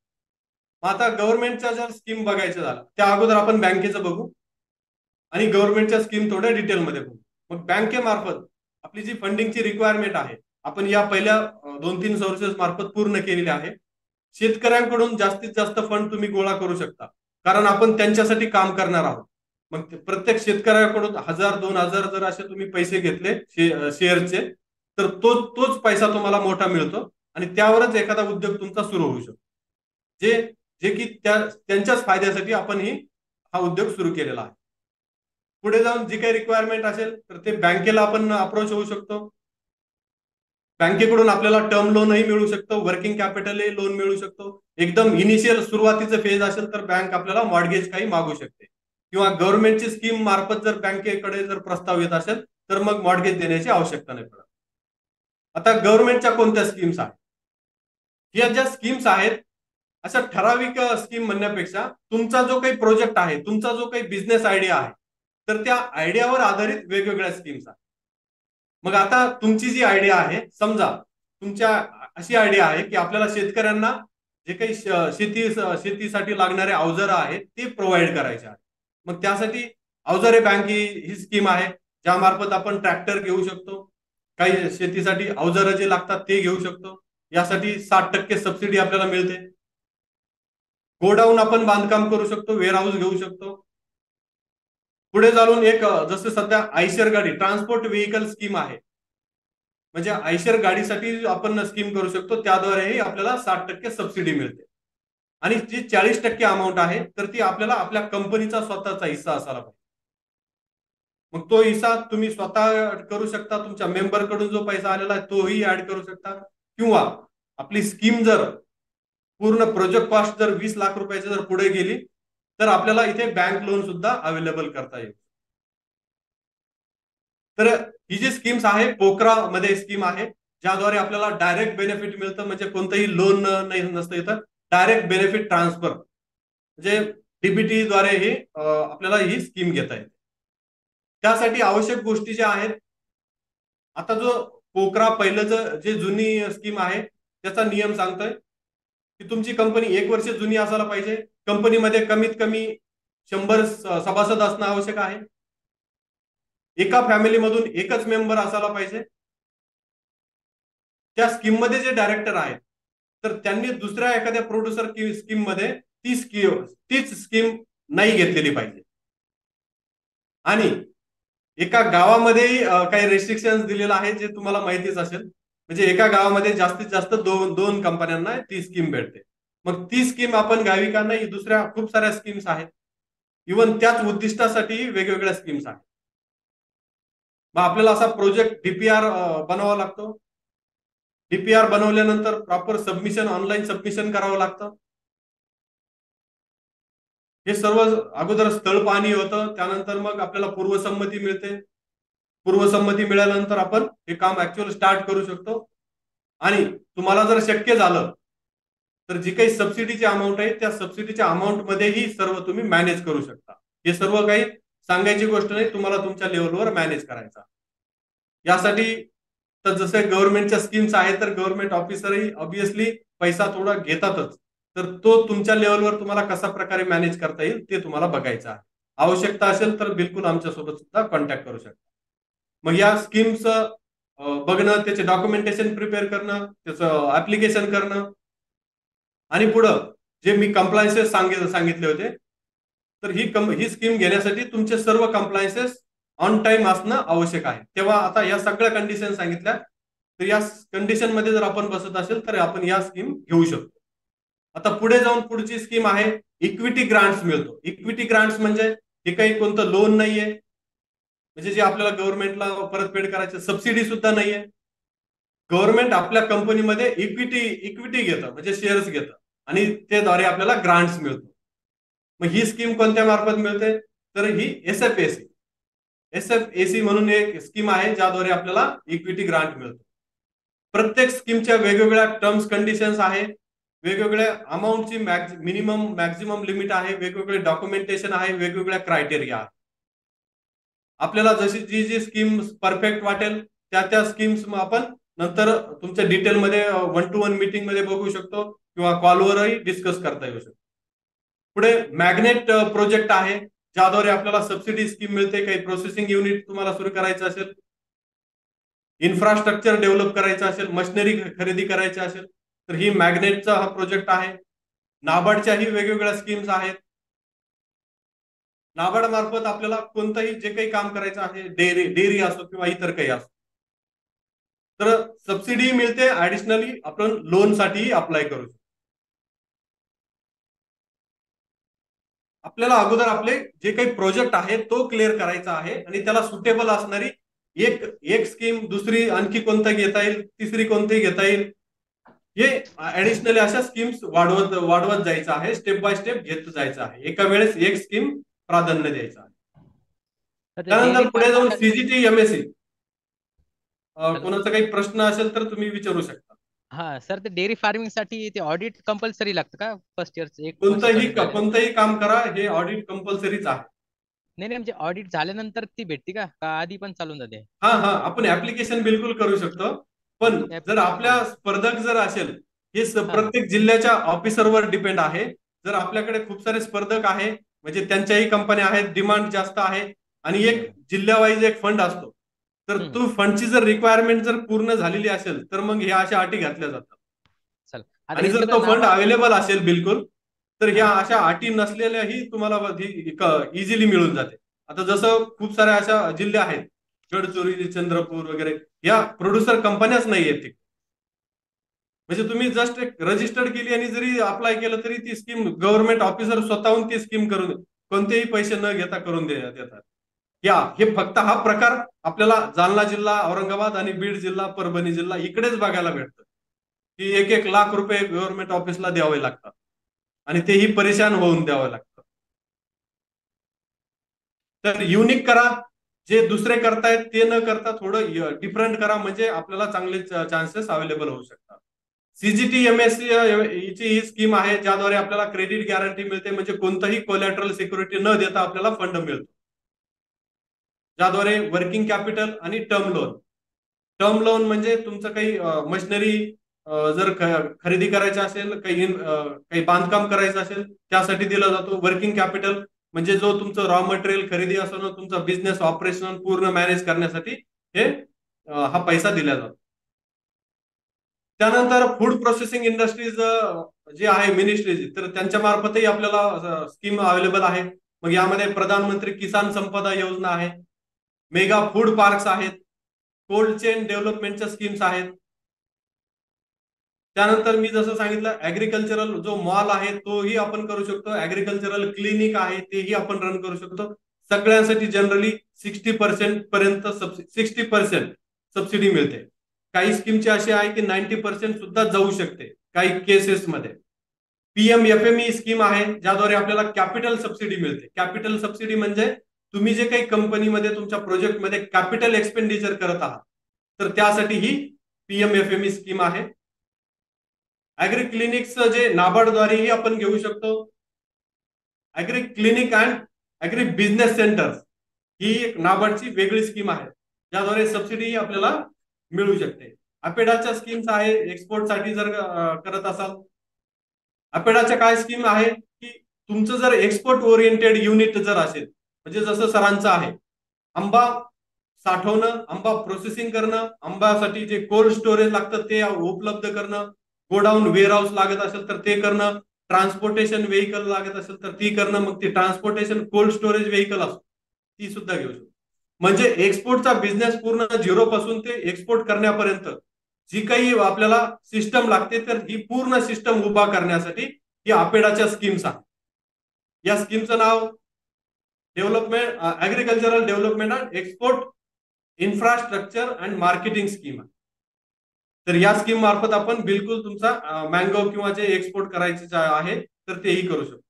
मग आता गव्हर्नमेंटच्या जर स्कीम बघायचं झालं त्या अगोदर आपण बँकेचं बघू आणि गव्हर्नमेंटच्या स्कीम थोड्या डिटेलमध्ये बघू. मग बँकेमार्फत आपली जी फंडिंगची रिक्वायरमेंट आहे आपण या पहिल्या 2-3 सोर्सेस मार्फत पूर्ण केलेली आहे. शेतकऱ्यांकडून जास्तीत जास्त फंड तुम्ही गोळा करू शकता, कारण आपण त्यांच्यासाठी काम करणार आहोत. मग प्रत्येक शेतकऱ्याकडून 1000-2000 जर असे तुम्ही पैसे घेतले शेअरचे, तर तोच पैसा तुम्हाला मोठा मिळतो आणि त्यावरच एखादा उद्योग तुमचा सुरू होऊ शकतो. जे जे की त्यांच्याच फायद्यासाठी आपण हा उद्योग सुरू केलेला आहे. पुढे जाऊन जी काही रिक्वायरमेंट असेल तर ते बँकेला आपण अप्रोच होऊ शकतो. बँकेकडून आपल्याला टर्म लोनही मिळू शकतो, वर्किंग कॅपिटलही लोन मिळू शकतो. एकदम इनिशियल सुरुवातीचं फेज असेल तर बँक आपल्याला मॉर्गेज काही मागू शकते, किंवा गव्हर्नमेंटची स्कीम मार्फत जर बँकेकडे जर प्रस्ताव येत असेल तर मग मॉर्गेज देण्याची आवश्यकता नाही पडत. आता गव्हर्नमेंटच्या कोणत्या स्कीम्स आहेत? या ज्या स्कीम्स आहेत, अशा ठराविक स्कीम म्हणण्यापेक्षा तुमचा जो काही प्रोजेक्ट आहे, तुमचा जो काही बिझनेस आयडिया आहे, तर त्या आयडियावर आधारित वेगवेगळ्या स्कीम्स आहेत. मग आता तुमची जी आयडिया आहे, समजा तुमच्या अशी आयडिया आहे की आपल्याला शेतकऱ्यांना जे काही शेतीसाठी लागणारे अवजारं आहेत ते प्रोव्हाइड करायचे आहे. मग त्यासाठी अवजारे बँक ही स्कीम आहे, ज्या मार्फत आपण ट्रॅक्टर घेऊ शकतो, काही शेतीसाठी अवजारं जे लागतात ते घेऊ शकतो. यासाठी 60% सबसिडी आपल्याला मिळते. गोडाऊन आपण बांधकाम करू शकतो, वेअरहाऊस घेऊ शकतो. पुढे चालून एक जसं सध्या आयशर गाडी ट्रान्सपोर्ट व्हेकल स्कीम आहे, म्हणजे आयशर गाडीसाठी आपण स्कीम करू शकतो, त्याद्वारेही आपल्याला 60% सबसिडी मिळते. आणि जी 40% अमाऊंट आहे तर ती आपल्याला आपल्या कंपनीचा स्वतःचा हिस्सा असायला पाहिजे. मग तो हिस्सा तुम्ही स्वतः करू शकता, तुमच्या मेंबर कडून जो पैसा आलेला आहे तोही ऍड करू शकता, किंवा आपली स्कीम जर पूर्ण प्रोजेक्ट कॉस्ट जर 20 लाख रुपयाची जर पुढे गेली तर आपल्याला इथे बँक लोन सुद्धा अवेलेबल करता येईल. तर ही जी स्कीम्स आहे, पोकरा मध्ये स्कीम आहे, ज्याद्वारे आपल्याला डायरेक्ट बेनिफिट मिळतं, म्हणजे कोणतंही लोन नाही नसतं, इथं डायरेक्ट बेनिफिट ट्रान्सफर म्हणजे डीबीटी द्वारे ही आपल्याला ही स्कीम घेता येते. त्यासाठी आवश्यक गोष्टी ज्या आहेत, आता जो पोकरा पहिलं जे जुनी स्कीम आहे त्याचा नियम सांगतोय की तुमची कंपनी 1 वर्ष जुनी असायला पाहिजे, कंपनीमध्ये कमीत कमी 100 सभासद असणं आवश्यक आहे, एका फॅमिलीमधून एकच मेंबर असायला पाहिजे. त्या स्कीम मध्ये जे डायरेक्टर आहेत तर त्यांनी दुसऱ्या एखाद्या प्रोड्युसर स्कीम मध्ये तीच स्कीम नाही घेतलेली पाहिजे. आणि एका गावामध्ये काही रेस्ट्रिक्शन दिलेलं आहे जे तुम्हाला माहितीच असेल, म्हणजे एका गावामध्ये जास्तीत जास्त दोन कंपन्यांना ती स्कीम भेटते. मग ती स्कीम आपण घ्यावी का नाही? दुसऱ्या खूप साऱ्या स्कीम्स आहेत, इव्हन त्याच उद्दिष्टासाठी वेगवेगळ्या स्कीम्स आहेत. मग आपल्याला असा प्रोजेक्ट डीपीआर बनवावा लागतो. डीपीआर बनवल्यानंतर प्रॉपर सबमिशन, ऑनलाईन सबमिशन करावं लागतं. हे सर्व अगोदर स्थळ पाहणी होतं, त्यानंतर मग आपल्याला पूर्वसंमती मिळते. पूर्वसंमती मिळाल्यानंतर आपण हे काम ऍक्च्युअल स्टार्ट करू शकतो. आणि तुम्हाला जर शक्य झालं तर जी काही सबसिडीची अमाऊंट आहे त्या सबसिडीच्या अमाऊंट मध्येही सर्व तुम्ही मॅनेज करू शकता. हे सर्व काही सांगायची गोष्ट नाही, तुम्हाला तुमच्या लेवलवर मॅनेज करायचा. यासाठी तर जसे गव्हर्नमेंटच्या स्कीम्स आहेत तर गव्हर्नमेंट ऑफिसरही ऑब्विसली पैसा थोडा घेतातच, तर तो तुमच्या लेवलवर तुम्हाला कसा प्रकारे मॅनेज करता येईल ते तुम्हाला बघायचं आहे. आवश्यकता असेल तर बिलकुल आमच्यासोबत सुद्धा कॉन्टॅक्ट करू शकता. मग या स्कीम्स बघणं, त्याचे डॉक्युमेंटेशन प्रिपेअर करणं, त्याचं ऍप्लिकेशन करणं, आणि पुढं जे मी कंप्लायन्सेस सांगितले होते, तर ही स्कीम घेण्यासाठी तुमचे सर्व कंप्लायन्सेस ऑन टाइम असणं आवश्यक आहे. तेव्हा आता या सगळ्या कंडिशन सांगितल्या, तर या कंडिशन मध्ये जर आपण बसत असेल तर आपण या स्कीम घेऊ शकतो. आता पुढे जाऊन पुढची स्कीम आहे इक्विटी ग्रांट्स मिळतो. इक्विटी ग्रांट्स म्हणजे हे काही कोणतं लोन नाहीये, म्हणजे जे आपल्याला गव्हर्नमेंटला परतफेड करायचं, सबसिडी सुद्धा नाहीये. गव्हर्नमेंट आपल्या कंपनीमध्ये इक्विटी घेतं, म्हणजे शेअर्स घेतं, आणि त्याद्वारे आपल्याला ग्रांट्स मिळतो. मग ही स्कीम कोणत्या मार्फत मिळते? तर ही एसएफएसी म्हणून एक स्कीम आहे ज्याद्वारे आपल्याला इक्विटी ग्रांट मिळतो. प्रत्येक स्कीमच्या वेगवेगळ्या टर्म्स कंडिशन्स आहे, वेगवेगळ्या अमाऊंटची मिनिमम मॅक्झिमम लिमिट आहे, वेगवेगळे डॉक्युमेंटेशन आहे, वेगवेगळ्या क्रायटेरिया आहे. आपल्याला जशी जी स्कीम परफेक्ट वाटेल त्या स्कीम्स आपण नंतर तुमच्या डिटेलमध्ये 1-to-1 मीटिंग मध्ये बघू शकतो, किंवा कॉलवरही डिस्कस करता येऊ शकतो. पुढे मॅग्नेट प्रोजेक्ट आहे, ज्याद्वारे आपल्याला सबसिडी स्कीम मिळते. काही प्रोसेसिंग युनिट तुम्हाला सुरू करायचं असेल, इन्फ्रास्ट्रक्चर डेव्हलप करायचं असेल, मशिनरी खरेदी करायची असेल, तर ही मॅग्नेटचा हा प्रोजेक्ट आहे. नाबार्डच्याही वेगवेगळ्या स्कीम्स आहेत. नाबार्ड मार्फत आपल्याला कोणतंही जे काही काम करायचं आहे, डेअरी असो किंवा इतर काही असो, तर सबसिडी मिळते. ऍडिशनली आपण लोनसाठी अप्लाय करू शकतो. आपल्याला अगोदर आपले जे काही प्रोजेक्ट आहे तो क्लिअर करायचा आहे आणि त्याला सुटेबल असणारी एक स्कीम, दुसरी आणखी कोणता घेता येईल, तिसरी कोणती घेता येईल, हे ऍडिशनली अशा स्कीम्स वाढवत जायचं आहे. स्टेप बाय स्टेप घेत जायचं आहे. एका वेळेस एक स्कीम प्राधान्य द्यायचं आहे. त्यानंतर पुढे जाऊन सीजीटी एमएससी, कोणाचा काही प्रश्न असेल तर तुम्ही विचारू शकता. हा सर, ते डेअरी फार्मिंग साठी ते ऑडिट कंपल्सरी लागतं का फर्स्ट इयरचं? कोणतंही काम करा, हे ऑडिट कंपल्सरीच आहे. नाही म्हणजे ऑडिट झाल्यानंतर ती भेटते का आधी पण चालून जाते? हा, आपण ऍप्लिकेशन बिलकुल करू शकतो. पण जर आपल्या स्पर्धक जर असेल, हे प्रत्येक जिल्ह्याच्या ऑफिसरवर डिपेंड आहे. जर आपल्याकडे खूप सारे स्पर्धक आहे, म्हणजे त्यांच्याही कंपन्या आहेत, डिमांड जास्त आहे आणि एक जिल्ह्यावाईज एक फंड असतो, तर तो फंडची जर रिक्वायरमेंट जर पूर्ण झालेली असेल तर मग ह्या अशा अटी घातल्या जातात. आणि जर तो फंड अवेलेबल असेल बिलकुल, तर ह्या अशा अटी नसलेल्याही तुम्हाला इझिली मिळून जाते. आता जसं खूप साऱ्या अशा जिल्हे आहेत, गडचिरोली, चंद्रपूर वगैरे, या प्रोड्युसर कंपन्याच नाही आहेत. म्हणजे तुम्ही जस्ट एक रजिस्टर्ड केली आणि जरी अप्लाय केलं तरी ती स्कीम गव्हर्नमेंट ऑफिसर स्वतःहून ती स्कीम करून कोणतेही पैसे न घेता करून देतात. हे फक्त हा प्रकार आपल्याला जालना जिल्हा, औरंगाबाद आणि बीड जिल्हा, परभणी जिल्हा इकडेच बघायला भेटतं की 1-1 लाख रुपये गव्हर्नमेंट ऑफिसला द्यावे लागतात आणि तेही परेशान होऊन द्यावं लागतं. तर युनिक करा, जे दुसरे करतायत ते न करता थोडं डिफरंट करा, म्हणजे आपल्याला चांगले चान्सेस अवेलेबल होऊ शकतात. सीजीटी एमएससी ची ही स्कीम आहे, ज्याद्वारे आपल्याला क्रेडिट गॅरंटी मिळते, म्हणजे कोणताही कोलॅटरल सिक्युरिटी न देता आपल्याला फंड मिळतो, ज्याद्वारे वर्किंग कॅपिटल आणि टर्म लोन म्हणजे तुमचं काही मशिनरी जर खरेदी करायचं असेल, काही बांधकाम करायचं असेल त्यासाठी दिला जातो. वर्किंग कॅपिटल म्हणजे जो तुमचं रॉ मटेरियल खरेदी असणं, तुमचा बिझनेस ऑपरेशन पूर्ण मॅनेज करण्यासाठी हा पैसा दिला जातो. त्यानंतर फूड प्रोसेसिंग इंडस्ट्रीज जे आहे मिनिस्ट्रीज, तर त्यांच्या मार्फतही आपल्याला स्कीम अवेलेबल आहे. मग यामध्ये प्रधानमंत्री किसान संपदा योजना आहे, मेगा फूड पार्क्स आहेत, कोल्ड चेन डेव्हलपमेंटच्या स्कीम्स आहेत. त्यानंतर मी जसं सांगितलं, ऍग्रिकल्चरल जो मॉल आहे तोही आपण करू शकतो. ऍग्रिकल्चरल क्लिनिक आहे तेही आपण रन करू शकतो. सगळ्यांसाठी जनरली 60% पर्यंत 60% सबसिडी मिळते. काही स्कीमची अशी आहे की 90% सुद्धा जाऊ शकते काही केसेसमध्ये. PMFME स्कीम आहे, ज्याद्वारे आपल्याला कॅपिटल सबसिडी मिळते. कॅपिटल सबसिडी म्हणजे तुम्ही जे काही कंपनीमध्ये तुमच्या प्रोजेक्टमध्ये कॅपिटल एक्सपेंडिचर करत आहात, तर त्यासाठी ही PMFME स्कीम आहे. ऍग्री क्लिनिक्स जे नाबार्डद्वारेही आपण घेऊ शकतो. Agri clinic and agri business centres ही एक नाबार्डची वेगळी स्कीम आहे, ज्याद्वारे सबसिडी आपल्याला मिळू शकते. अपेडाच्या स्कीम्स आहे, एक्सपोर्टसाठी जर करत असाल. अपेडाच्या काय स्कीम आहे की तुमचं जर एक्सपोर्ट ओरिएंटेड युनिट जर असेल, म्हणजे जसं सरांचं आहे, आंबा साठवणं, आंबा प्रोसेसिंग करणं, आंब्यासाठी जे कोल्ड स्टोरेज लागतं ते उपलब्ध करणं, गोडाऊन वेअरहाऊस लागत असेल तर ते करणं, ट्रान्सपोर्टेशन व्हेकल लागत असेल तर ती करणं, मग ती ट्रान्सपोर्टेशन कोल्ड स्टोरेज व्हेकल असतो ती सुद्धा घेऊ शकतो. म्हणजे एक्सपोर्टचा बिझनेस पूर्ण 0 पासून ते एक्सपोर्ट करण्यापर्यंत जी काही आपल्याला सिस्टम लागते, तर ही पूर्ण सिस्टम उभा करण्यासाठी ही अपेडाच्या स्कीम्स आहेत. या स्कीमचं नाव development agricultural development and export infrastructure and marketing scheme आहे. तर या स्कीम मार्फत आपण बिलकुल तुमचा मँगो किंवा जे एक्सपोर्ट करायचे आहे तर तेही करू शकतो.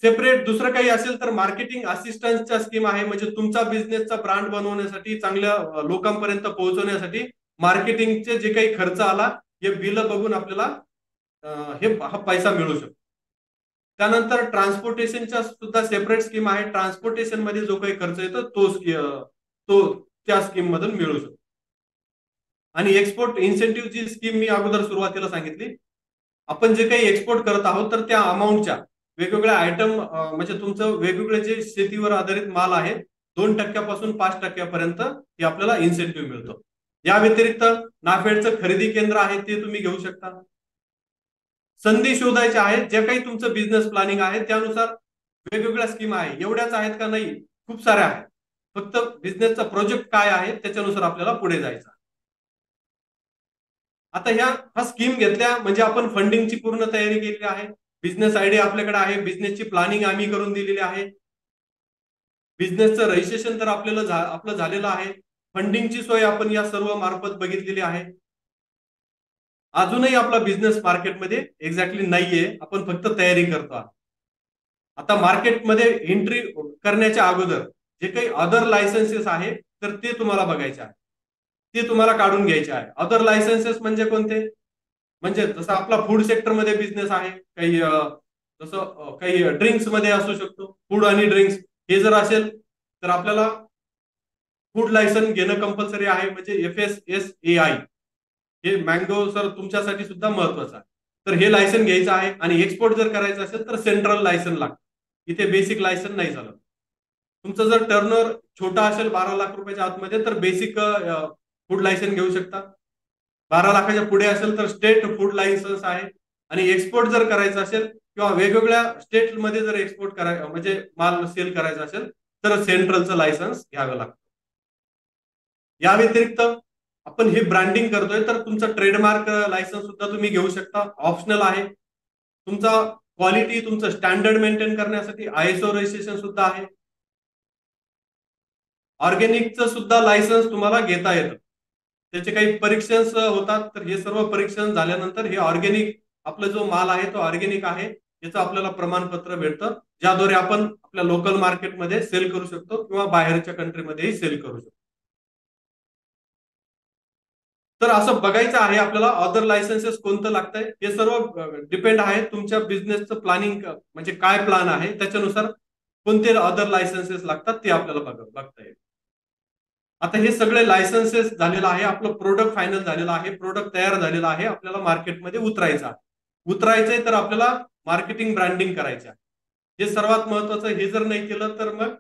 सेपरेट दुसरं काही असेल तर मार्केटिंग असिस्टन्सच्या स्कीम आहे, म्हणजे तुमचा बिझनेसचा ब्रँड बनवण्यासाठी, चांगल्या लोकांपर्यंत पोहोचवण्यासाठी मार्केटिंगचे जे काही खर्च आला हे बिल बघून आपल्याला हा पैसा मिळू शकतो. त्यानंतर ट्रान्सपोर्टेशनच्या सुद्धा सेपरेट स्कीम आहे. ट्रान्सपोर्टेशन मध्ये जो काही खर्च येतो तो त्या स्कीम मधून मिळू शकतो. आणि एक्सपोर्ट इन्सेंटिव्हची स्कीम मी अगोदर सुरुवातीला सांगितली. आपण जे काही एक्सपोर्ट करत आहोत तर त्या अमाऊंटच्या वेगवेगळ्या आयटम, म्हणजे तुमचं वेगवेगळे जे शेतीवर आधारित माल आहे, 2% पासून 5% पर्यंत आपल्याला इन्सेंटिव्ह मिळतो. या व्यतिरिक्त नाफेडचं खरेदी केंद्र आहे ते तुम्ही घेऊ शकता. संधी शोधायचे आहेत, जे काही तुमचं बिझनेस प्लॅनिंग आहे त्यानुसार वेगवेगळ्या स्कीम आहे. एवढ्याच आहेत का? नाही, खूप साऱ्या आहेत. फक्त बिझनेसचा प्रोजेक्ट काय आहे त्याच्यानुसार आपल्याला पुढे जायचं. आता ह्या स्कीम घेतल्या म्हणजे आपण फंडिंगची पूर्ण तयारी केलेली आहे. बिझनेस आयडिया आपल्याकडे आहे, बिझनेसची प्लॅनिंग आम्ही करून दिलेली आहे, बिझनेसचं रजिस्ट्रेशन तर आपलं झालेलं आहे, फंडिंगची सोय आपण या सर्व मार्फत बघितलेली आहे. अजूनही आपला बिझनेस मार्केटमध्ये एक्झॅक्टली नाहीये, आपण फक्त तयारी करतो. आता मार्केटमध्ये एंट्री करण्याच्या अगोदर जे काही अदर लायसन्सेस आहे तर ते तुम्हाला बघायचे आहे, ते तुम्हाला काढून घ्यायचे आहे. अदर लायसन्सेस म्हणजे कोणते? म्हणजे जसं आपला फूड सेक्टरमध्ये बिझनेस आहे, काही जसं काही ड्रिंक्स मध्ये असू शकतो, फूड आणि ड्रिंक्स हे जर असेल तर आपल्याला फूड लायसन घेणं कंपल्सरी आहे, म्हणजे FSSAI. हे मँगो सर तुमच्यासाठी सुद्धा महत्वाचं आहे. तर हे लायसन घ्यायचं आहे. आणि एक्सपोर्ट जर करायचं असेल तर सेंट्रल लायसन लागतं, इथे बेसिक लायसन नाही झालं. तुमचं जर टर्नओव्हर छोटा असेल 12 लाख रुपयाच्या आतमध्ये तर बेसिक फूड लायसन घेऊ शकता. 12 लाखाच्या पुढे असेल तर स्टेट फूड लायसन्स आहे. आणि एक्सपोर्ट जर करायचं असेल किंवा वेगवेगळ्या स्टेटमध्ये जर एक्सपोर्ट करायचं म्हणजे माल सेल करायचा असेल तर सेंट्रलचं लायसन्स घ्यावं लागतं. या व्यतिरिक्त आपण हे ब्रँडिंग करतोय तर तुमचं ट्रेडमार्क लायसन्स सुद्धा तुम्ही घेऊ शकता, ऑप्शनल आहे. तुमचा क्वालिटी, तुमचं स्टँडर्ड मेंटेन करण्यासाठी ISO रजिस्ट्रेशन सुद्धा आहे. ऑर्गॅनिकचं सुद्धा लायसन्स तुम्हाला घेता येतं, त्याचे काही परीक्षण होतात. तर हे सर्व परीक्षण झाल्यानंतर हे ऑर्गॅनिक आपला जो माल आहे तो ऑर्गॅनिक आहे याचं आपल्याला प्रमाणपत्र भेटतं, ज्याद्वारे आपण आपल्या लोकल मार्केटमध्ये सेल करू शकतो किंवा बाहेरच्या कंट्रीमध्येही सेल करू शकतो. तर असं बघायचं आहे आपल्याला अदर लायसन्सेस कोणतं लागतंय. हे सर्व डिपेंड आहे तुमच्या बिझनेसचं प्लॅनिंग, म्हणजे काय प्लॅन आहे त्याच्यानुसार कोणते अदर लायसन्सेस लागतात ते आपल्याला बघता येईल. आता हे सगळे लायसन्सेस झालेलं आहे, आपलं प्रोडक्ट फायनल झालेलं आहे, प्रोडक्ट तयार झालेला आहे, आपल्याला मार्केटमध्ये उतरायचंय तर आपल्याला मार्केटिंग ब्रँडिंग करायचं आहे. हे सर्वात महत्वाचं. हे जर नाही केलं तर मग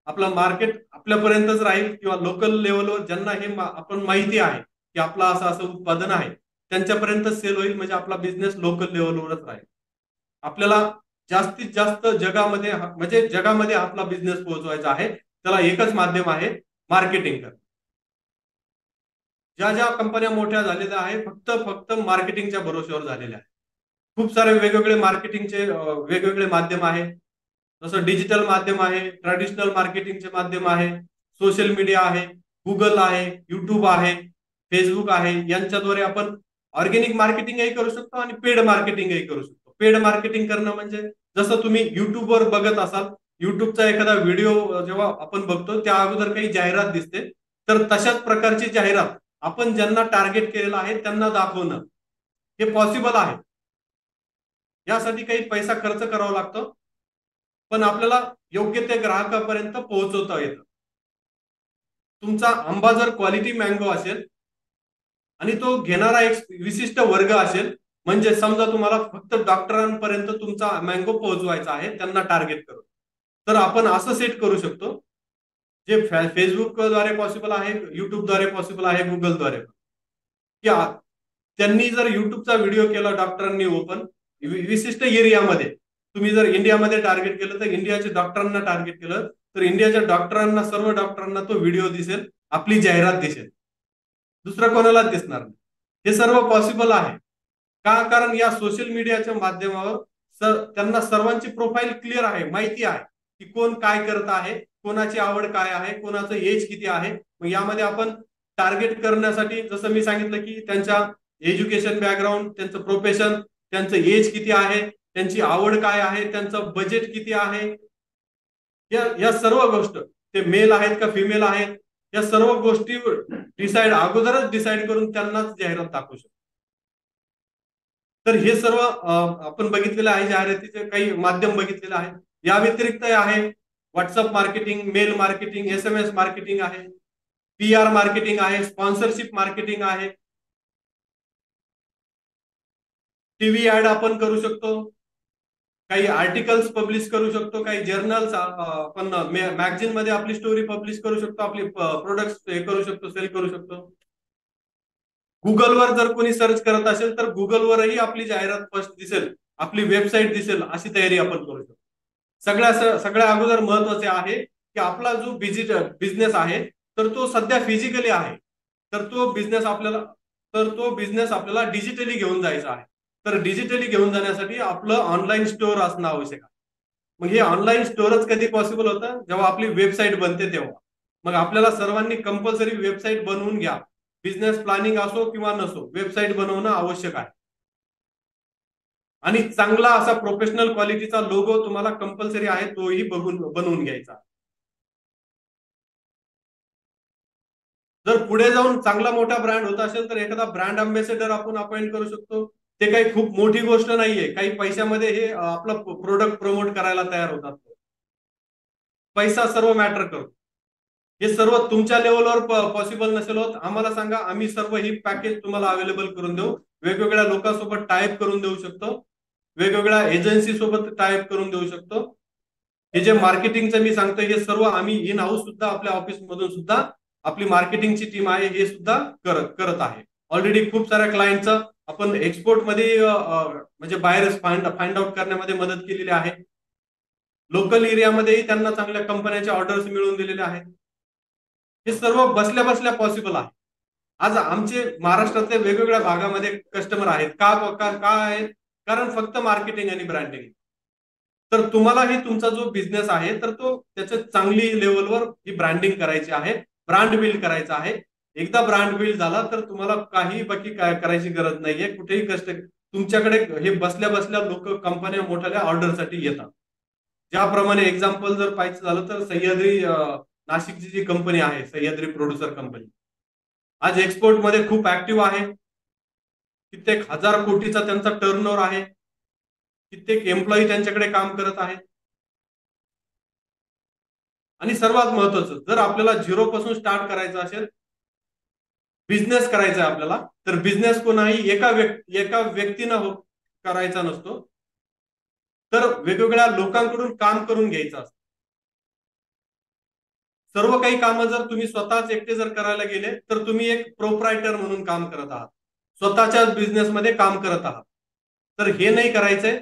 आपलं मार्केट आपल्यापर्यंतच राहील किंवा लोकल लेवलवर ज्यांना हे आपण माहिती आहे की आपलं असं उत्पादन आहे त्यांच्यापर्यंत सेल होईल, म्हणजे आपला बिझनेस लोकल लेवलवरच राहील. आपल्याला जास्तीत जास्त जगामध्ये म्हणजे जगामध्ये आपला बिझनेस पोहोचवायचा आहे, त्याला एकच माध्यम आहे, मार्केटिंग करणं. ज्या कंपन्या मोठ्या झालेल्या आहेत फक्त मार्केटिंगच्या भरोश्यावर झालेल्या आहेत. खूप सारे वेगवेगळे मार्केटिंगचे वेगवेगळे माध्यम आहे, जसं डिजिटल माध्यम आहे, ट्रॅडिशनल मार्केटिंगचे माध्यम आहे, सोशल मीडिया आहे, गुगल आहे, युट्यूब आहे, फेसबुक आहे. यांच्याद्वारे आपण ऑर्गॅनिक मार्केटिंगही करू शकतो आणि पेड मार्केटिंगही करू शकतो. पेड मार्केटिंग करणं म्हणजे जसं तुम्ही युट्यूबवर बघत असाल, युट्यूबचा एखादा व्हिडिओ जेव्हा आपण बघतो त्या अगोदर काही जाहिरात दिसते, तर तशाच प्रकारची जाहिरात आपण ज्यांना टार्गेट केलेलं आहे त्यांना दाखवणं हे पॉसिबल आहे. यासाठी काही पैसा खर्च करावा लागतो, पण आपल्याला योग्य ते ग्राहकापर्यंत पोहोचवता येतं. तुमचा आंबा जर क्वालिटी मँगो असेल आणि तो घेणारा एक विशिष्ट वर्ग असेल, म्हणजे समजा तुम्हाला फक्त डॉक्टरांपर्यंत तुमचा मँगो पोहोचवायचा आहे त्यांना टार्गेट करून, तर आपण असं सेट करू शकतो जे फेसबुकद्वारे पॉसिबल आहे, युट्यूबद्वारे पॉसिबल आहे, गुगलद्वारे. की त्यांनी जर युट्यूबचा व्हिडिओ केला डॉक्टरांनी ओपन विशिष्ट एरियामध्ये, तुम्ही जर इंडियामध्ये टार्गेट केलं तर इंडियाच्या डॉक्टरांना टार्गेट केलं तर इंडियाच्या डॉक्टरांना, सर्व डॉक्टरांना तो व्हिडिओ दिसेल, आपली जाहिरात दिसेल, दुसरं कोणालाच दिसणार नाही. हे सर्व पॉसिबल आहे का? कारण या सोशल मीडियाच्या माध्यमावर त्यांना सर्वांची प्रोफाईल क्लिअर आहे, माहिती आहे की कोण काय करत आहे, कोणाची आवड काय आहे, कोणाचं एज किती आहे. मग यामध्ये आपण टार्गेट करण्यासाठी जसं मी सांगितलं की त्यांच्या एज्युकेशन बॅकग्राऊंड, त्यांचं प्रोफेशन, त्यांचं एज किती आहे, त्यांची आवड काय आहे, त्यांचं बजेट किती आहे, या सर्व गोष्ट, ते मेल आहेत का फिमेल आहेत, या सर्व गोष्टी अगोदरच डिसाईड करून त्यांनाच जाहिरात दाखवू शकतो. तर हे सर्व आपण बघितलेलं आहे, जाहिरातीचे काही माध्यम बघितलेलं आहे. या व्यतिरिक्त आहे WhatsApp marketing, mail marketing, SMS marketing आहे, PR मार्केटिंग आहे, स्पॉन्सरशिप मार्केटिंग आहे, TV ऍड आपण करू शकतो, काही आर्टिकल्स पब्लिश करू शकतो, काही जर्नल्स आपण मॅगझिन मध्ये आपली स्टोरी पब्लिश करू शकतो, आपली प्रोडक्ट्स हे करू शकतो, सेल करू शकतो. गुगलवर जर कोणी सर्च करत असेल तर गुगलवरही आपली जाहिरात फर्स्ट दिसेल, आपली वेबसाईट दिसेल, अशी तयारी आपण करू शकतो. सगळ्या अगोदर महत्वाचे आहे की आपला जो बिझनेस आहे तर तो सध्या फिजिकली आहे, तर तो बिझनेस आपल्याला डिजिटली घेऊन जायचा आहे. तर डिजिटली घेऊन जाण्यासाठी आपलं ऑनलाईन स्टोअर असणं आवश्यक आहे. मग हे ऑनलाईन स्टोअरच कधी पॉसिबल होतं, जेव्हा आपली वेबसाईट बनते तेव्हा. मग आपल्याला सर्वांनी कंपल्सरी वेबसाईट बनवून घ्या. बिझनेस प्लॅनिंग असो किंवा नसो, वेबसाईट बनवणं आवश्यक आहे. आणि चांगला असा प्रोफेशनल क्वालिटीचा लोगो तुम्हाला कंपल्सरी आहे, तोही बनवून घ्यायचा. जर पुढे जाऊन चांगला मोठा ब्रँड होत असेल तर एखादा ब्रँड अँबॅसेडर आपण अपॉइंट करू शकतो. ते काही खूप मोठी गोष्ट नाहीये. काही पैशामध्ये हे आपलं प्रोडक्ट प्रमोट करायला तयार होतात. पैसा सर्व मॅटर करतो. हे सर्व तुमच्या लेवलवर पॉसिबल नसेल होत, आम्हाला सांगा, आम्ही सर्व ही पॅकेज तुम्हाला अवेलेबल करून देऊ. वेगवेगळ्या लोकांसोबत टाईप करून देऊ शकतो, वेगवेगळ्या एजन्सी सोबत टाईप करून देऊ शकतो. हे जे मार्केटिंगचं मी सांगतोय हे सर्व आम्ही इन हाऊस सुद्धा आपल्या ऑफिस मधून सुद्धा आपली मार्केटिंगची टीम आहे हे सुद्धा करत आहे. ऑलरेडी खूप साऱ्या क्लायंटचं आपण एक्सपोर्ट मध्ये म्हणजे बाहेर फाइंड आउट करण्यामध्ये मदत केलेली आहे. लोकल एरियामध्येही त्यांना चांगल्या कंपन्यांच्या ऑर्डर्स मिळवून दिलेल्या आहेत. हे सर्व बसल्या बसल्या पॉसिबल आहे. आज आमचे महाराष्ट्रातल्या वेगवेगळ्या भागामध्ये कस्टमर आहेत. का आहेत? कारण फक्त मार्केटिंग आणि ब्रँडिंग. तर तुम्हालाही तुमचा जो बिझनेस आहे तर तो त्याच्या चांगली लेवलवर ही ब्रँडिंग करायची आहे, ब्रँड बिल्ड करायचा आहे. एकदा ब्रँड बिल्ड झाला तर तुम्हाला काही बाकी काय करायची गरज नाहीये. कुठेही तुमच्याकडे हे बसल्या बसल्या लोक कंपन्या मोठ्या ऑर्डरसाठी येतात. ज्याप्रमाणे एक्झाम्पल जर पाहायचं झालं तर सह्याद्री नाशिकची जी कंपनी आहे, सह्याद्री प्रोड्युसर कंपनी, आज एक्सपोर्ट मध्ये खूप ऍक्टिव्ह आहे. कित्येक हजार कोटीचा त्यांचा टर्नओव्हर आहे. कित्येक एम्प्लॉई त्यांच्याकडे काम करत आहेत. आणि सर्वात महत्वाचं, जर आपल्याला झिरो पासून स्टार्ट करायचं असेल, बिझनेस करायचा आहे आपल्याला, तर बिझनेस कोणाही एका व्यक्तीनं करायचा नसतो, तर वेगवेगळ्या लोकांकडून काम करून घ्यायचं असतं. सर्व काही कामं जर तुम्ही स्वतःच एकटे जर करायला गेले तर तुम्ही एक प्रोप्रायटर म्हणून काम करत आहात, स्वतःच्याच बिझनेसमध्ये काम करत आहात. तर हे नाही करायचंय.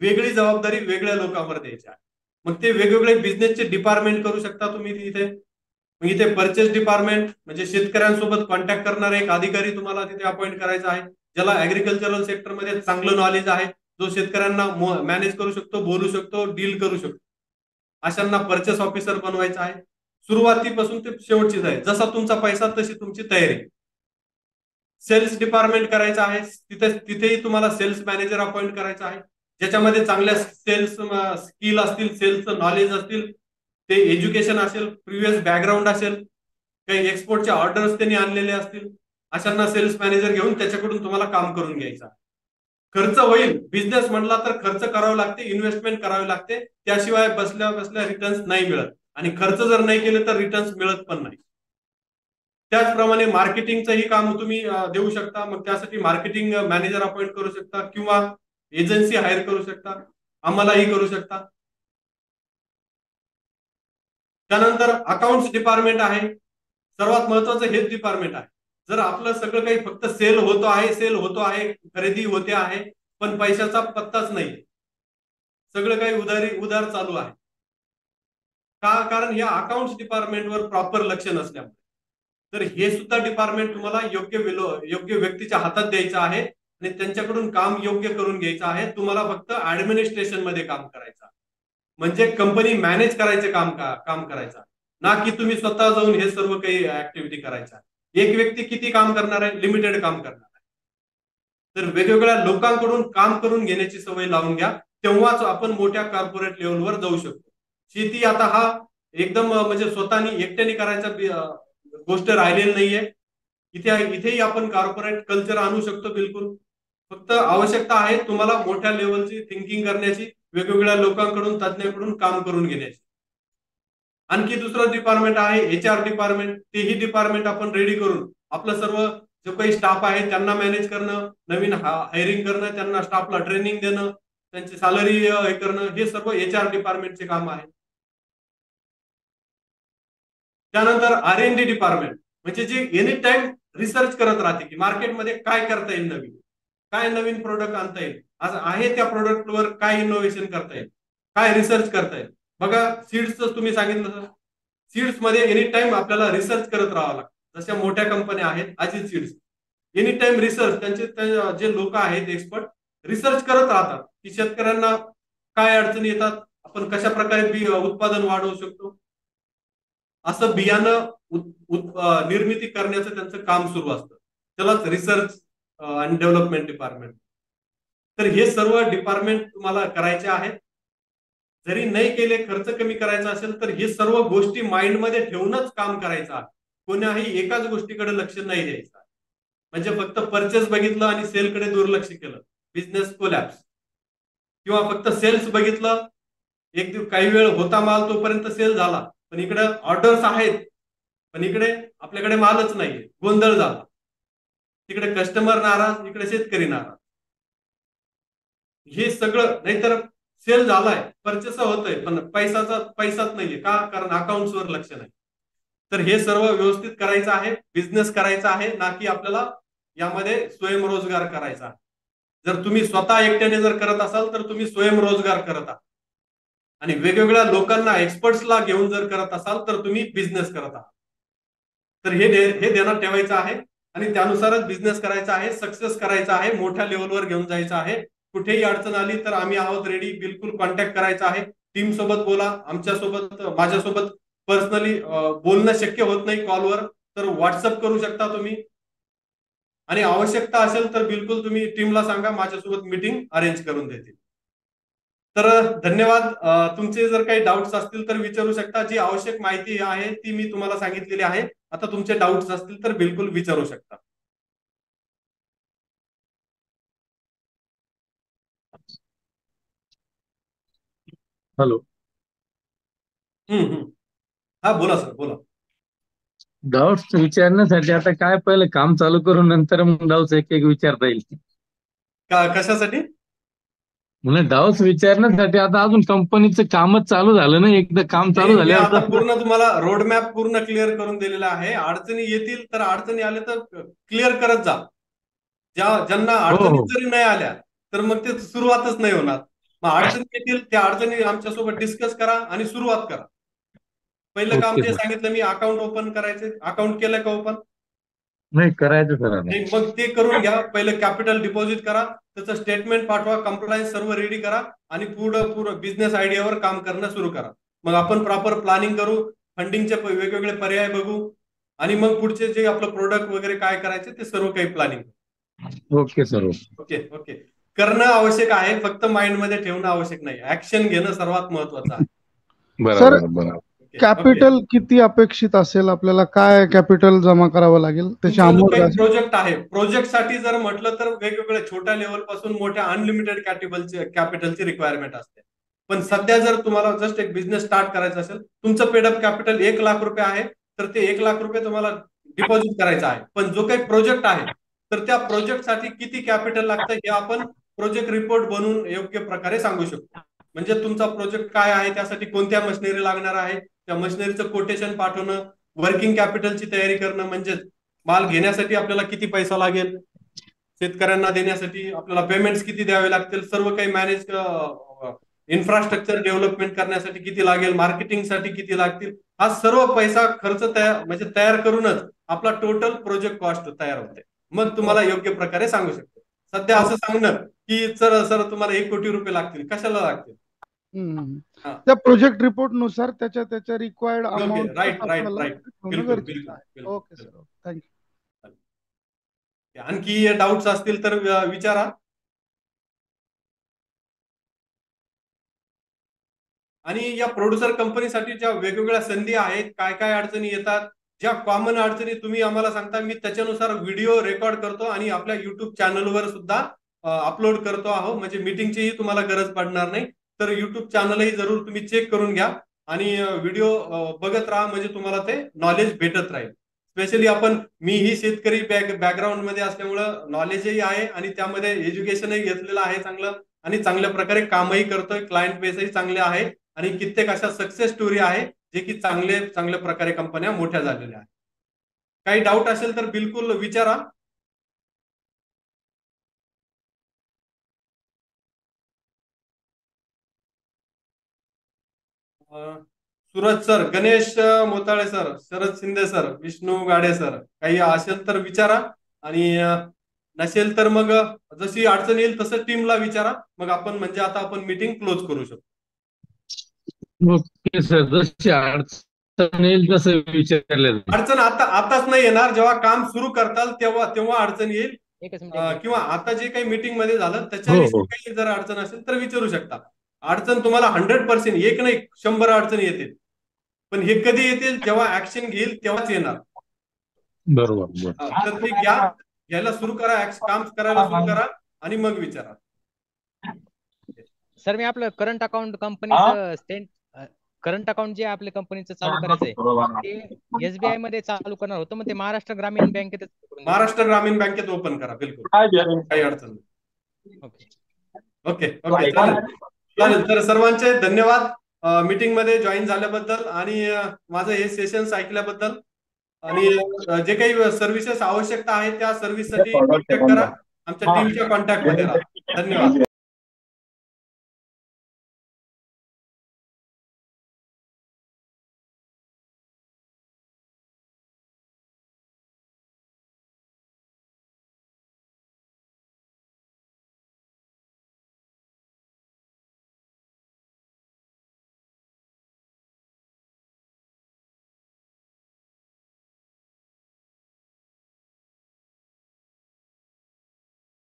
वेगळी जबाबदारी वेगळ्या लोकांवर द्यायची आहे. मग ते वेगवेगळे बिझनेसचे डिपार्टमेंट करू शकता तुम्ही तिथे. मग इथे परचेस डिपार्टमेंट म्हणजे शेतकऱ्यांसोबत कॉन्टॅक्ट करणारे एक अधिकारी तुम्हाला तिथे अपॉइंट करायचा आहे, ज्याला ऍग्रिकल्चरल सेक्टरमध्ये चांगलं नॉलेज आहे, जो शेतकऱ्यांना मॅनेज करू शकतो, बोलू शकतो, डील करू शकतो. अशांना परचेस ऑफिसर बनवायचं आहे. सुरुवातीपासून ते शेवटची जाईल, जसा तुमचा पैसा तशी तुमची तयारी. सेल्स डिपार्टमेंट करायचं आहे, तिथेही तुम्हाला सेल्स मॅनेजर अपॉइंट करायचा आहे, ज्याच्यामध्ये चांगल्या सेल्स स्किल असतील, सेल्सचं नॉलेज असतील, ते एज्युकेशन असेल, प्रिव्हियस बॅकग्राऊंड असेल, काही एक्सपोर्टचे ऑर्डर्स त्यांनी आणलेले असतील, अशांना सेल्स मॅनेजर घेऊन त्याच्याकडून तुम्हाला काम करून घ्यायचं. खर्च होईल, बिझनेस म्हणला तर खर्च करावं लागते, इन्व्हेस्टमेंट करावी लागते, त्याशिवाय बसल्या बसल्या रिटर्न्स नाही मिळत. आणि खर्च जर नाही केले तर रिटर्न्स मिळत पण नाही. त्याचप्रमाणे मार्केटिंगचंही काम तुम्ही देऊ शकता. मग त्यासाठी मार्केटिंग मॅनेजर अपॉइंट करू शकता किंवा एजन्सी हायर करू शकता, आम्हालाही करू शकता. त्यानंतर अकाउंट्स डिपार्टमेंट आहे. सर्वात महत्वाचं हेच डिपार्टमेंट आहे. जर आपलं सगळं काही फक्त सेल होतो आहे, खरेदी होते आहे, पण पैशाचा पत्ताच नाही, सगळं काही उधार चालू आहे. का? कारण या अकाउंट्स डिपार्टमेंटवर प्रॉपर लक्ष नसल्यामुळे. तर हे सुद्धा डिपार्टमेंट तुम्हाला योग्य व्यक्तीच्या हातात द्यायचं आहे आणि त्यांच्याकडून काम योग्य करून घ्यायचं आहे. तुम्हाला फक्त ऍडमिनिस्ट्रेशन मध्ये काम करायचं, म्हणजे कंपनी मॅनेज करायचे काम करायचं, ना की तुम्ही स्वतः जाऊन हे सर्व काही ऍक्टिव्हिटी करायच्या. एक व्यक्ती किती काम करणार आहे? लिमिटेड काम करणार आहे. तर वेगवेगळ्या लोकांकडून काम करून घेण्याची सवय लावून घ्या, तेव्हाच आपण मोठ्या कॉर्पोरेट लेवलवर जाऊ शकतो. शेती आता हा एकदम म्हणजे स्वतःनी एकट्याने करायचा गोष्ट राहिलेली नाहीये. इथेही आपण कॉर्पोरेट कल्चर आणू शकतो बिलकुल. फक्त आवश्यकता आहे तुम्हाला मोठ्या लेवलची थिंकिंग करण्याची, वेगवेगळ्या लोकांकडून, तज्ञांकडून काम करून घेण्याची. आणखी दुसरं डिपार्टमेंट आहे HR डिपार्टमेंट. तेही डिपार्टमेंट आपण रेडी करून आपलं सर्व जो काही स्टाफ आहे त्यांना मॅनेज करणं, नवीन हायरिंग करणं, त्यांना स्टाफला ट्रेनिंग देणं, त्यांची सॅलरी हे करणं, हे सर्व HR डिपार्टमेंटचे काम आहे. त्यानंतर R&D डिपार्टमेंट म्हणजे जे एनी टाइम रिसर्च करत राहते की मार्केटमध्ये काय करता येईल, नवीन काय नवीन प्रोडक्ट आणता येईल, आज आहे त्या प्रोडक्टवर काय इनोव्हेशन करता येईल, काय रिसर्च करता येईल. बघा सीड्सच तुम्ही सांगितलं, सीड्स मध्ये एनी टाइम आपल्याला रिसर्च करत राहावं लागतं. जशा मोठ्या कंपन्या आहेत Ajit seeds, any time research, त्यांचे जे लोक आहेत एक्सपर्ट रिसर्च करत राहतात की शेतकऱ्यांना काय अडचणी येतात, आपण कशा प्रकारे उत्पादन वाढवू शकतो. असं बियाणं निर्मिती करण्याचं त्यांचं काम सुरू असतं, त्यालाच रिसर्च आणि डेव्हलपमेंट डिपार्टमेंट. तर हे सर्व डिपार्टमेंट तुम्हाला करायचे आहेत. जरी नाही केले, खर्च कमी करायचा असेल तर हे सर्व गोष्टी माइंडमध्ये ठेवूनच काम करायचं आहे. कोणाही एकाच गोष्टीकडे लक्ष नाही द्यायचं. म्हणजे फक्त परचेस बघितलं आणि सेलकडे दुर्लक्ष केलं, बिझनेस कोलॅप्स. किंवा फक्त सेल्स बघितलं, काही वेळ होता माल तोपर्यंत सेल झाला, पण इकडे ऑर्डर्स आहेत पण इकडे आपल्याकडे मालच नाहीये, गोंधळ झाला. तिकडे कस्टमर नाराज, इकडे शेतकरी नाराज. हे सगळं, नाहीतर सेल झालाय, परचेस होतोय, पण पैसाच नाहीये. का? कारण अकाउंट्सवर लक्ष नाही. तर हे सर्व व्यवस्थित करायचं आहे, बिझनेस करायचा आहे, ना की आपल्याला यामध्ये स्वयंरोजगार करायचा. जर तुम्ही स्वतः एकट्याने जर करत असाल तर तुम्ही स्वयंरोजगार करत आहात, आणि वेगवेगळ्या लोकांना, एक्सपर्ट्सला घेऊन जर करत असाल तर तुम्ही बिझनेस करत आहात. तर हे ध्यानात ठेवायचं आहे आणि त्यानुसारच बिझनेस करायचा आहे, सक्सेस करायचा आहे, मोठ्या लेवलवर घेऊन जायचं आहे. कुठेही अडचण आली तर आम्ही आहोत रेडी, बिलकुल कॉन्टॅक्ट करायचा आहे. टीम सोबत बोला, आमच्यासोबत, माझ्यासोबत पर्सनली बोलणं शक्य होत नाही कॉलवर, तर व्हॉट्सअप करू शकता तुम्ही. आणि आवश्यकता असेल तर बिलकुल तुम्ही टीमला सांगा, माझ्यासोबत मीटिंग अरेंज करून देतील. तर धन्यवाद. तुमचे जर काही डाऊट्स असतील तर विचारू शकता. जी आवश्यक माहिती आहे ती मी तुम्हाला सांगितलेली आहे. आता तुमचे डाऊट्स असतील तर बिलकुल विचारू शकता. हॅलो. हा बोला सर, बोला. डाऊट्स विचारण्यासाठी आता काय, पहिलं काम चालू करून नंतर मग डाऊट्स एक एक विचारता येईल. कशासाठी? म्हणजे डाऊट्स विचारण्यासाठी आता अजून कंपनीचं कामच चालू झालं ना, एकदा काम चालू मी आता झाल्यावर पूर्ण तुम्हाला रोडमॅप पूर्ण क्लिअर करून दिलेला आहे. अडचणी येतील तर अडचणी आल्या तर क्लिअर करत जा. ज्यांना अडचणी जरी नाही आल्या तर मग ते सुरुवातच नाही होणार. मग अडचणी येतील, त्या अडचणी आमच्यासोबत डिस्कस करा आणि सुरुवात करा. पहिलं काम जे सांगितलं मी, अकाउंट ओपन करायचे. अकाउंट केलं का ओपन? नाही करायचं सर. नाही, मग ते करून घ्या. पहिलं कॅपिटल डिपॉझिट करा, त्याचं स्टेटमेंट पाठवा, कंप्लायन्स सर्व रेडी करा आणि पुढं बिझनेस आयडियावर काम करणं सुरू करा. मग आपण प्रॉपर प्लॅनिंग करू, फंडिंगचे वेगवेगळे पर्याय बघू आणि मग पुढचे जे आपलं प्रोडक्ट वगैरे काय करायचे ते सर्व काही planning. Okay sir. Okay okay. करणं आवश्यक आहे, फक्त माइंड मध्ये ठेवणं आवश्यक नाही. ऍक्शन घेणं सर्वात महत्वाचं आहे. सर, कॅपिटल किती अपेक्षित असेल आपल्याला? काय कॅपिटल जमा करावं लागेल? त्याची अमाऊंट? प्रोजेक्ट आहे, प्रोजेक्टसाठी जर म्हटलं तर वेगवेगळ्या छोट्या लेवल पासून मोठ्या अनलिमिटेड कॅपिटलची रिक्वायरमेंट असते. पण सध्या जर तुम्हाला जस्ट एक बिझनेस स्टार्ट करायचा असेल, तुमचं पेडअप कॅपिटल 1 लाख रुपये आहे, तर ते 1 लाख रुपये तुम्हाला डिपॉझिट करायचं आहे. पण जो काही प्रोजेक्ट आहे तर त्या प्रोजेक्टसाठी किती कॅपिटल लागतं हे आपण प्रोजेक्ट रिपोर्ट बनवून योग्य प्रकारे सांगू शकतो. म्हणजे तुमचा प्रोजेक्ट काय आहे, त्यासाठी कोणत्या मशिनरी लागणार आहे, त्या मशिनरीचं कोटेशन पाठवणं, वर्किंग कॅपिटलची तयारी करणं, म्हणजे माल घेण्यासाठी आपल्याला किती पैसा लागेल, शेतकऱ्यांना देण्यासाठी आपल्याला पेमेंट्स किती द्यावे लागतील, सर्व काही मॅनेज, इन्फ्रास्ट्रक्चर डेव्हलपमेंट करण्यासाठी किती लागेल, मार्केटिंगसाठी किती लागतील, हा सर्व पैसा खर्च तयार करूनच आपला टोटल प्रोजेक्ट कॉस्ट तयार होते. मग तुम्हाला योग्य प्रकारे सांगू शकतो. सध्या असं सांगणं की सर तुम्हाला 1 कोटी रुपये लागतील, कशाला लागतील? त्या प्रोजेक्ट रिपोर्ट नुसार त्याच्या required amount. Right. Okay sir, thank you. आणखी डाऊट्स असतील तर विचारा. आणि या प्रोड्युसर कंपनीसाठी ज्या वेगवेगळ्या संधी आहेत, काय काय अडचणी येतात, ज्या कॉमन अडचणी तुम्ही आम्हाला सांगता, मी त्याच्यानुसार व्हिडिओ रेकॉर्ड करतो आणि आपल्या युट्यूब चॅनलवर सुद्धा अपलोड करतो आहोत. म्हणजे मीटिंगचीही तुम्हाला गरज पडणार नाही. तर युट्यूब चॅनलही जरूर तुम्ही चेक करून घ्या आणि व्हिडिओ बघत राहा, म्हणजे तुम्हाला ते नॉलेज भेटत राहील. स्पेशली मीही शेतकरी बॅकग्राऊंड मध्ये असल्यामुळं नॉलेजही आहे आणि त्यामध्ये एज्युकेशनही घेतलेलं आहे चांगलं, आणि चांगल्या प्रकारे कामही करतोय. क्लायंट बेसही चांगले आहे आणि कित्येक अशा सक्सेस स्टोरी आहे जे की चांगल्या प्रकारे कंपन्या मोठ्या झालेल्या आहेत. काही डाऊट असेल तर बिलकुल विचारा. Suraj sir, Ganesh Motale sir, Sharad Shinde sir, Vishnu Gade sir, काही असेल तर विचारा. आणि नसेल तर मग जशी अडचण येईल तसं टीमला विचारा. मग आपण म्हणजे आता आपण मीटिंग क्लोज करू शकतो. ओके सर, जशी अडचण येईल तसं विचारले. अडचण आताच नाही येणार, जेव्हा काम सुरू करताल तेव्हा अडचण येईल. एकच मिनिट किंवा आता जे काही मीटिंग मध्ये झालं त्याच्या हो, विषयी हो. काही जर अडचण असेल तर विचारू शकता. अडचण तुम्हाला 100%, एक नाही 100 अडचणी येतील, पण हे कधी येतील जेव्हा ऍक्शन घेईल तेव्हाच येणार. बरोबर. तर ते घ्यायला सुरू करा, काम करायला सुरू करा आणि मग विचारा. सर मी आपलं करंट अकाउंट कंपनीचं करंट अकाउंट जे आपल्या कंपनीचं चालू करायचंय ते SBI मध्ये चालू करणार होतं, मग ते महाराष्ट्र ग्रामीण बँकेत महाराष्ट्र ग्रामीण बँकेत ओपन करा. बिलकुल काही अडचण नाही. ओके चालेल. तर सर्वांचे धन्यवाद मीटिंग मध्ये जॉईन झाल्याबद्दल आणि माझं हे सेशन ऐकल्याबद्दल. आणि जे काही सर्व्हिसेस आवश्यकता आहे त्या सर्व्हिससाठी कॉन्टॅक्ट करा, आमच्या टीमच्या कॉन्टॅक्ट मध्ये राहा. धन्यवाद.